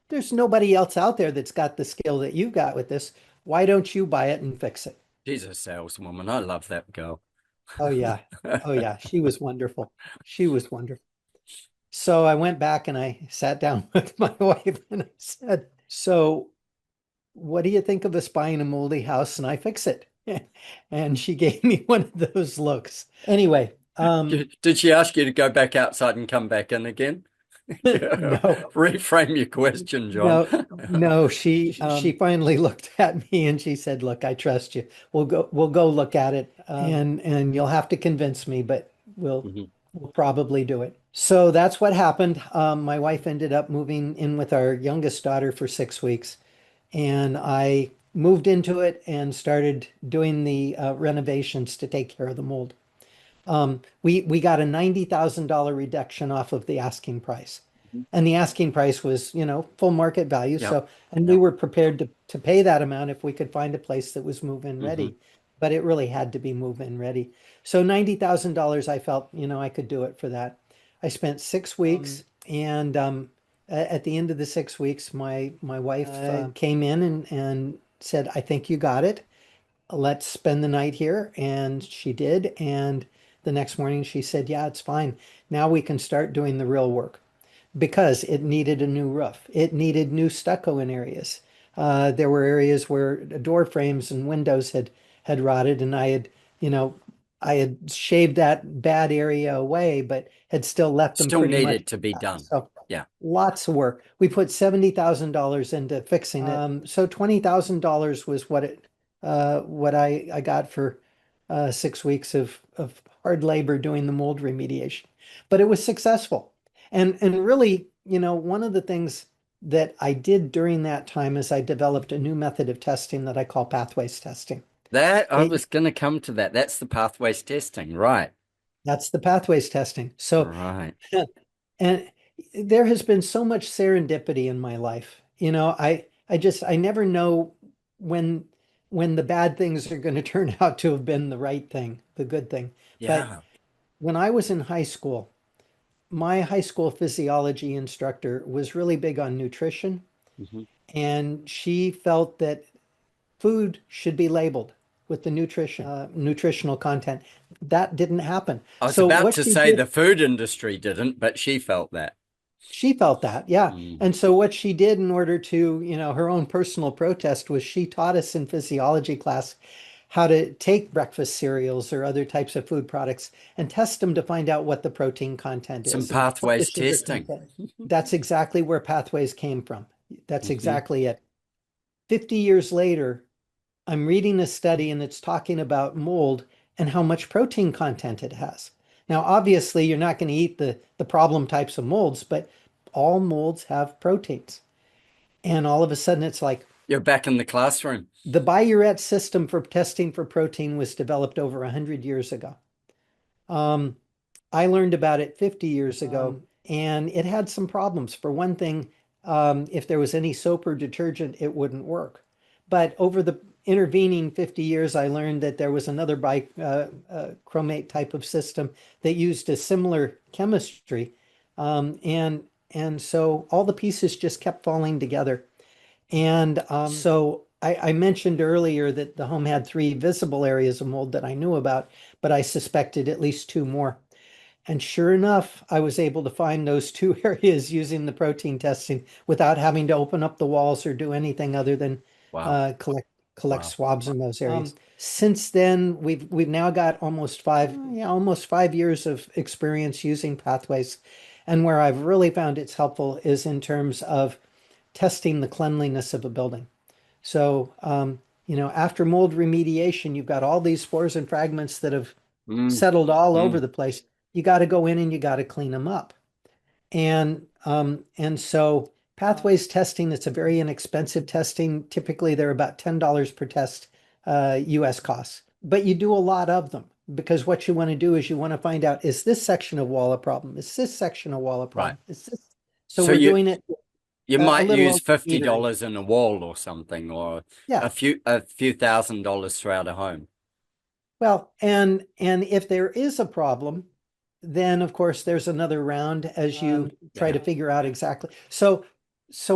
There's nobody else out there that's got the skill that you've got with this. Why don't you buy it and fix it?"
She's a saleswoman. I love that girl.
Oh yeah. Oh yeah. She was wonderful. She was wonderful. So I went back and I sat down with my wife and I said, "So what do you think of us buying a moldy house and I fix it?" And she gave me one of those looks. Anyway,
Did she ask you to go back outside and come back in again? Yeah.
no,
Reframe your question, John.
no, no. She finally looked at me and she said, "Look, I trust you. We'll go look at it, and you'll have to convince me, but we'll
Mhm.
we'll probably do it." So that's what happened. My wife ended up moving in with our youngest daughter for 6 weeks, and I moved into it and started doing the renovations to take care of the mold. We got a $90,000 reduction off of the asking price.
Mhm.
And the asking price was, full market value.
Yep.
So, and we
Yep.
were prepared to pay that amount if we could find a place that was move-in
Hmm.
ready. But it really had to be move-in ready. So $90,000, I felt, I could do it for that. I spent 6 weeks, and at the end of the 6 weeks, my wife came in and said, "I think you got it. Let's spend the night here." And she did. And the next morning she said, "Yeah, it's fine. Now we can start doing the real work," because it needed a new roof. It needed new stucco in areas. There were areas where door frames and windows had rotted, and you know, I had shaved that bad area away, but had still left them
Still
pretty much.
needed to be done.
So
Yeah.
lots of work. We put $70,000 into fixing it. So $20,000 was what I got for 6 weeks of hard labor doing the mold remediation. But it was successful. And really, one of the things that I did during that time is I developed a new method of testing that I call pathways testing.
That I
It,
was going to come to that. That's the pathways testing, right?
that's the pathways testing. So,
Right.
and there has been so much serendipity in my life. I never know when when the bad things are going to turn out to have been the right thing, the good thing. But
Yeah.
when I was in high school, my high school physiology instructor was really big on nutrition,
Hmm.
and she felt that food should be labeled with the nutritional content. That didn't happen.
I was
So
about
what
to
she
say
did,
the food industry didn't, but she felt that.
she felt that, yeah.
Mm.
And so what she did in order to, her own personal protest was she taught us in physiology class how to take breakfast cereals or other types of food products and test them to find out what the protein content
Some
is, what the
pathways
sugar
testing.
content. That's exactly where pathways came from. That's
Hmm.
exactly it. 50 years later, I'm reading a study and it's talking about mold and how much protein content it has. Now, obviously, you're not going to eat the problem types of molds, but all molds have proteins. And all of a sudden, it's like
You're back in the classroom.
the Biuret system for testing for protein was developed over 100 years ago. Um, I learned about it 50 years ago, and it had some problems. For one thing, if there was any soap or detergent, it wouldn't work. But over the intervening 50 years, I learned that there was another bichromate type of system that used a similar chemistry. And so all the pieces just kept falling together. And so I mentioned earlier that the home had three visible areas of mold that I knew about, but I suspected at least two more. And sure enough, I was able to find those two areas using the protein testing without having to open up the walls or do anything other than
Wow.
collect
Wow.
swabs in those areas. Since then, we've now got almost 5 years of experience using pathways. And where I've really found it's helpful is in terms of testing the cleanliness of a building. So, after mold remediation, you've got all these spores and fragments that have
Mm.
settled all over
Mm.
the place. You got to go in and you got to clean them up. And so pathways testing, it's a very inexpensive testing. Typically, they're about $10 per test, US costs. But you do a lot of them because what you want to do is you want to find out, is this section of wall a problem? Is this section of wall a
Right.
problem? Is this? So
So
we're doing it
you
a
might
little
use
over metering.
$50 in a wall or something, or
Yeah.
a few $1,000s throughout a home.
Well, and if there is a problem, then of course there's another round as you try
Yeah.
to figure out exactly. So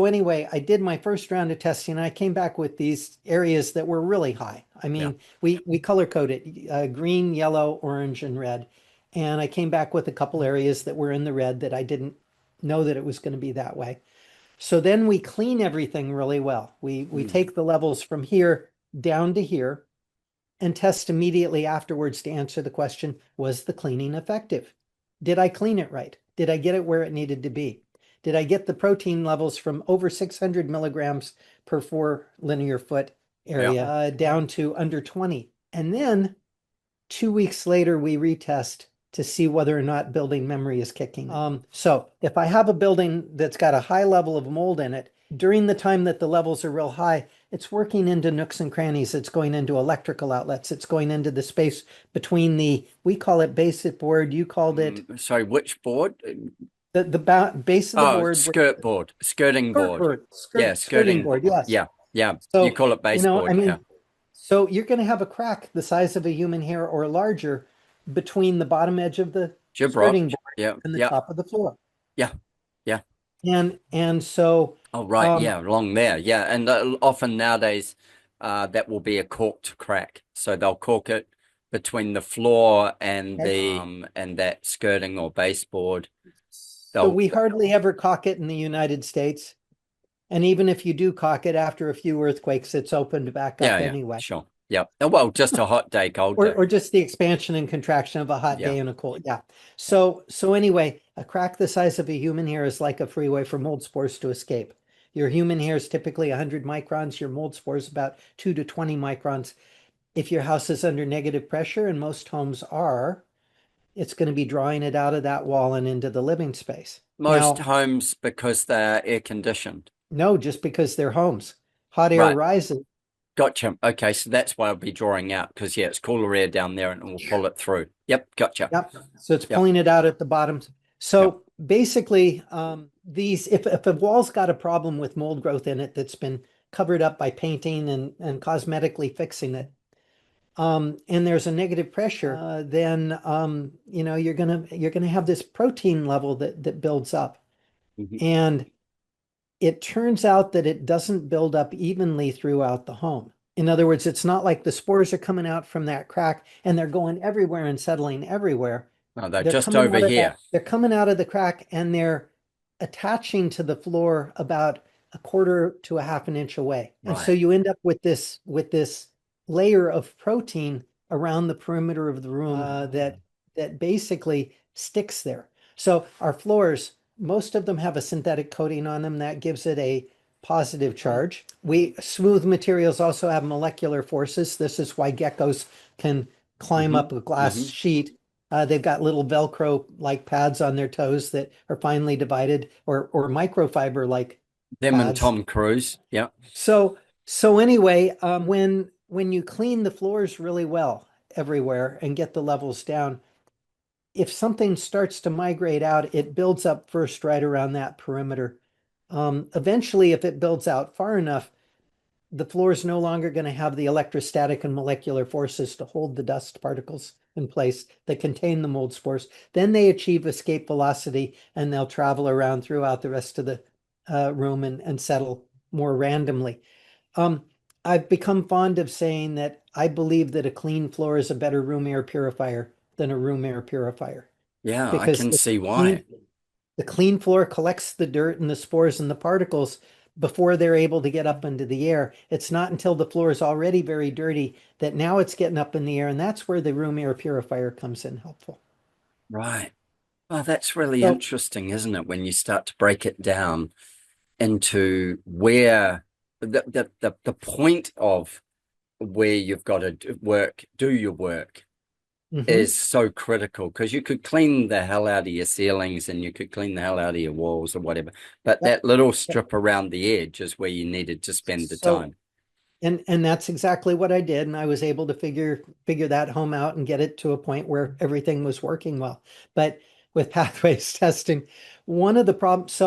anyway, I did my first round of testing and I came back with these areas that were really high. I
Yeah.
mean, we color code it green, yellow, orange, and red. And I came back with a couple areas that were in the red that I didn't know that it was going to be that way. So then we clean everything really well. We
Mm.
take the levels from here down to here and test immediately afterwards to answer the question, was the cleaning effective? Did I clean it right? Did I get it where it needed to be? Did I get the protein levels from over 600 milligrams per 4 linear foot
Yeah.
area down to under 20? And then 2 weeks later, we retest to see whether or not building memory is kicking in. So if I have a building that's got a high level of mold in it, during the time that the levels are real high, it's working into nooks and crannies. It's going into electrical outlets. It's going into the space between we call it basic board. You called it
Sorry, which board?
the base of the
Oh,
board.
skirt board, skirting board. Yeah,
Skirting
skirting.
board. Yes.
Yeah, yeah. You
So,
call it
I
baseboard. Yeah.
mean, so you're going to have a crack the size of a human hair or larger between the bottom edge of the
Gibrop.
skirting board
Yeah,
and the
yeah,
top of the floor.
yeah, yeah.
And so
Oh, right.
um
Yeah, along there. Yeah, and often nowadays, that will be a corked crack. So they'll cork it between the floor and
okay.
and that skirting or baseboard.
So
They'll
we hardly ever caulk it in the United States. And even if you do caulk it after a few earthquakes, it's opened back
Yeah,
up
yeah,
anyway.
sure. Yeah. Oh, well, just a hot day, cold day.
Or just the expansion and contraction of a hot
Yeah.
day and a cold. Yeah. So anyway, a crack the size of a human hair is like a freeway for mold spores to escape. Your human hair is typically 100 microns. Your mold spores about 2 to 20 microns. If your house is under negative pressure, and most homes are, it's going to be drawing it out of that wall and into the living space.
Most
Now,
homes, because they're air conditioned.
no, just because they're homes. Hot air
Right.
rises.
Gotcha. Okay, so that's why I'll be drawing out because yeah, it's cooler air down there and it will pull it through. Yep, gotcha.
Yep. So it's
Yep.
pulling it out at the bottom. So
Yep.
basically, if a wall's got a problem with mold growth in it that's been covered up by painting and cosmetically fixing it, and there's a negative pressure, then you're gonna have this protein level that builds up.
Mhm.
And it turns out that it doesn't build up evenly throughout the home. In other words, it's not like the spores are coming out from that crack and they're going everywhere and settling everywhere.
Oh, they're
They're
just
coming
over
out of
here.
they're coming out of the crack and they're attaching to the floor about a quarter to a half an inch away. And so
Right.
you end up with this layer of protein around the perimeter of the room that basically sticks there. So our floors, most of them have a synthetic coating on them that gives it a positive charge. Smooth materials also have molecular forces. This is why geckos can climb up a glass sheet. They've got little Velcro-like pads on their toes that are finely divided, or microfiber-like
Them and
pads.
Tom Cruise. Yeah.
So anyway, when you clean the floors really well everywhere and get the levels down, if something starts to migrate out, it builds up first right around that perimeter. Eventually, if it builds out far enough, the floor is no longer going to have the electrostatic and molecular forces to hold the dust particles in place that contain the mold spores. Then they achieve escape velocity and they'll travel around throughout the rest of the room and settle more randomly. I've become fond of saying that I believe that a clean floor is a better room air purifier than a room air purifier
Yeah, I
because
can see why.
the clean floor collects the dirt and the spores and the particles before they're able to get up into the air. It's not until the floor is already very dirty that now it's getting up in the air, and that's where the room air purifier comes in helpful.
Right. Oh, that's really
So,
interesting, isn't it? When you start to break it down into where the point of where you've got to do your work is so critical because you could clean the hell out of your ceilings and you could clean the hell out of your walls or whatever, but
yep.
that little strip around the edge is where you needed to spend the
So,
time.
and that's exactly what I did, and I was able to figure that home out and get it to a point where everything was working well. But with pathways testing, one of the problems,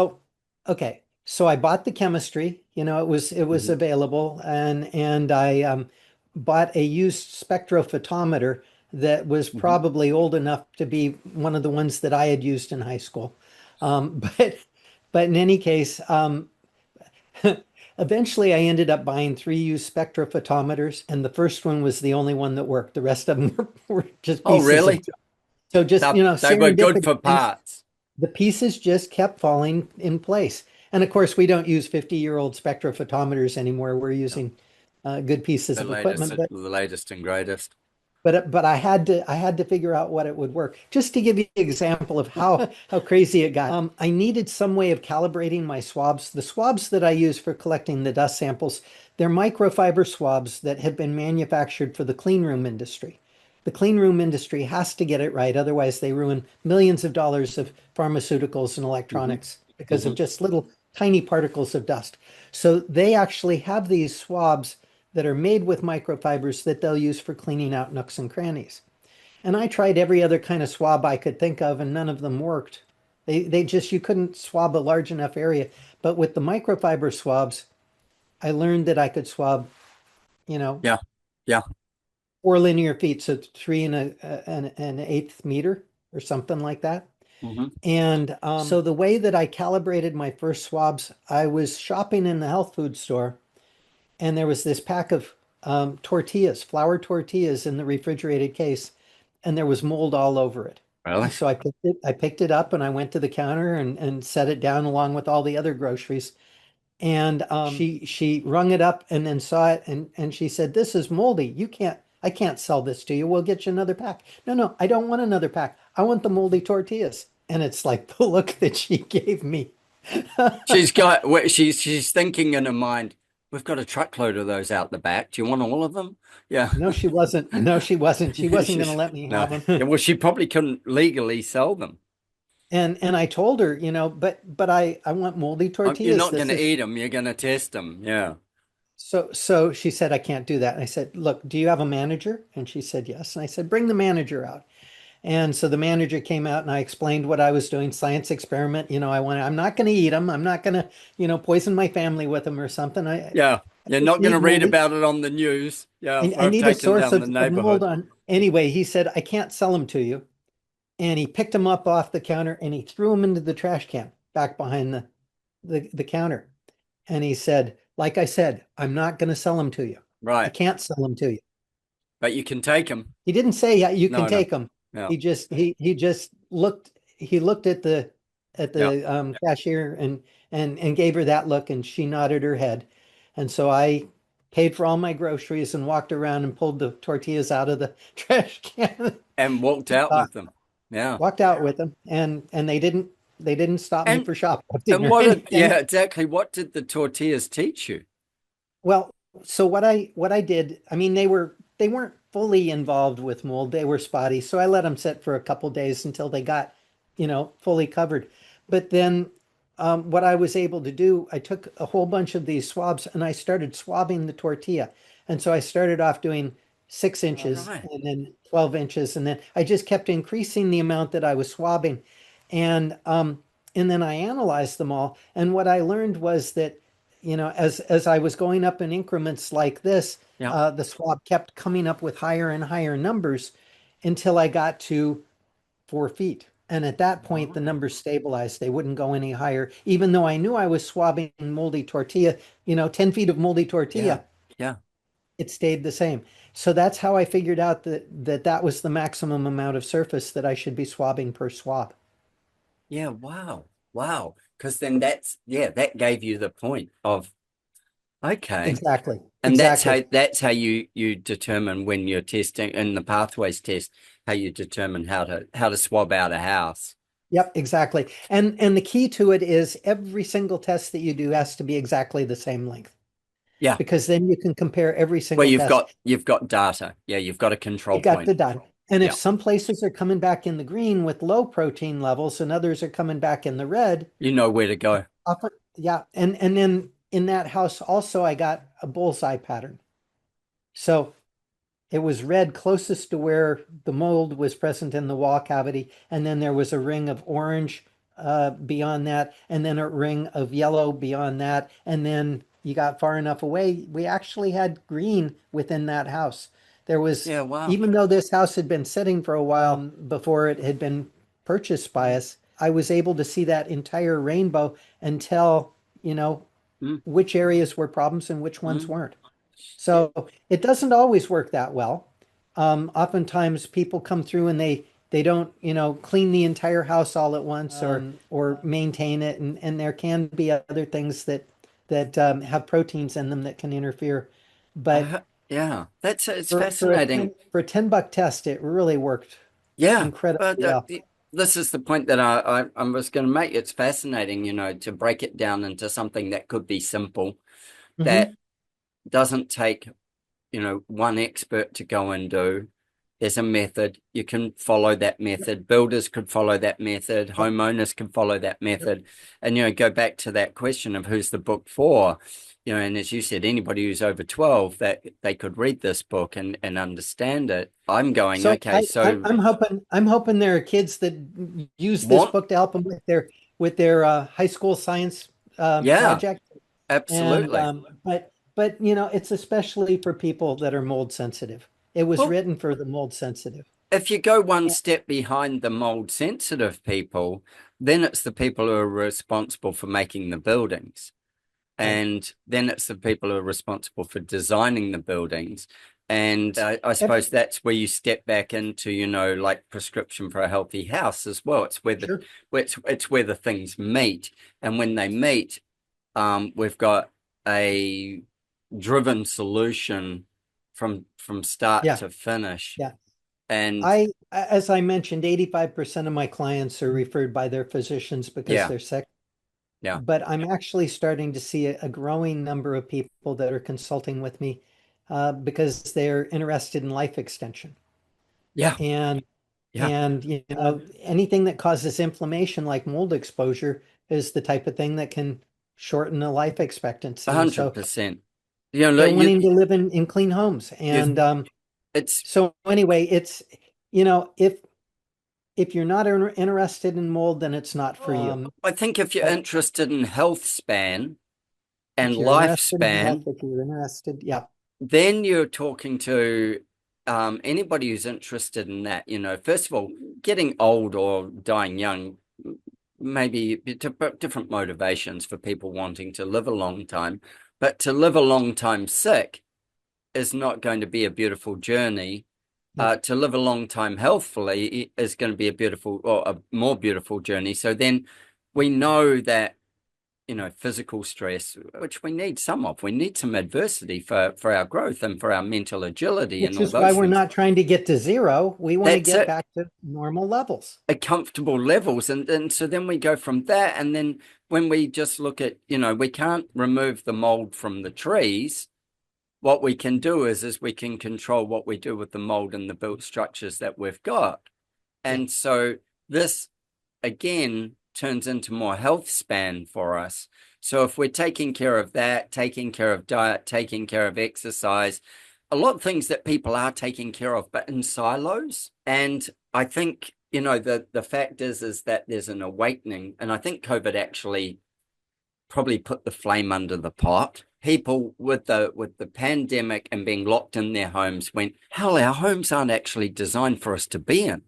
okay, so I bought the chemistry, it was available, and I bought a used spectrophotometer that was probably old enough to be one of the ones that I had used in high school. But in any case, eventually, I ended up buying 3 used spectrophotometers, and the first one was the only one that worked. The rest of them were just
Oh,
pieces of.
really?
So just,
They were good
serendipity.
for
And
parts.
the pieces just kept falling in place. And of course, we don't use 50-year-old spectrophotometers anymore. We're using good pieces of equipment.
The latest and greatest.
But I had to figure out what it would work. Just to give you an example of how crazy it got. I needed some way of calibrating my swabs. The swabs that I use for collecting the dust samples, they're microfiber swabs that have been manufactured for the clean room industry. the clean room industry has to get it right. Otherwise, they ruin millions of dollars of pharmaceuticals and
Hmm.
electronics because
Hmm.
of just little tiny particles of dust. So they actually have these swabs that are made with microfibers that they'll use for cleaning out nooks and crannies. And I tried every other kind of swab I could think of, and none of them worked. They just, you couldn't swab a large enough area. But with the microfiber swabs, I learned that I could swab, you know,
Yeah. Yeah.
4 linear feet, so three and an eighth meter or something like that.
Hmm.
And so the way that I calibrated my first swabs, I was shopping in the health food store, and there was this pack of tortillas, flour tortillas in the refrigerated case, and there was mold all over it.
Really?
And so I picked it up and I went to the counter and set it down along with all the other groceries. And she rung it up and then saw it and she said, "This is moldy. I can't sell this to you. We'll get you another pack." No, no, I don't want another pack. I want the moldy tortillas. And it's like the look that she gave me.
She's thinking in her mind, we've got a truckload of those out the back. Do you want all of them? Yeah.
No, she wasn't. No, she wasn't. She wasn't going to
She's
let me
no.
have them.
Yeah, well, she probably couldn't legally sell them.
And I told her, but I want moldy
You're
tortillas.
not going
This
to
is
eat them. You're going to test them. Yeah.
so she said I can't do that. And I said, "Look, do you have a manager?" And she said, "Yes." And I said, "Bring the manager out." And so the manager came out and I explained what I was doing, science experiment. I'm not going to eat them. I'm not going to, poison my family with them or something.
Yeah.
I
You're
just
not going to
need
read
moldy.
about it on the news. Yeah.
I
For
need a
taking
source
down the
of mold
neighborhood.
on. Anyway, he said, "I can't sell them to you." And he picked them up off the counter and he threw them into the trash can back behind the counter. And he said, "Like I said, I'm not going to sell them to you. I
Right.
can't sell them to you."
But you can take them.
He didn't say, "Yeah, you can
No, no.
take them."
Yeah.
He just looked at
Yeah.
the cashier and gave her that look, and she nodded her head. And so I paid for all my groceries and walked around and pulled the tortillas out of the trash can.
And walked out with them. Yeah.
Walked out with them, and they didn't stop me
And
for shoplifting or
yeah,
anything.
exactly. What did the tortillas teach you?
Well, so what I did, I mean, they weren't fully involved with mold. They were spotty. So I let them sit for a couple days until they got, fully covered. But then what I was able to do, I took a whole bunch of these swabs and I started swabbing the tortilla. And so I started off doing six
All
inches
right.
and then 12 inches. And then I just kept increasing the amount that I was swabbing. And and then I analyzed them all. And what I learned was that as I was going up in increments like this,
Yeah.
the swab kept coming up with higher and higher numbers until I got to 4 feet. And at that point, the
Wow.
numbers stabilized. They wouldn't go any higher, even though I knew I was swabbing moldy tortilla, 10 feet of moldy
Yeah.
tortilla,
Yeah.
it stayed the same. So that's how I figured out that was the maximum amount of surface that I should be swabbing per swab.
Yeah. Wow. Wow. Because then yeah, that gave you the point of, okay.
Exactly.
And
Exactly.
that's how you determine when you're testing in the pathways test, how you determine how to swab out a house.
Yep, exactly. And the key to it is every single test that you do has to be exactly the same length
Yeah.
because then you can compare every
Well,
single
you've
test.
got data. Yeah, you've got a control
You got
point.
the data. And if
Yeah.
some places are coming back in the green with low protein levels and others are coming back in the red,
You know where to go.
yeah. And then in that house also I got a bullseye pattern. So it was red closest to where the mold was present in the wall cavity, and then there was a ring of orange beyond that, and then a ring of yellow beyond that, and then you got far enough away, we actually had green within that house. There was,
Yeah, wow.
even though this house had been sitting for a while before it had been purchased by us, I was able to see that entire rainbow and tell, you know,
Mm,
which areas were problems and which ones
mm.
weren't.
Yeah.
So it doesn't always work that well. Oftentimes people come through and they don't, clean the entire house all at once or maintain it, and there can be other things that have proteins in them that can interfere. But
Yeah, it's
for a
fascinating.
10 buck test, it really worked
Yeah,
incredibly
but
well.
this is the point that I was going to make. It's fascinating, to break it down into something that could be simple, that
Hmm.
doesn't take, one expert to go and do. There's a method. You can follow that
Yep.
method. Builders could follow that method.
Yep.
Homeowners can follow that
Yep.
method. And, go back to that question of who's the book for, and as you said, anybody who's over 12, that they could read this book and understand it. I'm going,
So
okay, so
I'm hoping there are kids that use this
want,
book to help them with their high school science
yeah,
project. And
absolutely.
but it's especially for people that are mold sensitive. It was
Well,
written for the mold sensitive.
if you go one step behind the mold sensitive people, then it's the people who are responsible for making the buildings.
Right.
And then it's the people who are responsible for designing the buildings. And I
If,
suppose that's where you step back into, like prescription for a healthy house as well. It's
sure.
it's where the things meet. And when they meet, we've got a driven solution from start
Yeah.
to finish.
Yeah.
And
As I mentioned, 85% of my clients are referred by their physicians because
yeah,
they're sick.
yeah,
But I'm actually starting to see a growing number of people that are consulting with me because they're interested in life extension.
yeah,
And
yeah,
anything that causes inflammation like mold exposure is the type of thing that can shorten the life expectancy. And so
100%.
they're
Look,
wanting to live in clean homes.
you,
And
it's
so anyway, it's if you're not interested in mold, then it's not for you.
I think if you're
But
interested in health span and
if you're interested in health,
lifespan,
if you're interested, yeah,
then you're talking to anybody who's interested in that. First of all, getting old or dying young, maybe different motivations for people wanting to live a long time, but to live a long time sick is not going to be a beautiful journey.
no.
To live a long time healthfully is going to be a beautiful or a more beautiful journey. So then we know that physical stress, which we need some of. We need some adversity for our growth and for our mental agility and
Which
all
is why
those
we're
things.
not trying to get to zero. We want to
That's
get
it,
back to normal levels.
at comfortable levels. And so then we go from that. And then when we just look at, we can't remove the mold from the trees. What we can do is we can control what we do with the mold and the built structures that we've got.
Yeah.
And so this again turns into more health span for us. So if we're taking care of that, taking care of diet, taking care of exercise, a lot of things that people are taking care of, but in silos. And I think, the fact is that there's an awakening. And I think COVID actually probably put the flame under the pot. People with the pandemic and being locked in their homes went, hell, our homes aren't actually designed for us to be in.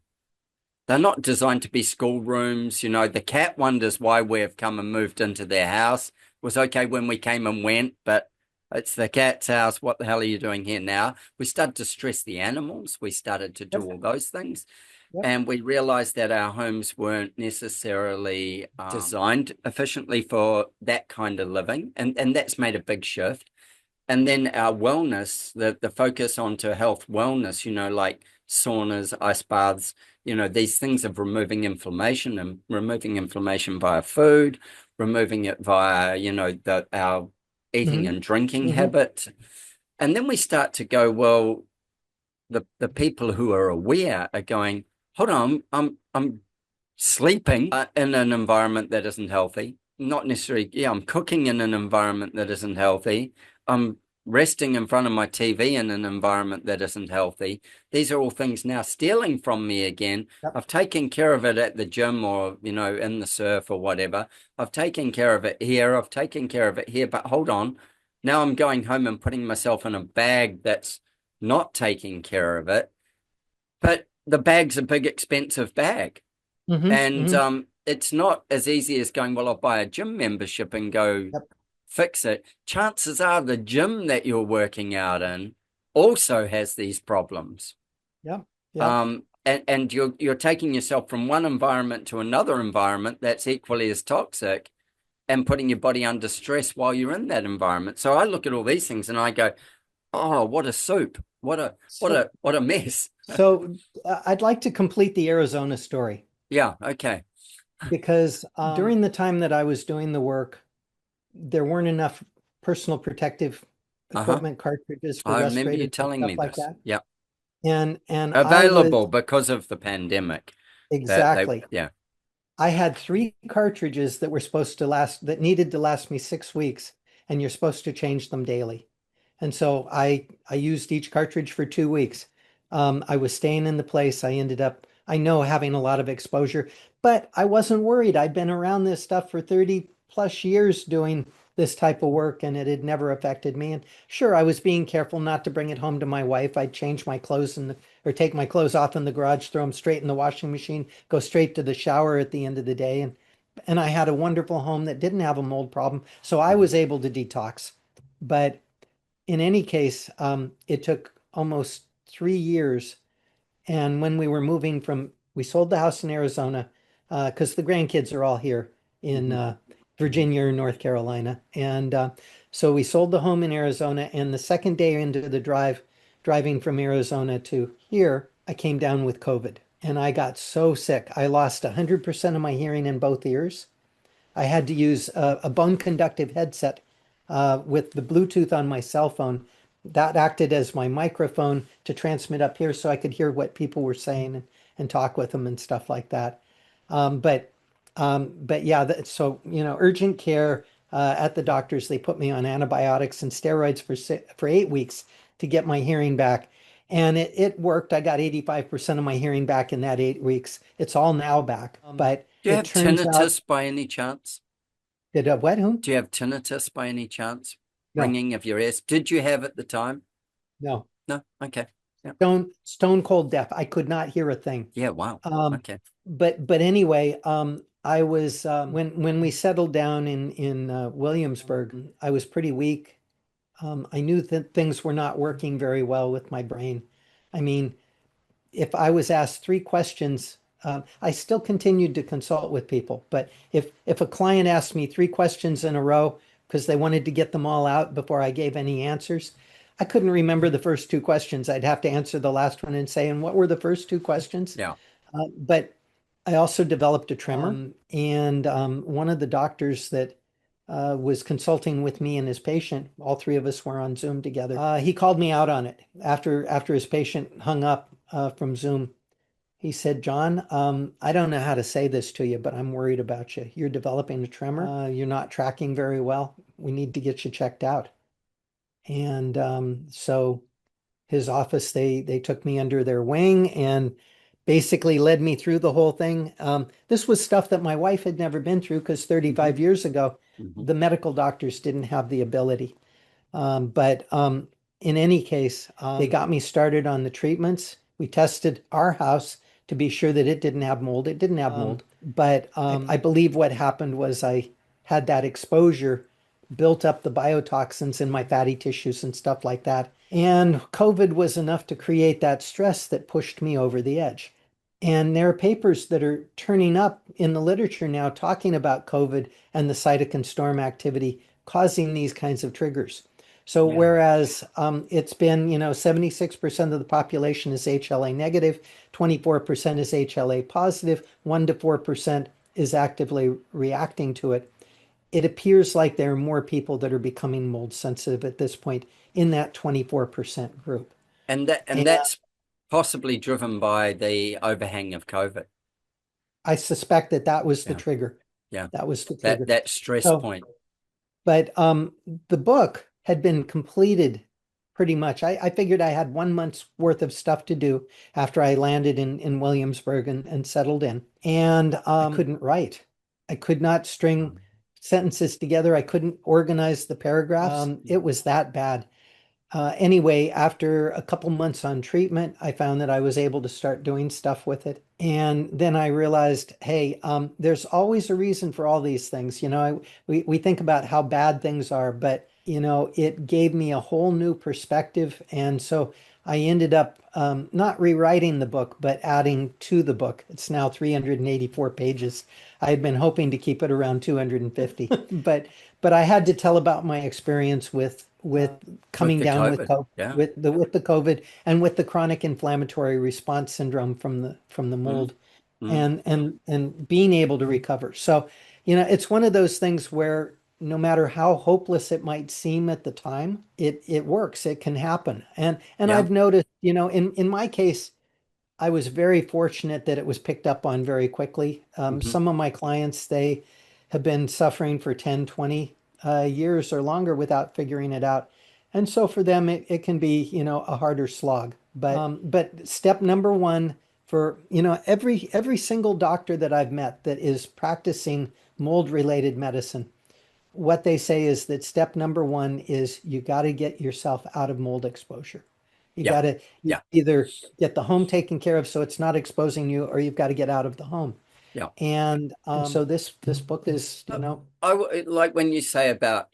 They're not designed to be schoolrooms. The cat wonders why we've come and moved into their house. It was okay when we came and went, but it's the cat's house. What the hell are you doing here now? We started to stress the animals. We started to do
Yep.
all those things.
Yep.
And we realized that our homes weren't necessarily designed efficiently for that kind of living. And that's made a big shift. And then our wellness, the focus onto health wellness, like saunas, ice baths, these things of removing inflammation and removing inflammation via food, removing it via, our eating
Hmm.
and drinking
Hmm.
habit. And then we start to go, well, the people who are aware are going, hold on, I'm sleeping in an environment that isn't healthy. Not necessarily, yeah, I'm cooking in an environment that isn't healthy. I'm resting in front of my TV in an environment that isn't healthy. These are all things now stealing from me again.
Yep.
I've taken care of it at the gym or, in the surf or whatever. I've taken care of it here. I've taken care of it here. But hold on. Now I'm going home and putting myself in a bag that's not taking care of it. But the bag's a big, expensive bag.
Hmm.
And
Hmm.
it's not as easy as going, well, I'll buy a gym membership and go
Yep.
fix it. Chances are the gym that you're working out in also has these problems.
Yep. Yep.
And you're taking yourself from one environment to another environment that's equally as toxic and putting your body under stress while you're in that environment. So I look at all these things and I go, oh, what a soup.
So
What a mess.
so I'd like to complete the Arizona story
Yeah, okay.
because during the time that I was doing the work, there weren't enough personal protective
Uh-huh.
equipment cartridges for
I remember you
respirators and
telling
stuff
me
like
this.
that.
Yeah.
And I was
Available because of the pandemic. That they,
exactly.
yeah.
I had three cartridges that were supposed to last, that needed to last me 6 weeks, and you're supposed to change them daily. And so I used each cartridge for 2 weeks. I was staying in the place. I ended up, I know, having a lot of exposure, but I wasn't worried. I'd been around this stuff for 30 plus years doing this type of work, and it had never affected me. And sure, I was being careful not to bring it home to my wife. I'd change my clothes or take my clothes off in the garage, throw them straight in the washing machine, go straight to the shower at the end of the day. And I had a wonderful home that didn't have a mold problem, so I
Mhm.
was able to detox. But in any case, it took almost 3 years. And when we sold the house in Arizona, because the grandkids are all here in
Mhm.
Virginia or North Carolina. And so we sold the home in Arizona. And the second day into the driving from Arizona to here, I came down with COVID. And I got so sick. I lost 100% of my hearing in both ears. I had to use a bone conductive headset with the Bluetooth on my cell phone. That acted as my microphone to transmit up here so I could hear what people were saying and talk with them and stuff like that. Um, but but yeah, so urgent care at the doctors, they put me on antibiotics and steroids for 8 weeks to get my hearing back. And it worked. I got 85% of my hearing back in that 8 weeks. It's all now back. But
Do you
it
have
turns out
tinnitus by any chance?
did what? Whom?
Do you have tinnitus by any chance?
No,
Ringing of your ears? Did you have at the time?
no.
No? Okay. Yeah.
Stone cold deaf. I could not hear a thing.
Yeah, wow.
Um,
Okay.
but anyway, I was when we settled down in Williamsburg, I was pretty weak. I knew that things were not working very well with my brain. I mean, if I was asked three questions, I still continued to consult with people. But if a client asked me three questions in a row because they wanted to get them all out before I gave any answers, I couldn't remember the first two questions. I'd have to answer the last one and say, and what were the first two questions?
Yeah.
But I also developed a tremor, and one of the doctors that was consulting with me and his patient, all three of us were on Zoom together. He called me out on it after his patient hung up from Zoom. He said, John, I don't know how to say this to you, but I'm worried about you. You're developing a tremor. You're not tracking very well. We need to get you checked out. And so his office, they took me under their wing and basically led me through the whole thing. This was stuff that my wife had never been through because
Hmm.
35 years ago,
Hmm.
the medical doctors didn't have the ability. But in any case, they got me started on the treatments. We tested our house to be sure that it didn't have mold. It didn't have mold. But I believe what happened was I had that exposure, built up the biotoxins in my fatty tissues and stuff like that. And COVID was enough to create that stress that pushed me over the edge. And there are papers that are turning up in the literature now talking about COVID and the cytokine storm activity causing these kinds of triggers. So
Yeah.
whereas it's been, 76% of the population is HLA negative, 24% is HLA positive, 1 to 4% is actively reacting to it. It appears like there are more people that are becoming mold sensitive at this point in that 24% group.
And
And
that's possibly driven by the overhang of COVID.
I suspect that that was the
Yeah.
trigger.
Yeah.
That was the
That
trigger.
that stress
So,
point.
but the book had been completed pretty much. I figured I had 1 month's worth of stuff to do after I landed in Williamsburg and settled in. And I couldn't write. I could not string sentences together. I couldn't organize the paragraphs. It was that bad. Anyway, after a couple months on treatment, I found that I was able to start doing stuff with it. And then I realized, hey, there's always a reason for all these things. We think about how bad things are, but it gave me a whole new perspective. And so I ended up not rewriting the book, but adding to the book. It's now 384 pages. I had been hoping to keep it around 250, but I had to tell about my experience with
With
coming
the
down with
COVID.
COVID,
Yeah.
with the COVID and with the chronic inflammatory response syndrome from the
Mm.
mold
Mm.
and being able to recover. So, it's one of those things where no matter how hopeless it might seem at the time, it works. It can happen. And
Yeah.
I've noticed, in my case, I was very fortunate that it was picked up on very quickly.
Hmm.
Some of my clients, they have been suffering for 10, 20 years or longer without figuring it out. And so for them, it can be, a harder slog. But step number one for, every single doctor that I've met that is practicing mold related medicine, what they say is that step number one is you got to get yourself out of mold exposure. You
Yeah.
got to
Yeah.
either get the home taken care of so it's not exposing you, or you've got to get out of the home.
Yeah.
And so this book is,
Like when you say about,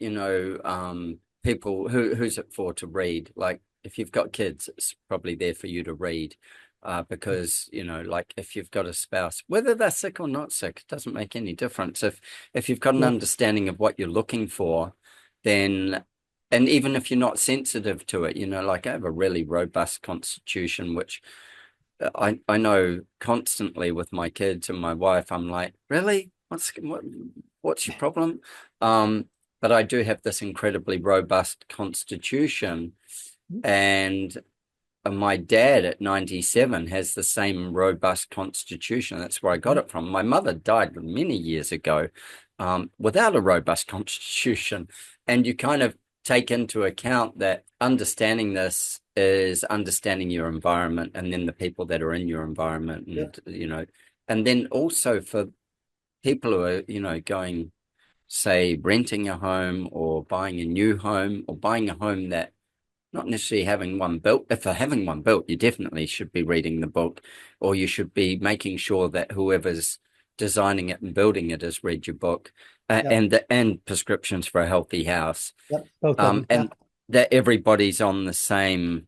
people who's it for to read, like if you've got kids, it's probably there for you to read. Because, like if you've got a spouse, whether they're sick or not sick, it doesn't make any difference. If you've got an
yeah,
understanding of what you're looking for, then, and even if you're not sensitive to it, like I have a really robust constitution, which I know constantly with my kids and my wife, I'm like, really? What's your problem? Um, but I do have this incredibly robust constitution, and my dad at 97 has the same robust constitution. That's where I got it from. My mother died many years ago, without a robust constitution. And you kind of take into account that understanding this is understanding your environment and then the people that are in your environment.
yeah,
And, and then also for people who are, going, say, renting a home or buying a new home or buying a home that not necessarily having one built. If they're having one built, you definitely should be reading the book, or you should be making sure that whoever's designing it and building it has read your book,
yep,
and prescriptions for a healthy house,
yep, both of them. Yeah.
and that everybody's on the same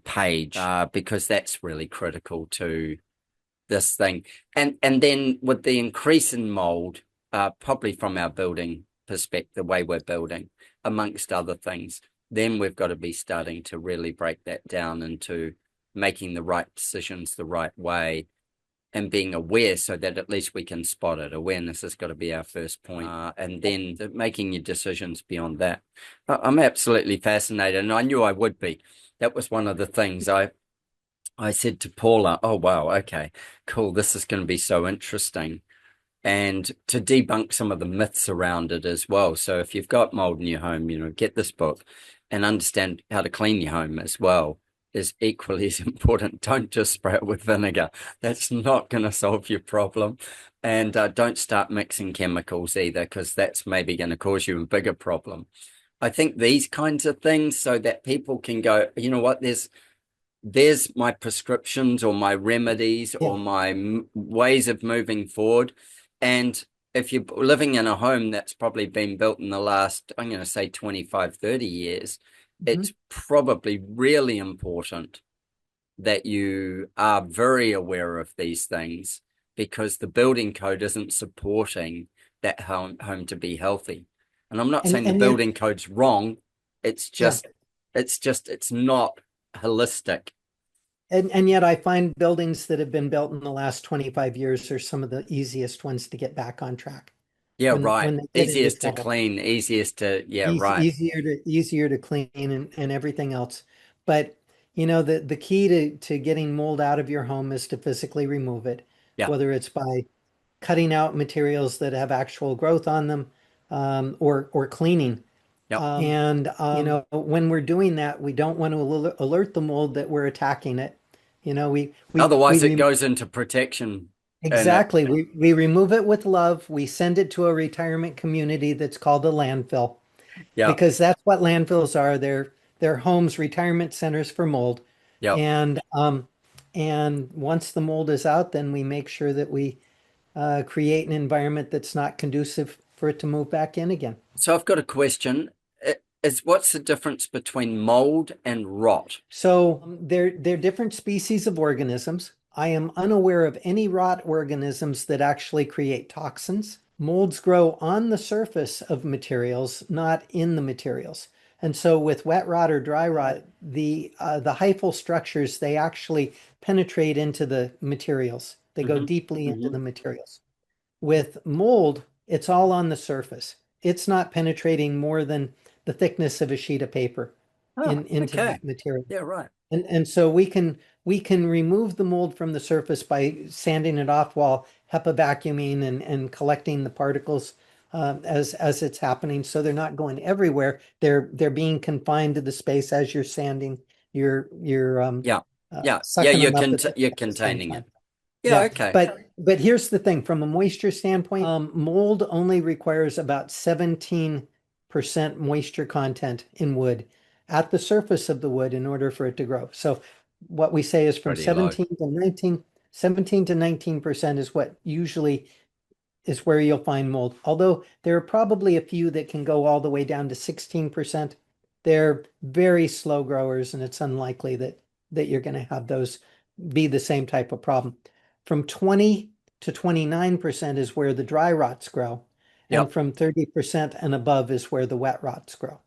page, because that's really critical to this thing. And then with the increase in mold, probably from our building perspective, the way we're building, amongst other things, then we've got to be starting to really break that down into making the right decisions the right way and being aware so that at least we can spot it. Awareness has got to be our first point, and then making your decisions beyond that. I'm absolutely fascinated, and I knew I would be. That was one of the things I said to Paula, oh, wow, okay, cool. This is going to be so interesting. And to debunk some of the myths around it as well. So if you've got mold in your home, get this book and understand how to clean your home as well is equally as important. Don't just spray it with vinegar. That's not going to solve your problem. And don't start mixing chemicals either, because that's maybe going to cause you a bigger problem. I think these kinds of things so that people can go, you know what, there's my prescriptions or my remedies
Yeah.
or my ways of moving forward. And if you're living in a home that's probably been built in the last, I'm going to say 25, 30 years,
Mhm.
it's probably really important that you are very aware of these things, because the building code isn't supporting that home to be healthy. And I'm not saying the
And yet,
building code's wrong. It's
yeah.
just, it's not holistic.
And yet I find buildings that have been built in the last 25 years are some of the easiest ones to get back on track
Yeah, right.
when they get into
Easiest to
trouble.
clean, yeah, right.
Easier to clean and everything else. But the key to getting mold out of your home is to physically remove it,
Yeah,
whether it's by cutting out materials that have actual growth on them, or cleaning.
yeah.
And when we're doing that, we don't want to alert the mold that we're attacking it. We
Otherwise, it
remove.
goes into protection, and
Exactly. We remove it with love. We send it to a retirement community that's called a landfill,
yeah,
because that's what landfills are. They're homes, retirement centers for mold.
yeah.
And once the mold is out, then we make sure that we create an environment that's not conducive for it to move back in again.
So I've got a question. Is what's the difference between mold and rot?
So they're different species of organisms. I am unaware of any rot organisms that actually create toxins. Molds grow on the surface of materials, not in the materials. And so with wet rot or dry rot, the hyphal structures, they actually penetrate into the materials. They go
Hmm.
deeply into
Hmm.
the materials. With mold, it's all on the surface. it's not penetrating more than the thickness of a sheet of paper
Oh,
into
okay.
that material.
Yeah, right.
And so we can remove the mold from the surface by sanding it off while HEPA vacuuming and collecting the particles as it's happening. So they're not going everywhere. They're being confined to the space as you're sanding. You're
Yeah. Yeah. Yeah,
sucking them up at
you're
the same
containing it.
time.
Yeah,
Yeah,
okay.
but here's the thing, from a moisture standpoint, mold only requires about 17% moisture content in wood at the surface of the wood in order for it to grow. So what we say is from
Pretty low.
17 to 19% is what usually is where you'll find mold. Although there are probably a few that can go all the way down to 16%. They're very slow growers, and it's unlikely that you're going to have those be the same type of problem. From 20 to 29% is where the dry rots grow, and
Yep.
from 30% and above is where the wet rots grow.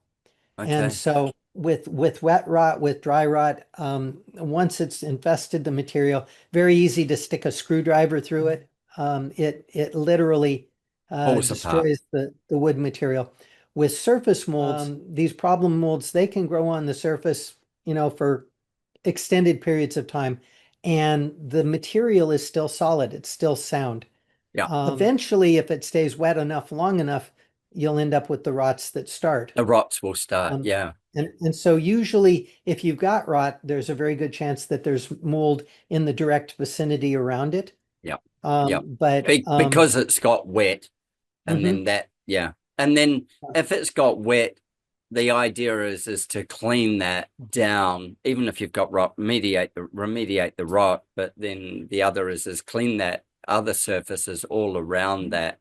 And
Okay.
so with wet rot, with dry rot, once it's infested the material, very easy to stick a screwdriver through it. It literally
Falls apart.
destroys the wood material. With surface molds, these problem molds, they can grow on the surface, for extended periods of time, and the material is still solid, it's still sound.
Yeah.
Eventually, if it stays wet enough, long enough, you'll end up with the rots that start.
The rots will start.
Um,
Yeah.
and so usually if you've got rot, there's a very good chance that there's mold in the direct vicinity around it.
Yep. Yep.
But
Because it's got wet, and then
mhm,
that, yeah. And then if it's got wet, the idea is to clean that down, even if you've got rot, remediate the rot, but then the other is clean that other surfaces all around that,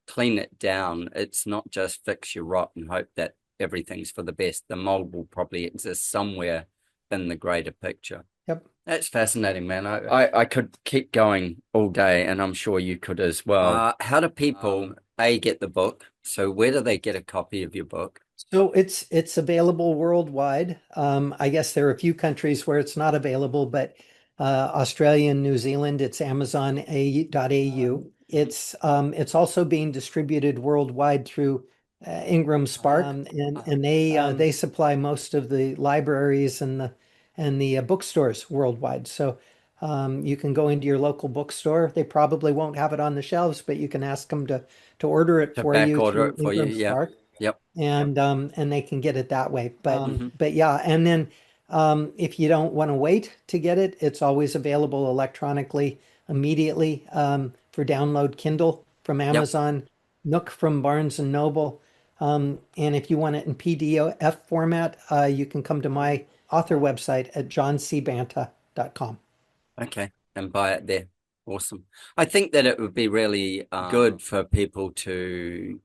clean it down. It's not just fix your rot and hope that everything's for the best. The mold will probably exist somewhere in the greater picture.
yep.
That's fascinating, man. I could keep going all day, and I'm sure you could as well. How do people get the book? So where do they get a copy of your book?
So it's available worldwide. I guess there are a few countries where it's not available, but Australia and New Zealand, it's Amazon.au. It's also being distributed worldwide through Ingram Spark, and they supply most of the libraries and the bookstores worldwide. So you can go into your local bookstore. They probably won't have it on the shelves, but you can ask them to order it
To
for
back
you
order
through
it for you?
Ingram
Yeah.
Spark,
Yep.
and they can get it that way. But
Mhm.
but yeah, and then if you don't want to wait to get it, it's always available electronically immediately for download. Kindle from
Yep.
Amazon, Nook from Barnes and Noble, and if you want it in PDF format, you can come to my author website at johncbanta.com.
Okay. And buy it there. Awesome. I think that it would be really good for people to,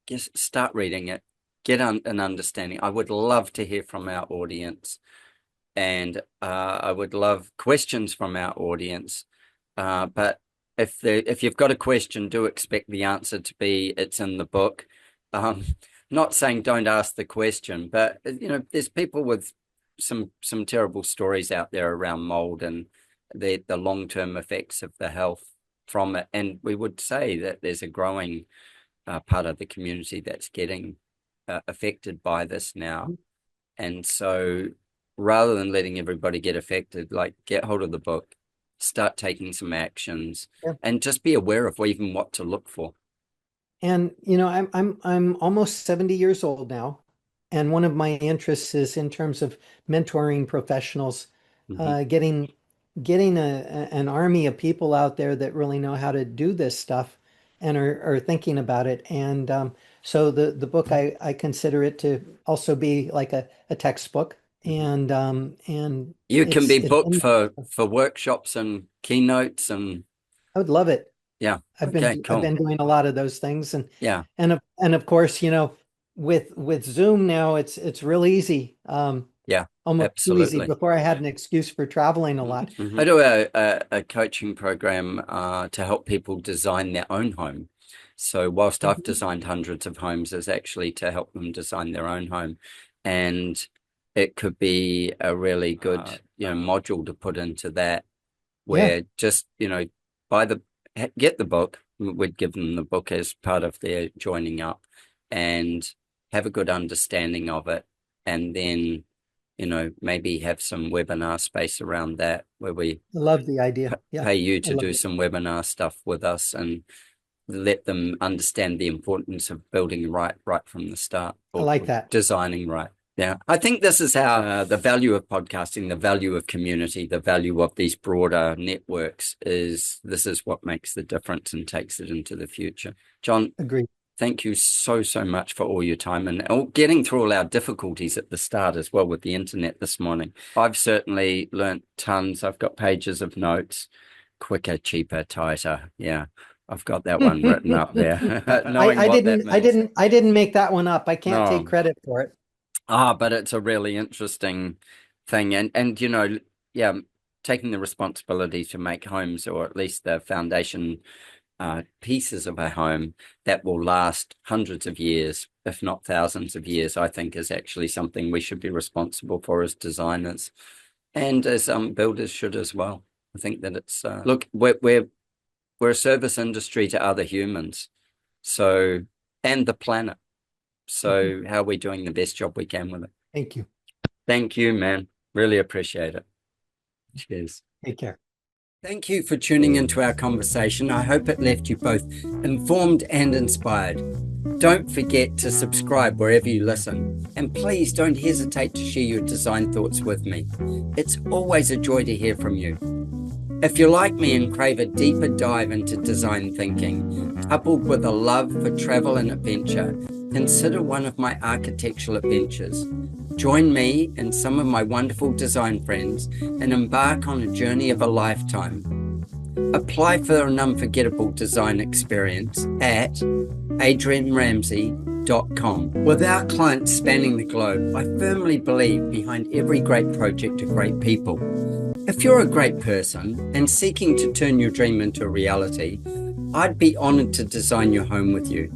just start reading it, get an understanding. I would love to hear from our audience, and I would love questions from our audience. But if you've got a question, do expect the answer to be it's in the book. Um, Not saying don't ask the question, but there's people with some terrible stories out there around mold and the long-term effects of the health from it. And we would say that there's a growing part of the community that's getting affected by this now. And so rather than letting everybody get affected, like get hold of the book, start taking some actions,
Yeah.
and just be aware of even what to look for.
And I'm almost 70 years old now, and one of my interests is in terms of mentoring professionals,
Hmm.
getting an army of people out there that really know how to do this stuff and are thinking about it. And so the book, I consider it to also be like a textbook,
Hmm.
and
You can be
it's
booked for workshops and keynotes and
I would love it.
yeah.
I've been
Okay,
I've
cool.
been doing a lot of those things, and
Yeah,
of course, with Zoom now, it's real easy,
yeah,
almost too easy.
absolutely.
Before I had an excuse for traveling a lot.
I do a coaching program to help people design their own home. So whilst I've
Mhm.
designed hundreds of homes, is actually to help them design their own home. And it could be a really good, module to put into that,
Yeah,
where just, buy get the book. We'd give them the book as part of their joining up. and have a good understanding of it. And then, maybe have some webinar space around that where we
I love the idea. Yeah,
pay you
I
to
love
do
it.
some webinar stuff with us and let them understand the importance of building right from the start,
I
or
like that.
designing right. Yeah, I think this is how the value of podcasting, the value of community, the value of these broader networks this is what makes the difference and takes it into the future. John,
Agreed.
thank you so much for all your time and getting through all our difficulties at the start as well with the internet this morning. I've certainly learnt tons. I've got pages of notes. Quicker, cheaper, tighter. Yeah, I've got that one written up there. Knowing what that means.
I didn't make that one up. I can't take
No.
credit for it.
But it's a really interesting thing. And yeah, taking the responsibility to make homes, or at least the foundation pieces of a home that will last hundreds of years, if not thousands of years, I think is actually something we should be responsible for as designers, and as builders should as well. I think that it's look, we're a service industry to other humans, so, and the planet. So how are we doing the best job we can with it?
Thank you.
Thank you, man. Really appreciate it. Cheers.
Take care.
Thank you for tuning into our conversation. I hope it left you both informed and inspired. Don't forget to subscribe wherever you listen, and please don't hesitate to share your design thoughts with me. It's always a joy to hear from you. If you're like me and crave a deeper dive into design thinking, coupled with a love for travel and adventure, consider one of my architectural adventures. Join me and some of my wonderful design friends and embark on a journey of a lifetime. Apply for an unforgettable design experience at adrianramsey.com. With our clients spanning the globe, I firmly believe behind every great project are great people. If you're a great person and seeking to turn your dream into a reality, I'd be honored to design your home with you.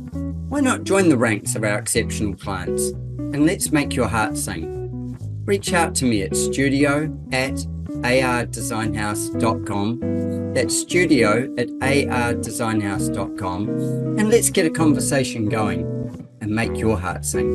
Why not join the ranks of our exceptional clients and let's make your heart sing? Reach out to me at studio@ardesignhouse.com. That's studio@ardesignhouse.com, and let's get a conversation going and make your heart sing.